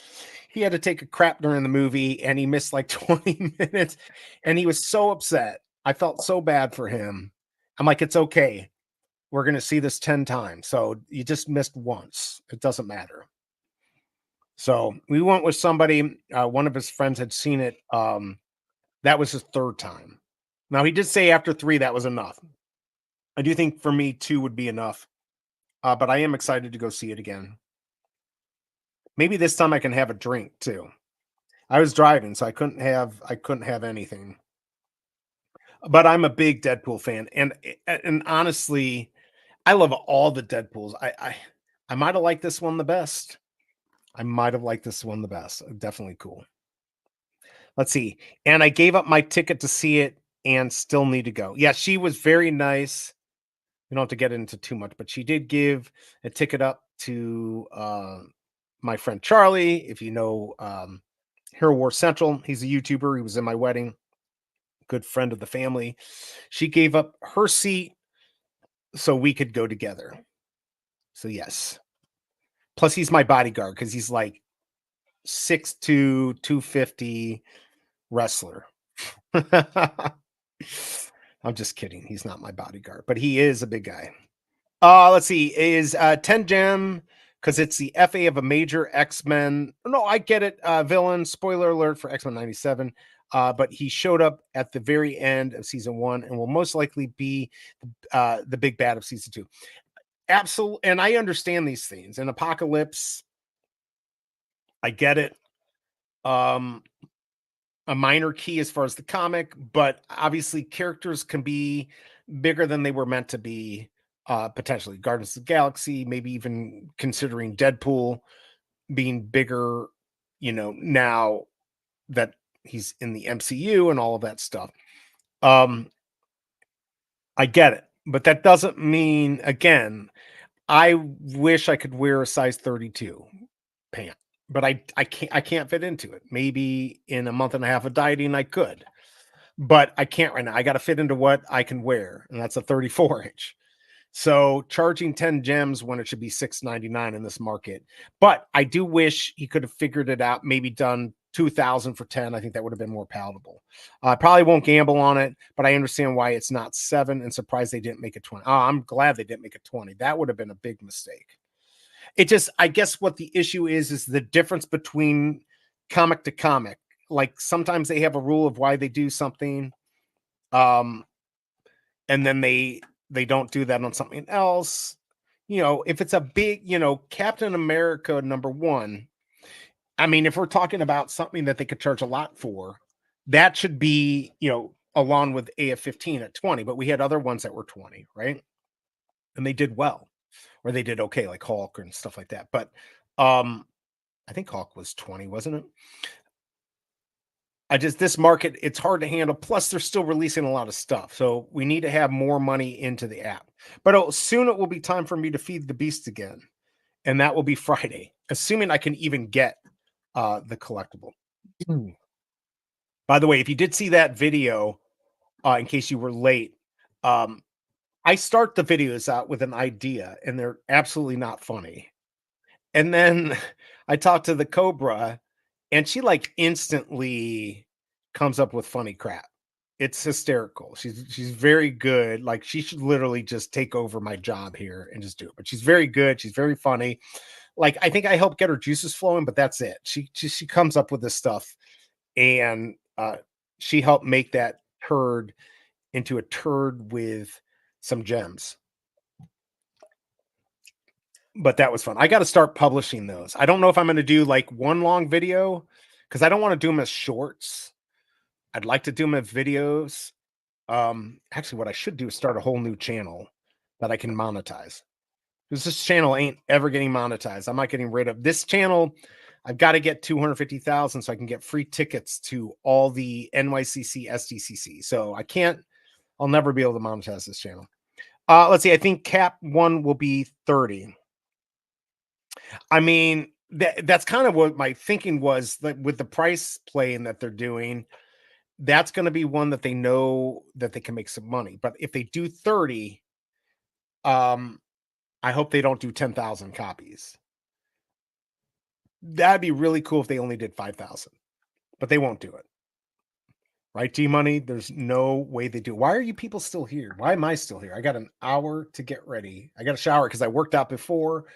He had to take a crap during the movie and he missed like 20 minutes and he was so upset. I felt so bad for him. I'm like, it's okay. We're going to see this 10 times. So you just missed once. It doesn't matter. So we went with somebody. One of his friends had seen it. That was his 3rd time. Now he did say after 3, that was enough. I do think for me 2 would be enough. But I am excited to go see it again. Maybe this time I can have a drink too. I was driving, so I couldn't have anything. But I'm a big Deadpool fan, and honestly, I love all the Deadpools. I might have liked this one the best. I might have liked this one the best. Definitely cool. Let's see. And I gave up my ticket to see it and still need to go. Yeah, she was very nice. We don't have to get into too much, but she did give a ticket up to my friend Charlie. If you know Hero War Central, he's a YouTuber. He was in my wedding, good friend of the family. She gave up her seat so we could go together. So yes. Plus, he's my bodyguard because he's like 6'2", 250 wrestler. I'm just kidding. He's not my bodyguard, but he is a big guy. Let's see. Is 10 Gem because it's the FA of a major X-Men. No, I get it. Villain. Spoiler alert for X-Men 97. But he showed up at the very end of season 1 and will most likely be the big bad of season 2. Absolutely. And I understand these things. In Apocalypse, I get it. A minor key as far as the comic, but obviously characters can be bigger than they were meant to be. Potentially Guardians of the Galaxy, maybe even considering Deadpool being bigger, now that he's in the MCU and all of that stuff. I get it, but that doesn't mean, again, I wish I could wear a size 32 pant, but I can't fit into it. Maybe in a month and a half of dieting I could, but I can't right now. I got to fit into what I can wear, and that's a 34 inch. So charging 10 gems when it should be $6.99 in this market. But I do wish he could have figured it out, maybe done 2,000 for 10. I think that would have been more palatable. I probably won't gamble on it, but I understand why it's not 7 and surprised they didn't make it 20. Oh, I'm glad they didn't make it 20. That would have been a big mistake. It just, I guess what the issue is the difference between comic to comic. Like sometimes they have a rule of why they do something. And then they don't do that on something else. If it's a big, Captain America #1, I mean, if we're talking about something that they could charge a lot for, that should be, along with AF-15 at 20, but we had other ones that were 20, right? And they did well, or they did okay, like Hulk and stuff like that. But I think Hulk was 20, wasn't it? This market, it's hard to handle. Plus, they're still releasing a lot of stuff. So we need to have more money into the app. But soon it will be time for me to feed the beast again. And that will be Friday, assuming I can even get the collectible. By the way, if you did see that video, in case you were late, I start the videos out with an idea and they're absolutely not funny. And then I talked to the Cobra and she like instantly comes up with funny crap. It's hysterical. She's very good. Like she should literally just take over my job here and just do it. But she's very good. She's very funny. Like I think I helped get her juices flowing, but that's it. She comes up with this stuff, and she helped make that turd into a turd with some gems. But that was fun. I got to start publishing those. I don't know if I'm going to do like one long video because I don't want to do them as shorts. I'd like to do them as videos. Actually, what I should do is start a whole new channel that I can monetize. Because this channel ain't ever getting monetized. I'm not getting rid of this channel. I've got to get 250,000 so I can get free tickets to all the NYCC SDCC. So I'll never be able to monetize this channel. Let's see. I think cap 1 will be 30. I mean, that's kind of what my thinking was, that with the price playing that they're doing, that's going to be one that they know that they can make some money. But if they do 30, I hope they don't do 10,000 copies. That'd be really cool if they only did 5,000, but they won't do it. Right, G-Money? There's no way they do. Why are you people still here? Why am I still here? I got an hour to get ready. I got a shower because I worked out before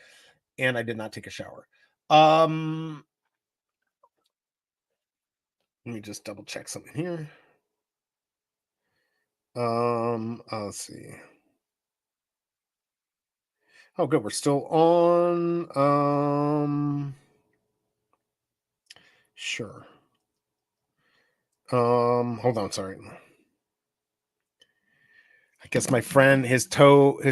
and I did not take a shower. Let me just double check something here. Let's see. Oh, good. We're still on. Sure. Hold on, sorry. I guess my friend, his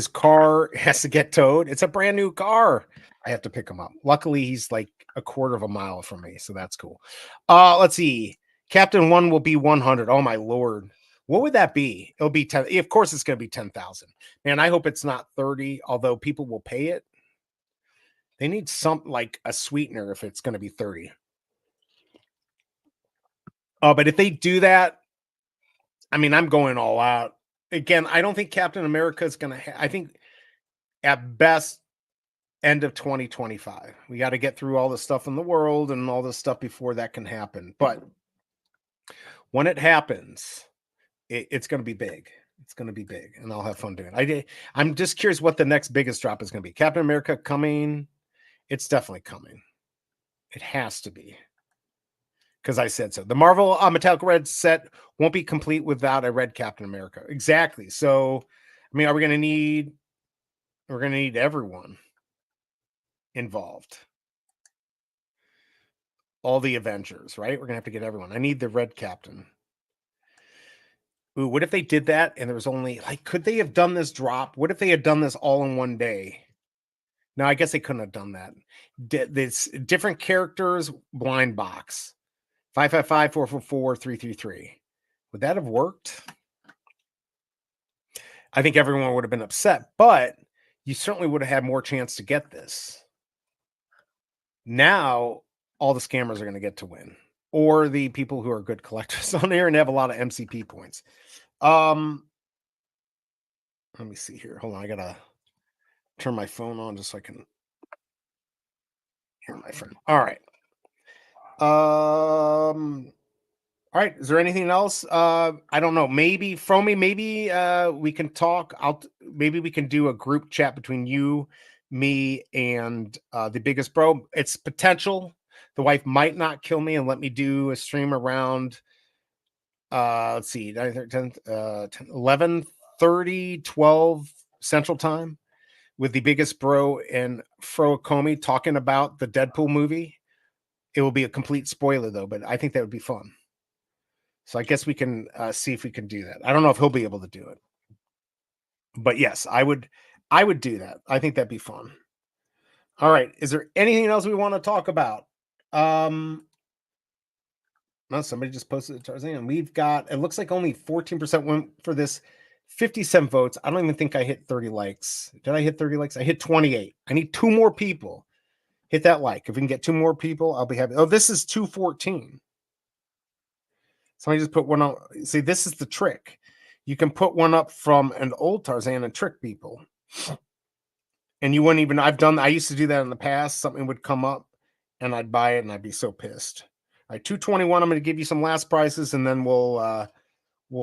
car has to get towed. It's a brand new car. I have to pick him up. Luckily, he's like a quarter of a mile from me, so that's cool. Let's see. Captain 1 will be 100. Oh my lord. What would that be? It'll be 10. Of course, it's going to be 10,000. Man, I hope it's not 30, although people will pay it. They need some like a sweetener if it's going to be 30. Oh, but if they do that, I mean, I'm going all out. Again, I don't think Captain America is going to I think at best end of 2025. We got to get through all the stuff in the world and all this stuff before that can happen. But when it happens, it's going to be big. It's going to be big, and I'll have fun doing it. I'm just curious what the next biggest drop is going to be. Captain America coming. It's definitely coming. It has to be. Because I said so. The Marvel Metallic Red set won't be complete without a red Captain America. Exactly. So, I mean, we're going to need everyone involved. All the Avengers, right? We're going to have to get everyone. I need the red Captain. Ooh, what if they did that and there was only, like, could they have done this drop? What if they had done this all in one day? No, I guess they couldn't have done that. This different characters, blind box. 555 444 333. Would that have worked? I think everyone would have been upset, but you certainly would have had more chance to get this. Now, all the scammers are going to get to win, or the people who are good collectors on there and have a lot of MCP points. Let me see here. Hold on, I gotta turn my phone on just so I can hear my friend. All right. All right. Is there anything else? I don't know. Maybe Fromy, maybe we can talk. Maybe we can do a group chat between you, me, and the biggest bro. It's potential. The wife might not kill me and let me do a stream around let's see, 11 30, 12 Central Time with the biggest bro and Fro Comey talking about the Deadpool movie. It will be a complete spoiler though, but I think that would be fun. So I guess we can see if we can do that. I don't know if he'll be able to do it, but yes, I would do that. I think that'd be fun. All right. Is there anything else we want to talk about? No, somebody just posted Tarzan. We've got, it looks like only 14% went for this, 57 votes. I don't even think I hit 30 likes. Did I hit 30 likes? I hit 28. I need 2 more people. Hit that like. If we can get 2 more people, I'll be happy. Oh, this is 214. Somebody just put one on. See, this is the trick. You can put one up from an old Tarzan and trick people. And you wouldn't even, I used to do that in the past. Something would come up and I'd buy it and I'd be so pissed. All right, 221. I'm going to give you some last prices and then we'll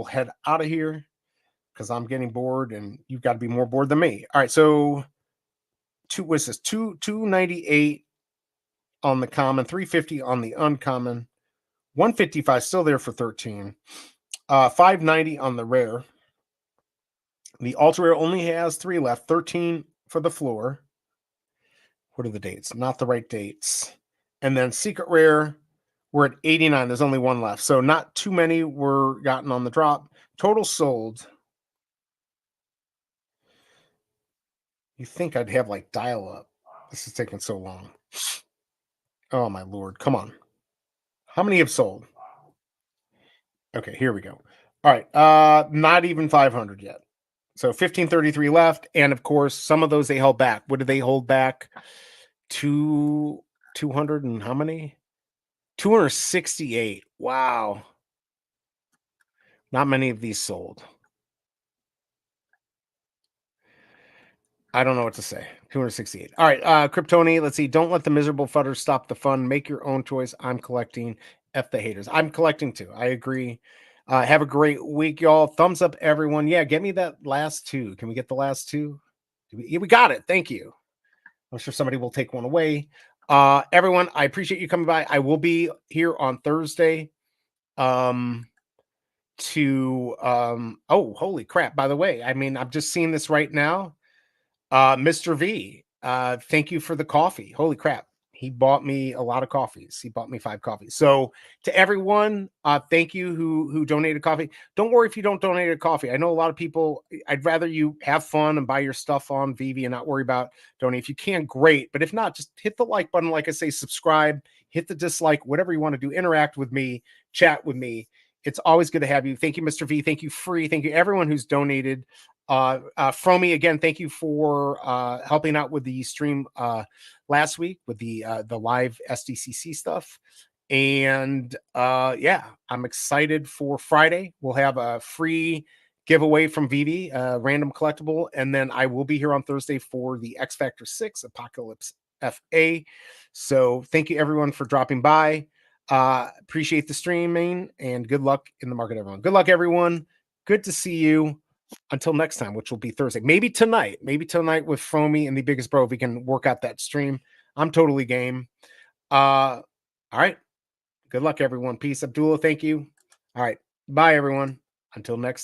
head out of here because I'm getting bored and you've got to be more bored than me. All right, so what's this? 298 on the common, 350 on the uncommon, 155 still there for 13, 590 on the rare. The ultra rare only has 3 left, 13 for the floor. What are the dates? Not the right dates. And then secret rare, we're at 89. There's only 1 left. So not too many were gotten on the drop. Total sold. You think I'd have like dial up. This is taking so long. Oh my Lord. Come on. How many have sold? Okay, here we go. All right. Not even 500 yet. So 1533 left. And of course, some of those they held back. What did they hold back? 200 and how many? 268. Wow. Not many of these sold. I don't know what to say. 268. All right. Kryptoni, let's see. Don't let the miserable futter stop the fun. Make your own choice. I'm collecting. F the haters. I'm collecting too. I agree. Have a great week, y'all. Thumbs up, everyone. Yeah, get me that last 2. Can we get the last 2? We got it. Thank you. I'm sure somebody will take one away. Everyone, I appreciate you coming by. I will be here on Thursday. Oh, holy crap. By the way, I mean, I'm just seeing this right now. Mr. V, thank you for the coffee. Holy crap. He bought me a lot of coffees. He bought me 5 coffees. So to everyone, thank you who donated coffee. Don't worry if you don't donate a coffee. I know a lot of people. I'd rather you have fun and buy your stuff on Veve and not worry about donating. If you can, great. But if not, just hit the like button. Like I say, subscribe, hit the dislike, whatever you want to do. Interact with me, chat with me. It's always good to have you. Thank you, Mr. V. Thank you, Free. Thank you, everyone who's donated. Fromy, again, thank you for helping out with the stream last week with the live SDCC stuff. And yeah, I'm excited for Friday. We'll have a free giveaway from Veve, random collectible, and then I will be here on Thursday for the X Factor 6 Apocalypse FA. So thank you everyone for dropping by. Appreciate the streaming and good luck in the market, everyone. Good luck, everyone. Good to see you. Until next time, which will be Thursday. Maybe tonight with Fromy and the Biggest Bro, if we can work out that stream. I'm totally game. All right. Good luck, everyone. Peace. Abdullah, thank you. All right. Bye, everyone. Until next time.